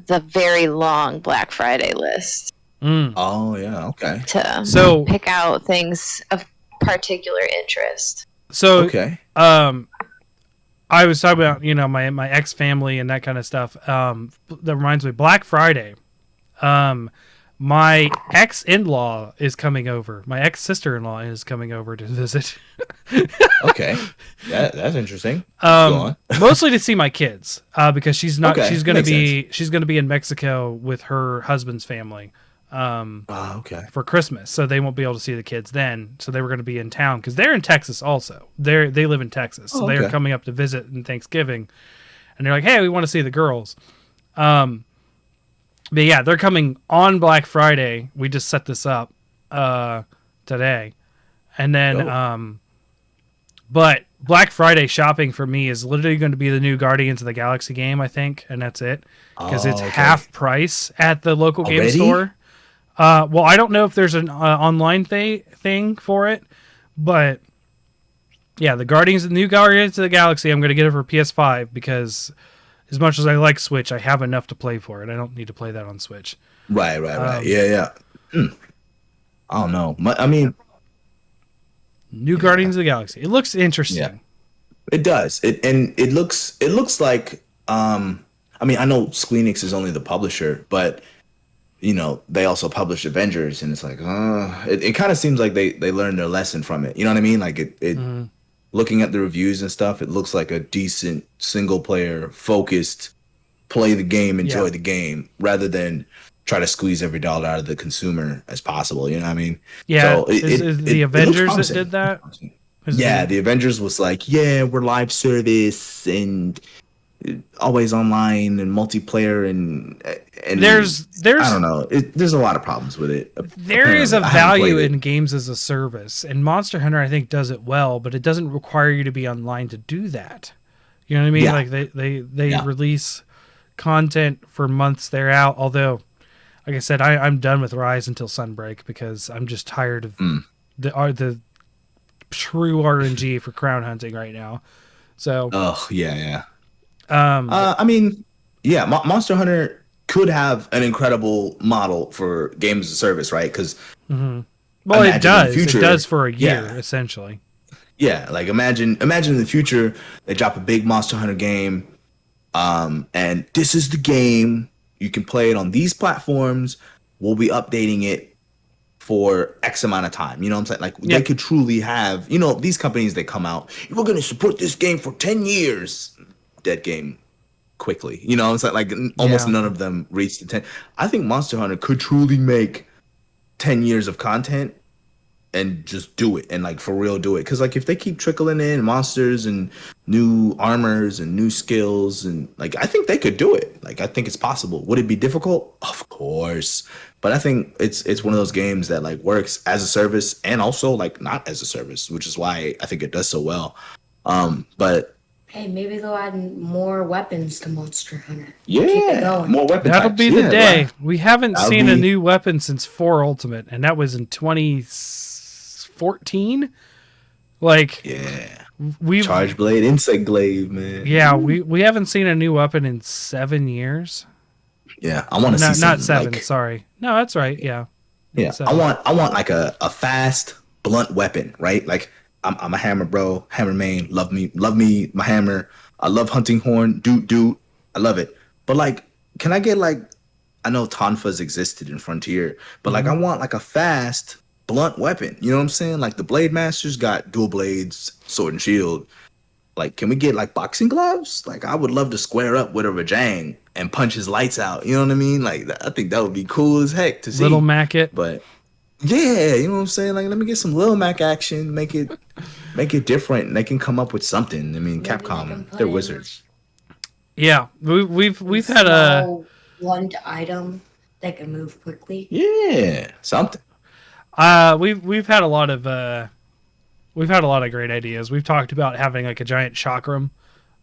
the very long Black Friday list Mm. Oh yeah, okay, to So pick out things of particular interest. so okay. I was talking about, my ex family and that kind of stuff. That reminds me, Black Friday. My ex in law is coming over. My ex sister in law is coming over to visit. Okay, that's interesting. Go on. Mostly to see my kids, because she's not. Okay, She's gonna makes be. She's gonna be in Mexico with her husband's family. Okay. For Christmas, so they won't be able to see the kids then. So they were going to be in town because they're in Texas also. They live in Texas, so Oh, they're okay. coming up to visit in Thanksgiving, and they're like, "Hey, we want to see the girls." But yeah, they're coming on Black Friday. We just set this up today, and then Oh. but Black Friday shopping for me is literally going to be the new Guardians of the Galaxy game, I think, and that's it because it's okay. half price at the local game Already? store. Well, I don't know if there's an online thing for it, but yeah, the new Guardians of the Galaxy, I'm going to get it for PS5 because as much as I like Switch, I have enough to play for it. I don't need to play that on Switch. Right. Yeah. I don't know. I mean, New Guardians of the Galaxy. It looks interesting. Yeah. it does. It looks like. I mean, I know Squeenix is only the publisher, but they also published Avengers, and it's like, it kind of seems like they learned their lesson from it. You know what I mean? Like it looking at the reviews and stuff, it looks like a decent single player focused, play the game, enjoy Yeah. the game, rather than try to squeeze every dollar out of the consumer as possible. You know what I mean? Yeah. So Is the looks Avengers that promising. did that? Is Yeah, it- the Avengers was like, yeah, we're live service and always online and multiplayer and There's I don't know. There's a lot of problems with it. There is a Apparently. I haven't value played it. in games as a service, and Monster Hunter I think does it well, but it doesn't require you to be online to do that. You know what I mean? Yeah. Like they Yeah. release content for months they're out. Although, like I said, I'm done with Rise until Sunbreak because I'm just tired of the true RNG for crown hunting right now. So Oh yeah. um, I mean, yeah, Monster Hunter could have an incredible model for games as a service, right? Because well, imagine in it the does. future- It does for a year Yeah. essentially. yeah, like imagine in the future they drop a big Monster Hunter game, and this is the game. You can play it on these platforms. We'll be updating it for X amount of time. You know what I'm saying? Like Yeah. they could truly have, these companies that come out, we're gonna support this game for 10 years. Dead game quickly. You know what I'm saying? Like almost Yeah. none of them reached the 10. I think Monster Hunter could truly make 10 years of content and just do it and like for real do it. Cause like if they keep trickling in monsters and new armors and new skills and like I think they could do it. Like I think it's possible. Would it be difficult? Of course. But I think it's one of those games that like works as a service and also like not as a service, which is why I think it does so well. But Hey, maybe they'll add more weapons to Monster Hunter. Keep it yeah, going. more weapon That'll types. be the Yeah, day. right. We haven't That'll seen a be- new weapon since 4 Ultimate, and that was in 2014. Like Yeah. we've Charge Blade, Insect Glaive, man. yeah, we haven't seen a new weapon in 7 years. Yeah. I want to see Not something 7, like, sorry. No, that's right. Yeah. yeah, So- I want like a fast, blunt weapon, right? Like I'm a hammer bro, hammer main, love me, my hammer. I love hunting horn, doot. I love it. But like, can I get like, I know Tonfas existed in Frontier, but like I want like a fast, blunt weapon. You know what I'm saying? Like the Blade Masters got dual blades, sword and shield. Like, can we get like boxing gloves? Like, I would love to square up with a Rajang and punch his lights out. You know what I mean? Like, I think that would be cool as heck to see. Little Mackett. But yeah, you know what I'm saying? Like, let me get some Lil Mac action, make it different. And they can come up with something. I mean, Maybe they can Capcom, put they're in wizards. Yeah, we've had a Small blunt item that can move quickly. Yeah, something. we've had a lot of great ideas. We've talked about having like a giant chakram,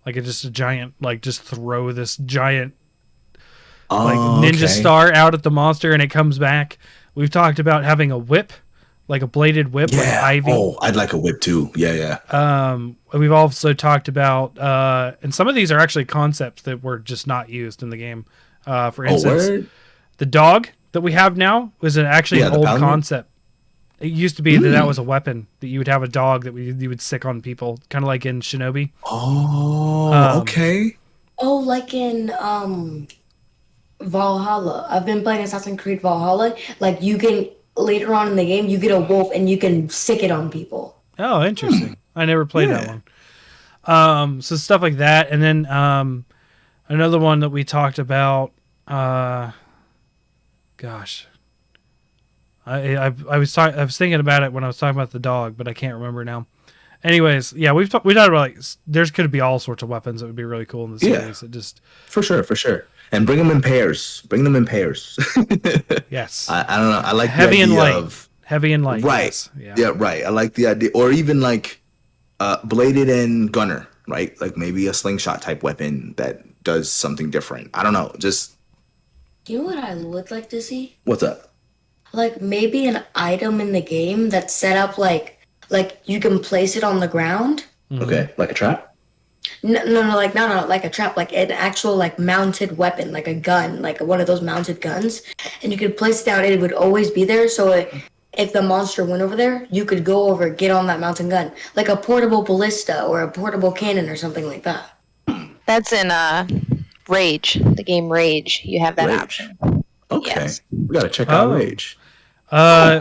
like it's just a giant, like just throw this giant Oh, like ninja okay. star out at the monster and it comes back. We've talked about having a whip, like a bladed whip, like Yeah. Ivy. Oh, I'd like a whip too. Yeah, yeah. We've also talked about, and some of these are actually concepts that were just not used in the game. For instance, word? the dog that we have now was actually Yeah, an the old paladin? concept. It used to be that was a weapon, that you would have a dog that you would sick on people, kind of like in Shinobi. Oh, okay. Oh, like in Valhalla. I've been playing Assassin's Creed Valhalla. Like you can later on in the game, you get a wolf and you can sick it on people. Oh, interesting. I never played that one. So stuff like that, and then another one that we talked about. Gosh, I was thinking about it when I was talking about the dog, but I can't remember now. Anyways, yeah, we talked about like there's could be all sorts of weapons that would be really cool in the series. It just For sure. And bring them in pairs. yes, I don't know. I like heavy the and idea light, of heavy and light. right. Yes. Yeah, right. I like the idea, or even like bladed and gunner, right? Like maybe a slingshot type weapon that does something different. I don't know. Just You know what I would like to see? what's up? Like maybe an item in the game that's set up like you can place it on the ground. Okay, like a trap. No, like a trap, like an actual like mounted weapon, like a gun, like one of those mounted guns, and you could place it down. It would always be there, so if the monster went over there, you could go over, get on that mounted gun, like a portable ballista or a portable cannon or something like that. That's in Rage, the game Rage. You have that Rage. option. Okay, Yes. we gotta check out Oh. Rage.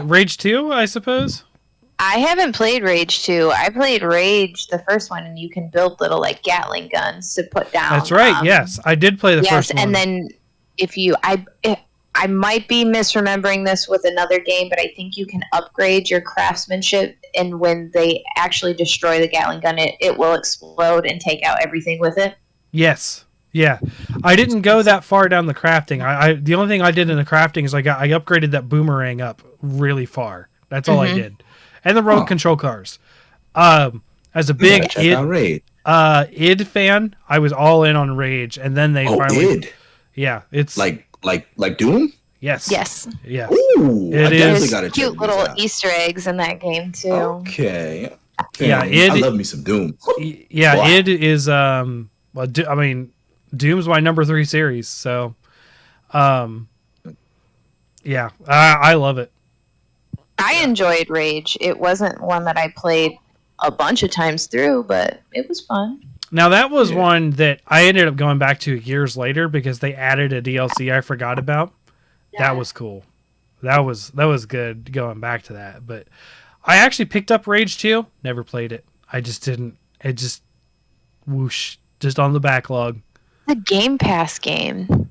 Rage 2, I suppose. I haven't played Rage 2. I played Rage, the first one, and you can build little like Gatling guns to put down. That's right. Yes, I did play the yes, first one. and then if I might be misremembering this with another game, but I think you can upgrade your craftsmanship, and when they actually destroy the Gatling gun, it will explode and take out everything with it. Yes. Yeah. I didn't go that far down the crafting. I the only thing I did in the crafting is I upgraded that boomerang up really far. That's all I did. And the remote control cars. As a We gotta big check out Rage. id fan, I was all in on Rage, and then they Oh, finally id yeah, it's like Doom. yes. Yes, Yes. Ooh, It I is. definitely there's gotta check cute these little out. Easter eggs in that game too. Okay. Yeah, I love me some Doom. Yeah, Wow. id is well, I mean, Doom's my number 3 series, so yeah, I love it. I enjoyed Rage. It wasn't one that I played a bunch of times through, but it was fun. Now that was one that I ended up going back to years later because they added a DLC I forgot about. That was cool. That was good going back to that. But I actually picked up Rage 2, never played it. I just didn't. It just whoosh, just on the backlog. The Game Pass game.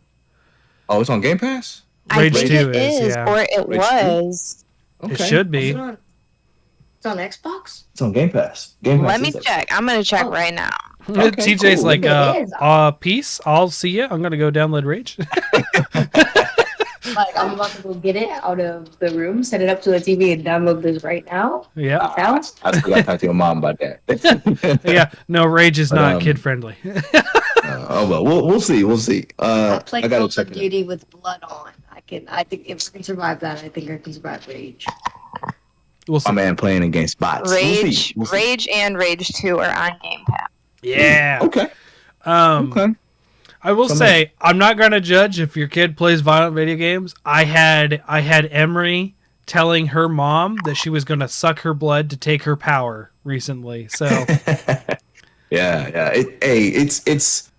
Oh, it's on Game Pass. Rage I think 2 it is, yeah. or it Rage 2? was. It should be. It's on Xbox? It's on Game Pass. Game Pass Let me is check. I'm gonna check Oh. right now. Okay, TJ's cool. like, It is. peace. I'll see you. I'm gonna go download Rage. Like I'm about to go get it out of the room, set it up to the TV, and download this right now. Yeah, Now? I still gotta talk to your mom about that. yeah. No, Rage is But, not kid friendly. Oh well, we'll see. We'll see. I play I Call gotta of check it out. Duty with blood on. I think if I can survive that, I think I can survive Rage. We'll see. My man playing against bots. We'll see. Rage, We'll see. Rage, and Rage 2 are on Game Pass. Yeah. Okay. Okay. I will say I'm not gonna judge if your kid plays violent video games. I had Emery telling her mom that she was gonna suck her blood to take her power recently. So Yeah. It's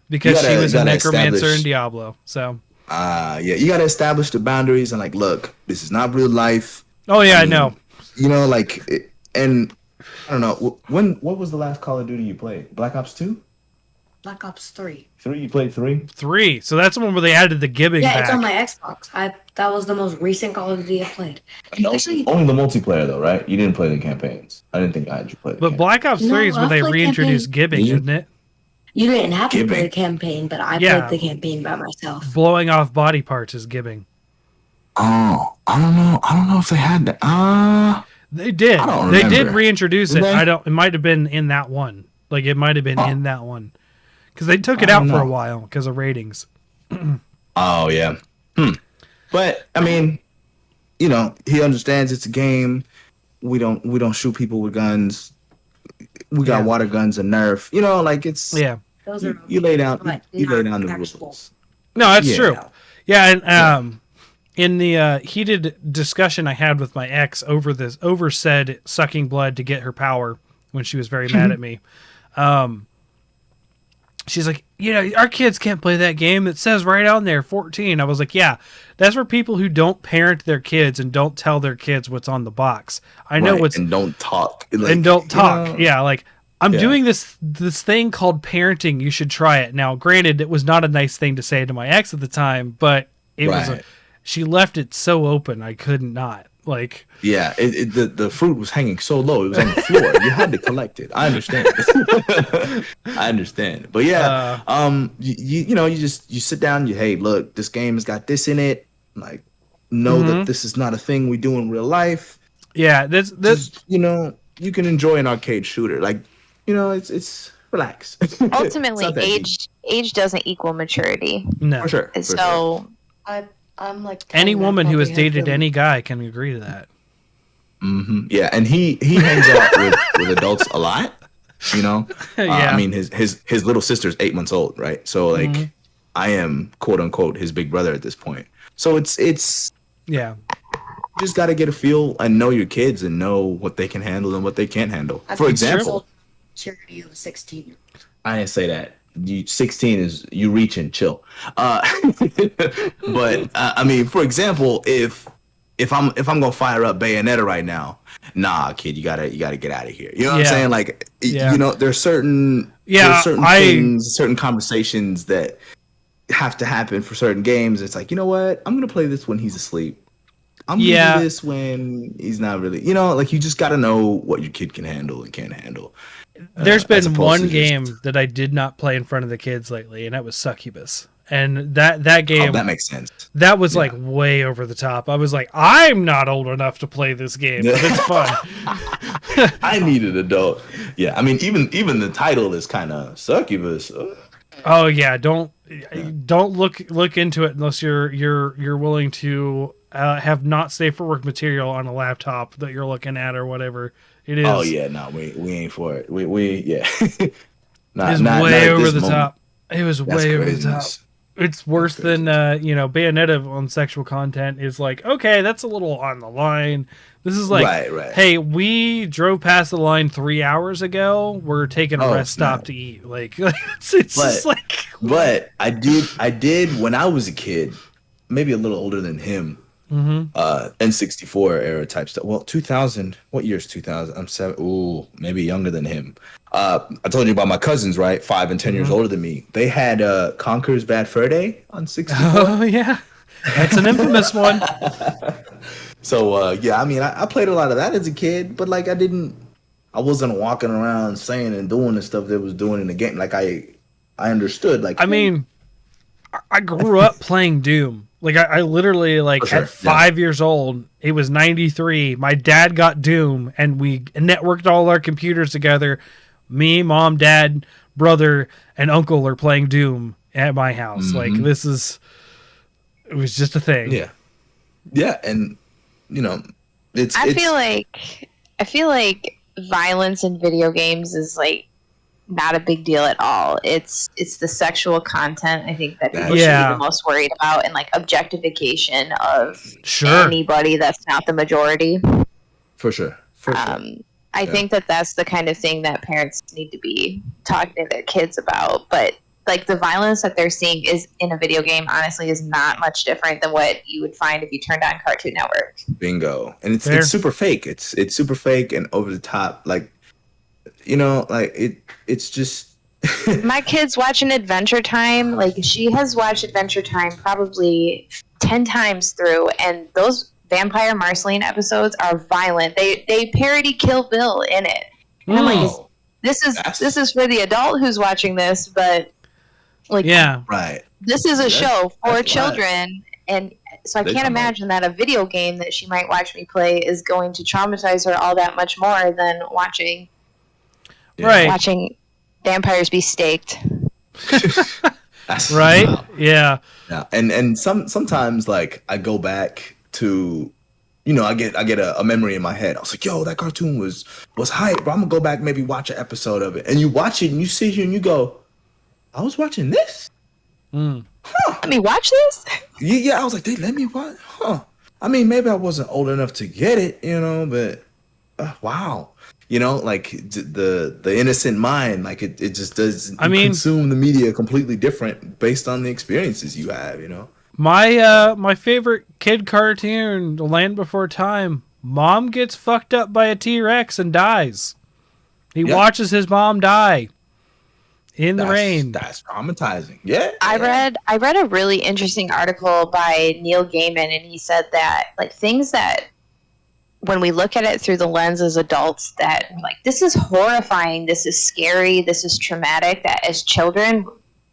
because You she gotta- was a gotta necromancer establish- in Diablo. So yeah. You gotta establish the boundaries and like, look, this is not real life. oh yeah, I know. You know, like, and I don't know what was the last Call of Duty you played? Black Ops 2? Black Ops 3. 3? You played 3? 3. So that's the one where they added the gibbing Yeah, back. it's on my Xbox. That was the most recent Call of Duty I played. Actually, Only the multiplayer though, right? You didn't play the campaigns. I didn't think I had you play the But Black Ops 3 No, is when I they played reintroduced gibbing, Yeah. isn't it? you didn't have to play Gibbing. the campaign, but I Yeah. played the campaign by myself. Blowing off body parts is gibbing. Oh, I don't know. I don't know if they had that. They did. I don't They did remember. reintroduce Did it. they? It might have been in that one. Like it might have been in that one. because they took it I out don't for a know. while because of ratings. Oh yeah. But I mean, you know, he understands it's a game. We don't shoot people with guns. We got Yeah. water guns and Nerf. You know, like it's Yeah. Those you, are you lay down but you lay not down the actual. rules. No, that's Yeah. true. Yeah, and in the heated discussion I had with my ex over said sucking blood to get her power when she was very mad at me. She's like, our kids can't play that game. It says right on there, 14. I was like, yeah, that's for people who don't parent their kids and don't tell their kids what's on the box. I know Right, what's and don't talk. Like, and don't talk. you know, Yeah, like I'm Yeah. doing this thing called parenting. You should try it. Now, granted, it was not a nice thing to say to my ex at the time, but it was. Right. She left it so open, I could not. Like, Yeah, the fruit was hanging so low, it was on the floor. You had to collect it. I understand. I understand. But yeah, you know, you sit down. Hey, look, this game has got this in it. Like, know that this is not a thing we do in real life. yeah, this Just, you know, you can enjoy an arcade shooter. Like, you know, it's relax. Ultimately, It's not that deep. age doesn't equal maturity. no. For sure. And for sure. so I'm like Any telling that woman who has puppy dated him- any guy can agree to that. Yeah, and he hangs out with adults a lot. You know, Yeah. I mean, his little sister's 8 months old, right? So like, I am quote unquote his big brother at this point. So it's Yeah, you just got to get a feel and know your kids and know what they can handle and what they can't handle. I For think example, maturity of 16. I didn't say that. 16 is you reach and chill. But I mean, for example, if I'm gonna fire up Bayonetta right now, nah, kid, you gotta get out of here. You know what I'm Yeah. saying? Like, Yeah. you know, there's certain Yeah, things, certain conversations that have to happen for certain games. It's like, you know what? I'm gonna play this when he's asleep. I'm gonna Yeah. do this when he's not really. You know, like you just gotta know what your kid can handle and can't handle. there's as been opposed one to just- game that I did not play in front of the kids lately, and that was Succubus. And that game Oh, that makes sense. that was like way over the top. I was like, I'm not old enough to play this game, but it's fun. I need an adult. Yeah, I mean, even the title is kind of succubus. Oh yeah, don't look into it unless you're willing to have not safe for work material on a laptop that you're looking at or whatever it is. Oh yeah, no, we ain't for it. We yeah. It's not way at over this the moment. top. It was That's way over the top. craziness. It's worse than Bayonetta on sexual content is like, okay, that's a little on the line. This is like, Right. hey, we drove past the line 3 hours ago. We're taking a Oh, rest stop snap. to eat. Like, it's just like, But I did when I was a kid, maybe a little older than him. N64 era type stuff. Well, 2000. What year is 2000? I'm 7. Ooh, maybe younger than him. I told you about my cousins, right? 5 and 10 years older than me. They had Conker's Bad Fur Day on 64. oh yeah, that's an infamous one. So yeah, I mean, I played a lot of that as a kid, but like I wasn't walking around saying and doing the stuff that was doing in the game. Like I understood. Like I mean, I grew up playing Doom. Like I literally like For sure, at 5 years old, it was 93. My dad got Doom and we networked all our computers together. Me, mom, dad, brother, and uncle are playing Doom at my house. Like it was just a thing. yeah, and you know, I feel like violence in video games is like not a big deal at all. It's the sexual content I think that people should Yeah. be the most worried about, and like objectification of Sure. anybody that's not the majority. for sure. I think that that's the kind of thing that parents need to be talking to their kids about. But like the violence that they're seeing is in a video game, honestly, is not much different than what you would find if you turned on Cartoon Network. Bingo. And Fair. it's super fake. It's super fake and over the top. Like, you know, like it's just My kid's watching Adventure Time. Like she has watched Adventure Time probably 10 times through, and those Vampire Marceline episodes are violent. They parody Kill Bill in it. And I'm like, this is for the adult who's watching this, but like Yeah. right. this is a show for that's children, and so I They can't come out. imagine that a video game that she might watch me play is going to traumatize her all that much more than watching Right. vampires be staked. That's Right? wow. Yeah. Yeah, and sometimes like I go back to, you know, I get a memory in my head. I was like, yo, that cartoon was hype, bro. I'm gonna go back, maybe watch an episode of it. And you watch it and you sit here and you go, I was watching this. Let me watch this. Yeah, I was like, they let me watch, huh? I mean, maybe I wasn't old enough to get it, you know, but wow. You know, like the innocent mind, like it just does. I mean, consume the media completely different based on the experiences you have. You know, my favorite kid cartoon, The Land Before Time. Mom gets fucked up by a T-Rex and dies. He watches his mom die in the rain. That's traumatizing. Yeah, I read a really interesting article by Neil Gaiman, and he said that like things that when we look at it through the lens as adults, that like this is horrifying, this is scary, this is traumatic, that as children,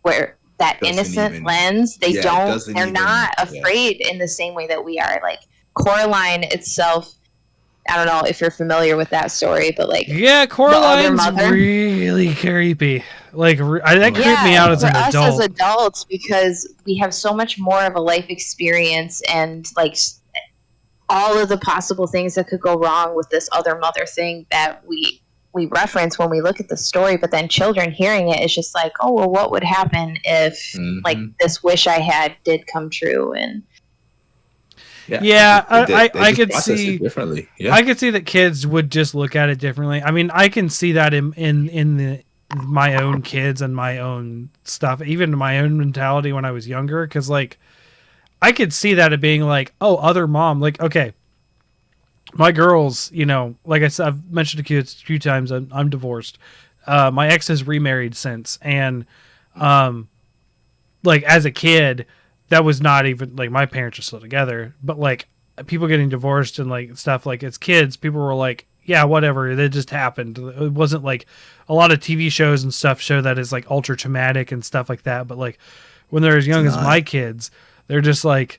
where that innocent lens, they're not afraid in the same way that we are. Like Coraline itself, I don't know if you're familiar with that story, but like Coraline's really creepy. Like that creeped me out as an adult. Us as adults, because we have so much more of a life experience and like all of the possible things that could go wrong with this other mother thing that we reference when we look at the story. But then children hearing it is just like, oh well, what would happen if like this wish I had did come true? And I could see differently. Yeah. I could see that kids would just look at it differently. I mean, I can see that in my own kids and my own stuff, even my own mentality when I was younger, because like I could see that it being like, oh, other mom, like, okay, my girls, you know, like I said, I've mentioned to kids a few times, I'm divorced. My ex has remarried since, and like as a kid, that was not even like my parents are still together, but like people getting divorced and like stuff, like as kids, people were like, yeah, whatever, it just happened. It wasn't like a lot of TV shows and stuff show that as like ultra traumatic and stuff like that, but like when they're as young as my kids, they're just like,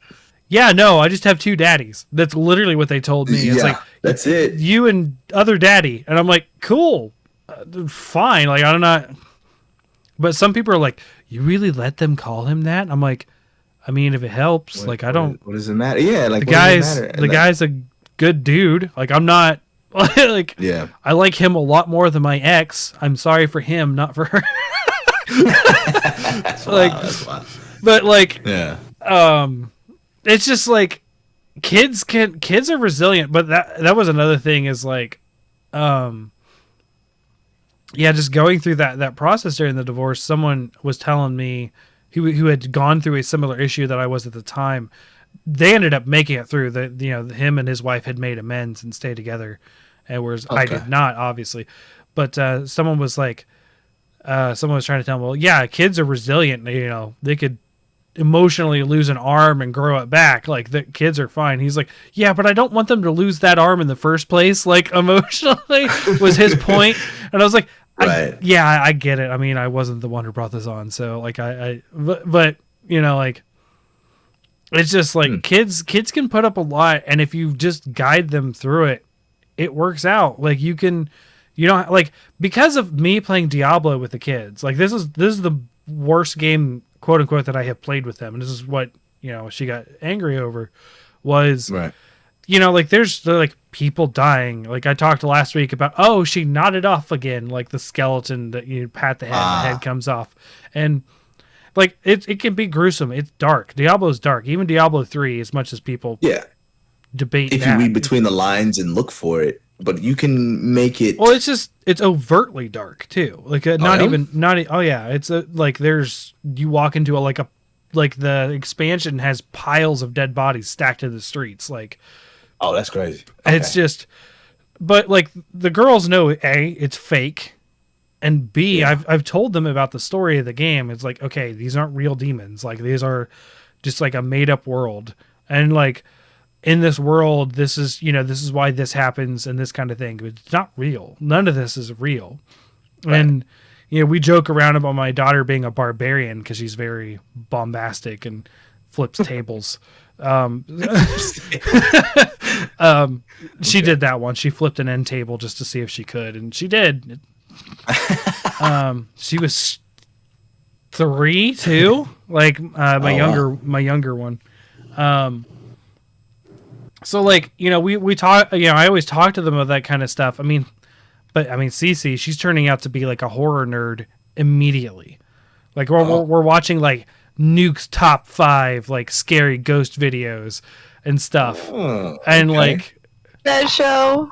yeah, no, I just have two daddies. That's literally what they told me. It's like, that's it. You and other daddy. And I'm like, cool, fine. Like, I'm not. But some people are like, you really let them call him that? I'm like, I mean, if it helps, like, I don't. What does it matter? Yeah, like, the guy's a good dude. Like, I'm not. Like, yeah, I like him a lot more than my ex. I'm sorry for him, not for her. That's like, wild. But like, yeah. It's just like kids are resilient, but that was another thing is like, just going through that process during the divorce. Someone was telling me who had gone through a similar issue that I was at the time. They ended up making it through. Him and his wife had made amends and stayed together, and whereas I did not, obviously. But someone was trying to tell me, well, yeah, kids are resilient. You know, they could emotionally lose an arm and grow it back. Like the kids are fine. He's like, yeah, but I don't want them to lose that arm in the first place. Like emotionally was his point. And I was like, right. I get it. I mean, I wasn't the one who brought this on. So like but you know, like it's just like kids can put up a lot. And if you just guide them through it, it works out. Like you don't like, because of me playing Diablo with the kids, like this is the worst game, quote unquote, that I have played with them, and this is what, you know, she got angry over was, right. You know, like they're like people dying. Like I talked last week about, oh, she nodded off again, like the skeleton that you pat the head, the head comes off, and like it can be gruesome. It's dark. Diablo's dark. Even Diablo 3, as much as people debate if you read between the lines and look for it, but you can make it. Well, it's overtly dark too. Like it's like you walk into like the expansion has piles of dead bodies stacked in the streets. Like, oh, that's crazy. Okay. It's just, but like the girls know, A, it's fake, and B, I've told them about the story of the game. It's like, okay, these aren't real demons. Like these are just like a made up world, and like in this world, this is why this happens and this kind of thing. But it's not real. None of this is real. Right. And you know, we joke around about my daughter being a barbarian because she's very bombastic and flips tables. She did that once. She flipped an end table just to see if she could, and she did. She was 3 too. Like my wow. younger one. So like, we talk, I always talk to them about that kind of stuff. But Cece, she's turning out to be like a horror nerd immediately. Like we're watching like Nuke's top 5 like scary ghost videos and stuff. Oh, And okay. like That show.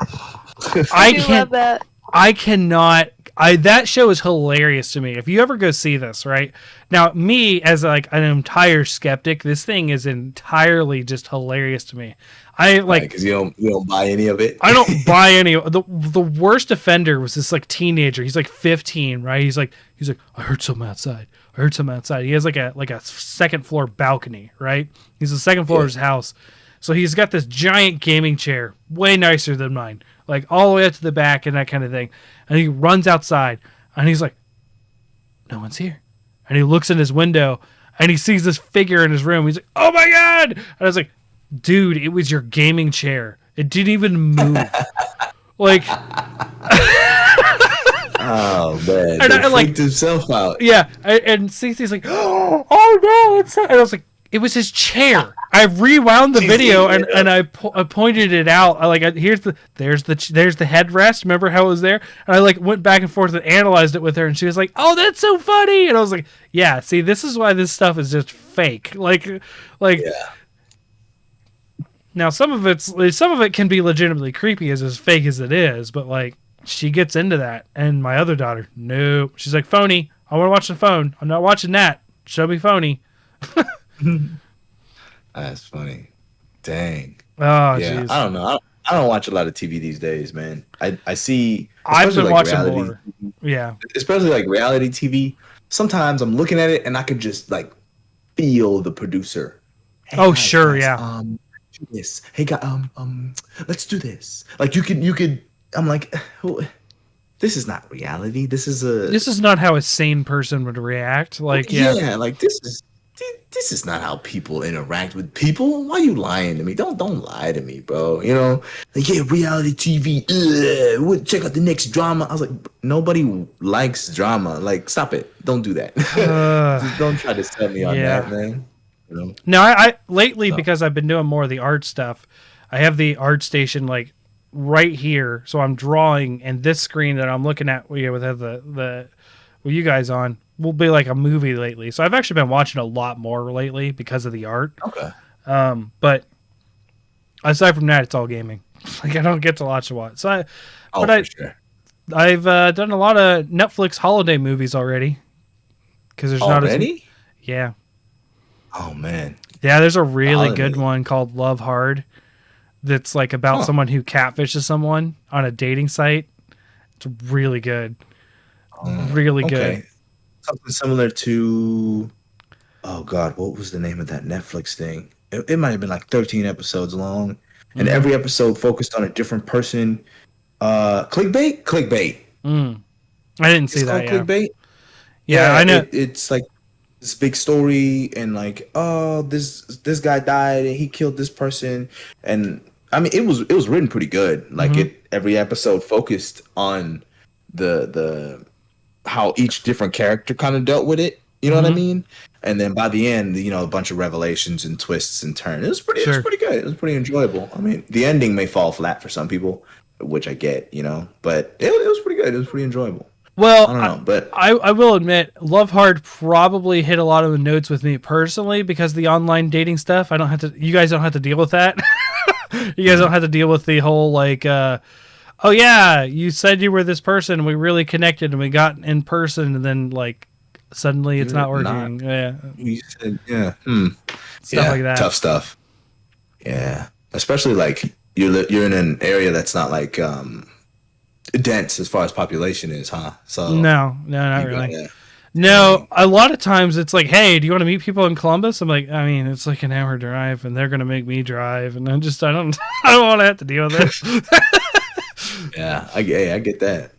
I do can't love that. I cannot. That show is hilarious to me. If you ever go see this, right now, me as like an entire skeptic, this thing is entirely just hilarious to me. I like. Because you don't buy any of it. I don't buy any. The worst offender was this like teenager. He's like 15, right? He's like I heard something outside. I heard something outside. He has like a second floor balcony, right? He's the second floor of his house. So he's got this giant gaming chair, way nicer than mine, like all the way up to the back and that kind of thing. And he runs outside and he's like, no one's here. And he looks in his window and he sees this figure in his room. He's like, oh my God. And I was like, dude, it was your gaming chair. It didn't even move. Like, Oh man, And I, like- freaked himself out. yeah. And Cece's like, oh no, it's not. And I was like, it was his chair. I rewound the video and I pointed it out. There's the headrest. Remember how it was there? And I like went back and forth and analyzed it with her, and she was like, "Oh, that's so funny." And I was like, "Yeah, see, this is why this stuff is just fake." Like, Yeah. now some of it can be legitimately creepy as fake as it is, but like she gets into that, and my other daughter, no, she's like, phony. I want to watch the phone. I'm not watching that. Show me phony. That's funny. Dang. Oh, Yeah, jeez. I don't know. I don't watch a lot of TV these days, man. I see. I've been especially, watching reality, more. Yeah. especially like reality TV. Sometimes I'm looking at it and I could just like feel the producer. Hey, Oh, sure, yeah. Do this. Hey, guys, let's do this. Like you could. I'm like, this is not reality. This is not how a sane person would react. Like, yeah. like this is not how people interact with people. Why are you lying to me? Don't lie to me, bro. Like, yeah, reality TV. Check out the next drama. I was like, nobody likes drama. Like, stop it. Don't do that. Just don't try to sell me on yeah. that, man. No, I lately, because I've been doing more of the art stuff, I have the art station like right here. So I'm drawing, and this screen that I'm looking at, we have the with you guys on, will be like a movie lately. So I've actually been watching a lot more lately because of the art. Okay. But aside from that, it's all gaming. Like I don't get to watch. So For sure. I've done a lot of Netflix holiday movies already. Because there's not Already? yeah. Oh man. Yeah, there's a really Holiday. good one called Love Hard that's like about someone who catfishes someone on a dating site. It's really good. Really good. Okay. Something similar to, oh God, what was the name of that Netflix thing? It might have been like 13 episodes long, and every episode focused on a different person. Clickbait. I didn't see It's that. called Yeah. Clickbait. Yeah, I know. It's like this big story, and like, oh, this guy died, and he killed this person, and I mean, it was written pretty good. Like every episode focused on the how each different character kind of dealt with it. You know what I mean? And then by the end, a bunch of revelations and twists and turns. It was pretty good. It was pretty enjoyable. I mean, the ending may fall flat for some people, which I get, but it was pretty good. It was pretty enjoyable. Well, I don't know, but I will admit, Love Hard probably hit a lot of the notes with me personally because the online dating stuff. You guys don't have to deal with that. You guys don't have to deal with the whole like, oh yeah, you said you were this person, and we really connected, and we got in person, and then like suddenly it's not working. Yeah, you said, yeah, stuff like that. Tough stuff. Yeah, especially like you're in an area that's not like dense as far as population is, huh? So No, not really. Yeah. No, a lot of times it's like, hey, do you want to meet people in Columbus? I'm like, I mean, it's like an hour drive, and they're gonna make me drive, and I don't want to have to deal with it. Yeah, I get that.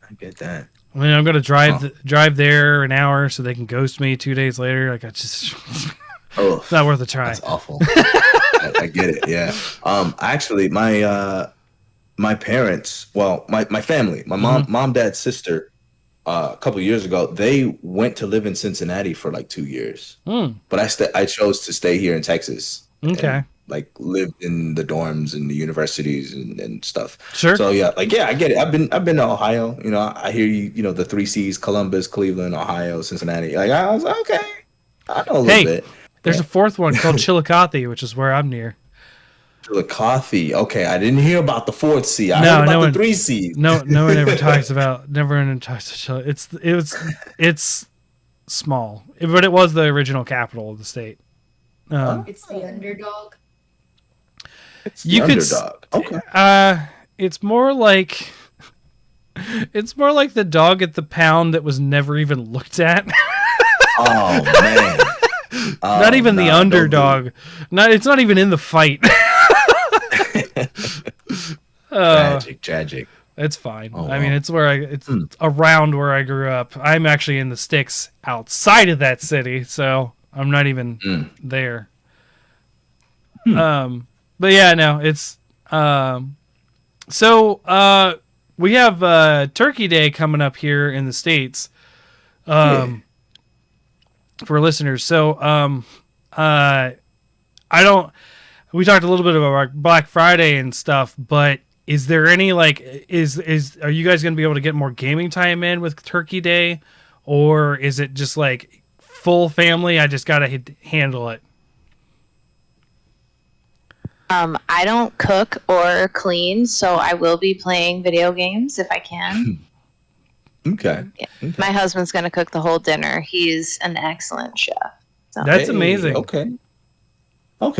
I mean, I'm gonna drive there an hour so they can ghost me 2 days later. Like, it's not worth a try. That's awful. I get it. Yeah. Actually, my parents, well, my family, my mom, dad, sister, a couple years ago, they went to live in Cincinnati for like 2 years. Hmm. But I chose to stay here in Texas. Okay. And, like lived in the dorms and the universities and stuff. Sure. So yeah, like I get it. I've been to Ohio. You know, I hear you know the three C's: Columbus, Cleveland, Ohio, Cincinnati. Like I was like, okay, I know a little bit. There's a fourth one called Chillicothe, which is where I'm near. Chillicothe. Okay, I didn't hear about the fourth C. I No, heard about no the one- three C's. No one ever talks about. Never one talks about it's small, but it was the original capital of the state. It's the underdog. It's You the could underdog. Okay. It's more like the dog at the pound that was never even looked at. Oh man. Not even the Nah, don't do it. underdog. It's not even in the fight. Tragic. It's fine. Oh, I mean, wow. it's around where I grew up. I'm actually in the sticks outside of that city, so I'm not even there. But yeah, no, it's so we have Turkey Day coming up here in the States. For listeners. So I don't we talked a little bit about Black Friday and stuff, but is there any like are you guys going to be able to get more gaming time in with Turkey Day, or is it just like full family, I just got to handle it? I don't cook or clean, so I will be playing video games if I can. Okay. My husband's going to cook the whole dinner. He's an excellent chef. So. That's amazing. Okay. I'll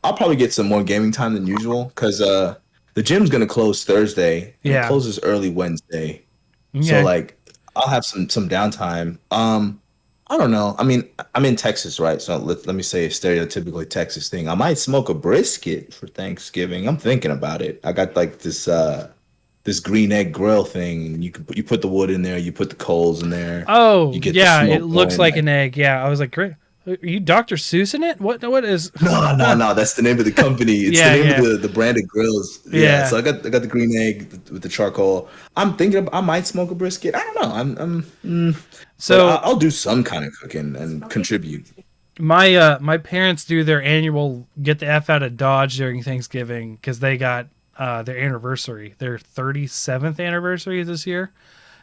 probably get some more gaming time than usual because the gym's gonna close Thursday. And Yeah. It closes early Wednesday. Okay. So like I'll have some downtime. I don't know. I mean, I'm in Texas, right? So let me say a stereotypically Texas thing. I might smoke a brisket for Thanksgiving. I'm thinking about it. I got like this green egg grill thing. You put the wood in there, you put the coals in there. Oh, You get the yeah, smoke it looks going, like like- an egg. Yeah, I was like, great. Are you Dr. Seuss in it? What is? No. That's the name of the company. It's Yeah, the name yeah. of the brand of grills. Yeah. So I got the green egg with the charcoal. I'm thinking I might smoke a brisket. I don't know. So I'll do some kind of cooking and contribute. my parents do their annual get the F out of Dodge during Thanksgiving because they got their anniversary, their 37th anniversary this year.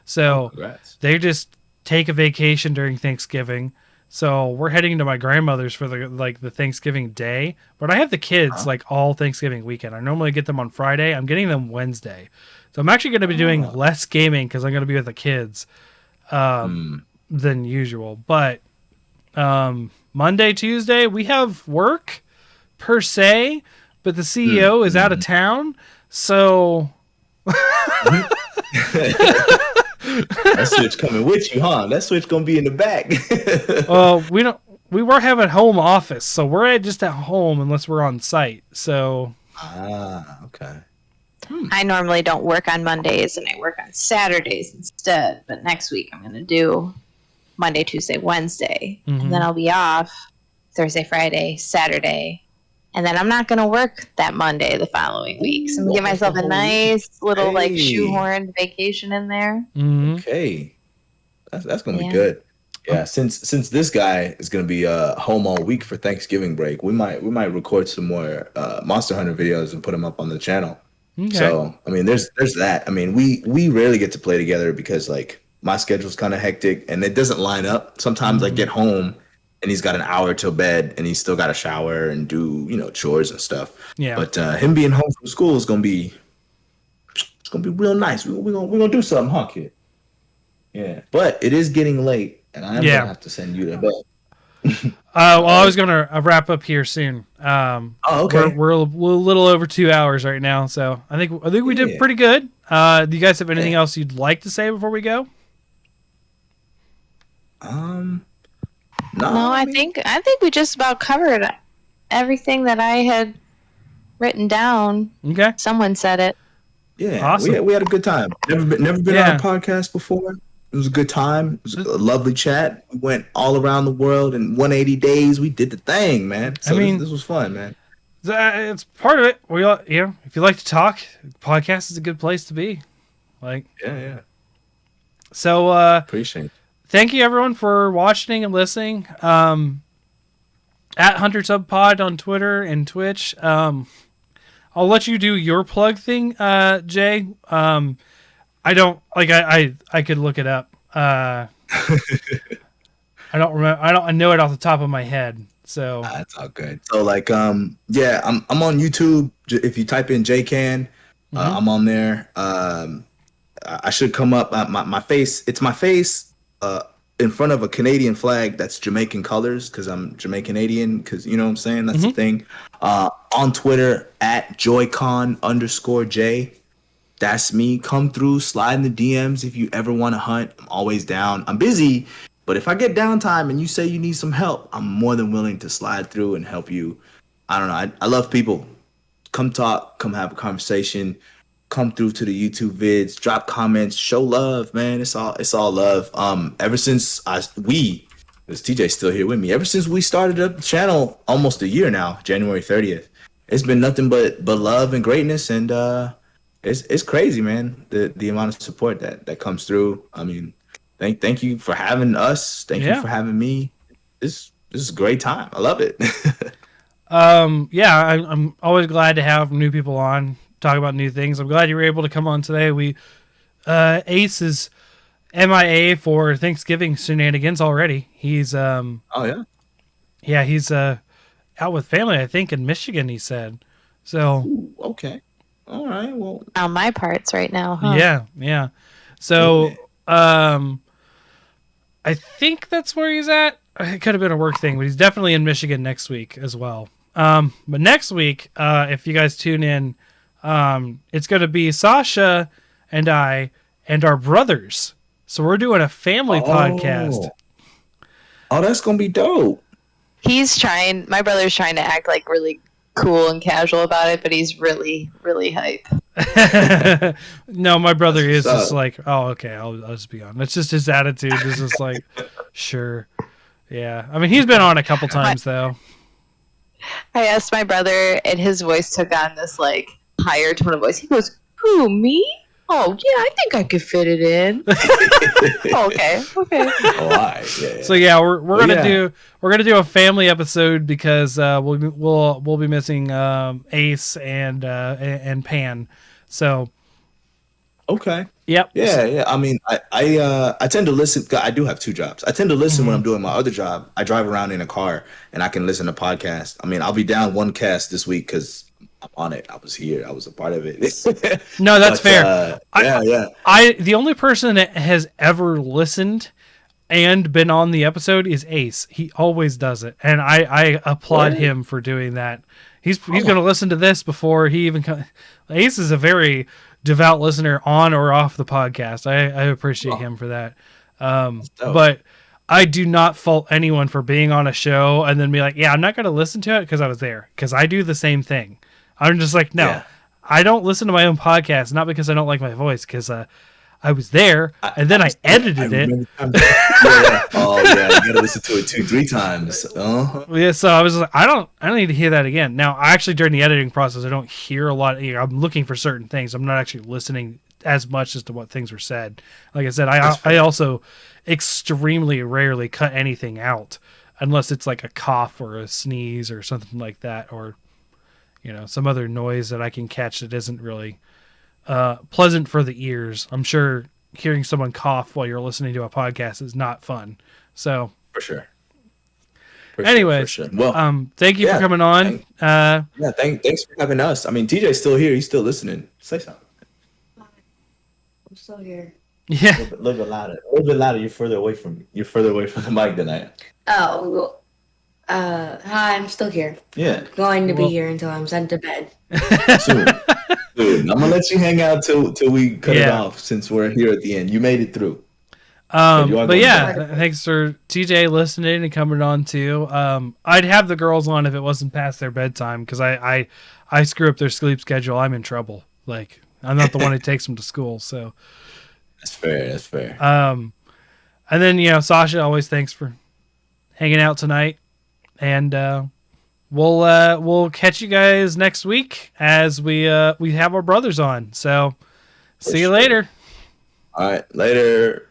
So Congrats. they just take a vacation during Thanksgiving. So we're heading to my grandmother's for the Thanksgiving day, but I have the kids like all Thanksgiving weekend. I normally get them on Friday. I'm getting them Wednesday. So I'm actually going to be doing less gaming because I'm going to be with the kids than usual. But Monday, Tuesday, we have work per se, but the CEO is out of town. So That switch coming with you, huh? That switch gonna be in the back. we were having home office, so we're just at home unless we're on site. So Okay. I normally don't work on Mondays and I work on Saturdays instead. But next week I'm going to do Monday, Tuesday, Wednesday. And then I'll be off Thursday, Friday, Saturday. And then I'm not going to work that Monday the following week. So I'm going to give myself a nice little like Hey. shoehorned vacation in there. Okay. That's gonna be Yeah. good. Yeah, since this guy is gonna be home all week for Thanksgiving break, we might record some more Monster Hunter videos and put them up on the channel. okay. So I mean, there's that. I mean, we rarely get to play together because like my schedule's kind of hectic and it doesn't line up. Sometimes I get home and he's got an hour till bed and he's still got to shower and do chores and stuff. Yeah. But him being home from school is gonna be real nice. We're gonna do something, huh, kid? Yeah. But it is getting late and I'm Yeah. gonna have to send you to bed. Well, I was gonna wrap up here soon. Oh, okay. We're a little over 2 hours right now, so I think we did Yeah. pretty good. Do you guys have anything else you'd like to say before we go? No, I think we just about covered everything that I had written down. Okay. Someone said it. Yeah, Awesome. we had a good time. Never been Yeah. on a podcast before. It was a good time. It was a lovely chat. We went all around the world in 180 days. We did the thing, man. So I mean- this was fun, man. It's part of it. We all, if you like to talk, podcast is a good place to be. Like, Yeah. So Appreciate it. thank you everyone for watching and listening. At Hunter Sub Pod on Twitter and Twitch. I'll let you do your plug thing, Jay. I don't like. I could look it up. I don't remember. I know it off the top of my head. So That's all good. So like, yeah, I'm on YouTube. If you type in JCan, I'm on there. I should come up. My face. It's my face. In front of a Canadian flag that's Jamaican colors because I'm Jamaican-Canadian because you know what I'm saying? That's the thing. On Twitter at Joycon_J. That's me. Come through, slide in the DMs if you ever want to hunt. I'm always down. I'm busy, but if I get downtime and you say you need some help, I'm more than willing to slide through and help you. I don't know. I love people. Come talk, come have a conversation. Come through to the YouTube vids, drop comments, show love, man. It's all love. Ever since this TJ's still here with me. Ever since we started up the channel almost a year now, January 30th, it's been nothing but love and greatness, and it's crazy, man. The amount of support that comes through. I mean, thank you for having us. Thank you for having me. This is a great time. I love it. yeah, I'm always glad to have new people on. Talk about new things. I'm glad you were able to come on today. Ace is MIA for Thanksgiving shenanigans already. He's Oh yeah. he's out with family, I think, in Michigan, he said. So Ooh, okay. All right. Well, On my parts right now, huh? yeah. So I think that's where he's at. It could have been a work thing, but he's definitely in Michigan next week as well. But next week, if you guys tune in, it's going to be Sasha and I and our brothers. So we're doing a family podcast. Oh, that's going to be dope. My brother's trying to act like really cool and casual about it, but he's really, really hype. No, my brother is just like, oh, okay, I'll just be on. That's just his attitude. Is just like, sure. Yeah. I mean, he's been on a couple times, though. I asked my brother, and his voice took on this, like, higher tone of voice. He goes, "Who, me? Oh, yeah, I think I could fit it in." Okay. Oh, all right. Yeah. So yeah, we're gonna do a family episode because we'll be missing Ace and Pan. So Okay. yep. Yeah. I mean, I tend to listen. I do have two jobs. I tend to listen when I'm doing my other job. I drive around in a car and I can listen to podcasts. I mean, I'll be down one cast this week because I'm on it. I was here. I was a part of it. No, that's fair. Yeah. The only person that has ever listened and been on the episode is Ace. He always does it, and I applaud him for doing that. He's going to listen to this before he even comes. Ace is a very devout listener on or off the podcast. I appreciate him for that. But I do not fault anyone for being on a show and then be like, yeah, I'm not going to listen to it because I was there, because I do the same thing. I'm just like, no, Yeah. I don't listen to my own podcast, not because I don't like my voice, because I was there and then I edited it. Yeah. Oh yeah, you gotta listen to it 2-3 times. Yeah, so I was like, I don't need to hear that again. Now, actually, during the editing process, I don't hear a lot. I'm looking for certain things. I'm not actually listening as much as to what things were said. Like I said, I also extremely rarely cut anything out unless it's like a cough or a sneeze or something like that, or some other noise that I can catch that isn't really pleasant for the ears. I'm sure hearing someone cough while you're listening to a podcast is not fun. So For sure. Anyways, Well, thank you for coming on. Thanks for having us. I mean, TJ's still here. He's still listening. Say something. I'm still here. Yeah. A little bit louder. A little bit louder. You're further away from the mic than I am. Oh, hi, I'm still here. Yeah. Going to be here until I'm sent to bed. Soon. I'm gonna let you hang out till we cut it off, since we're here at the end. You made it through. But yeah, thanks for TJ listening and coming on too. I'd have the girls on if it wasn't past their bedtime, because I screw up their sleep schedule. I'm in trouble. Like, I'm not the one who takes them to school. So that's fair. And then Sasha, always thanks for hanging out tonight, and we'll catch you guys next week as we have our brothers on. So see you later. All right, later.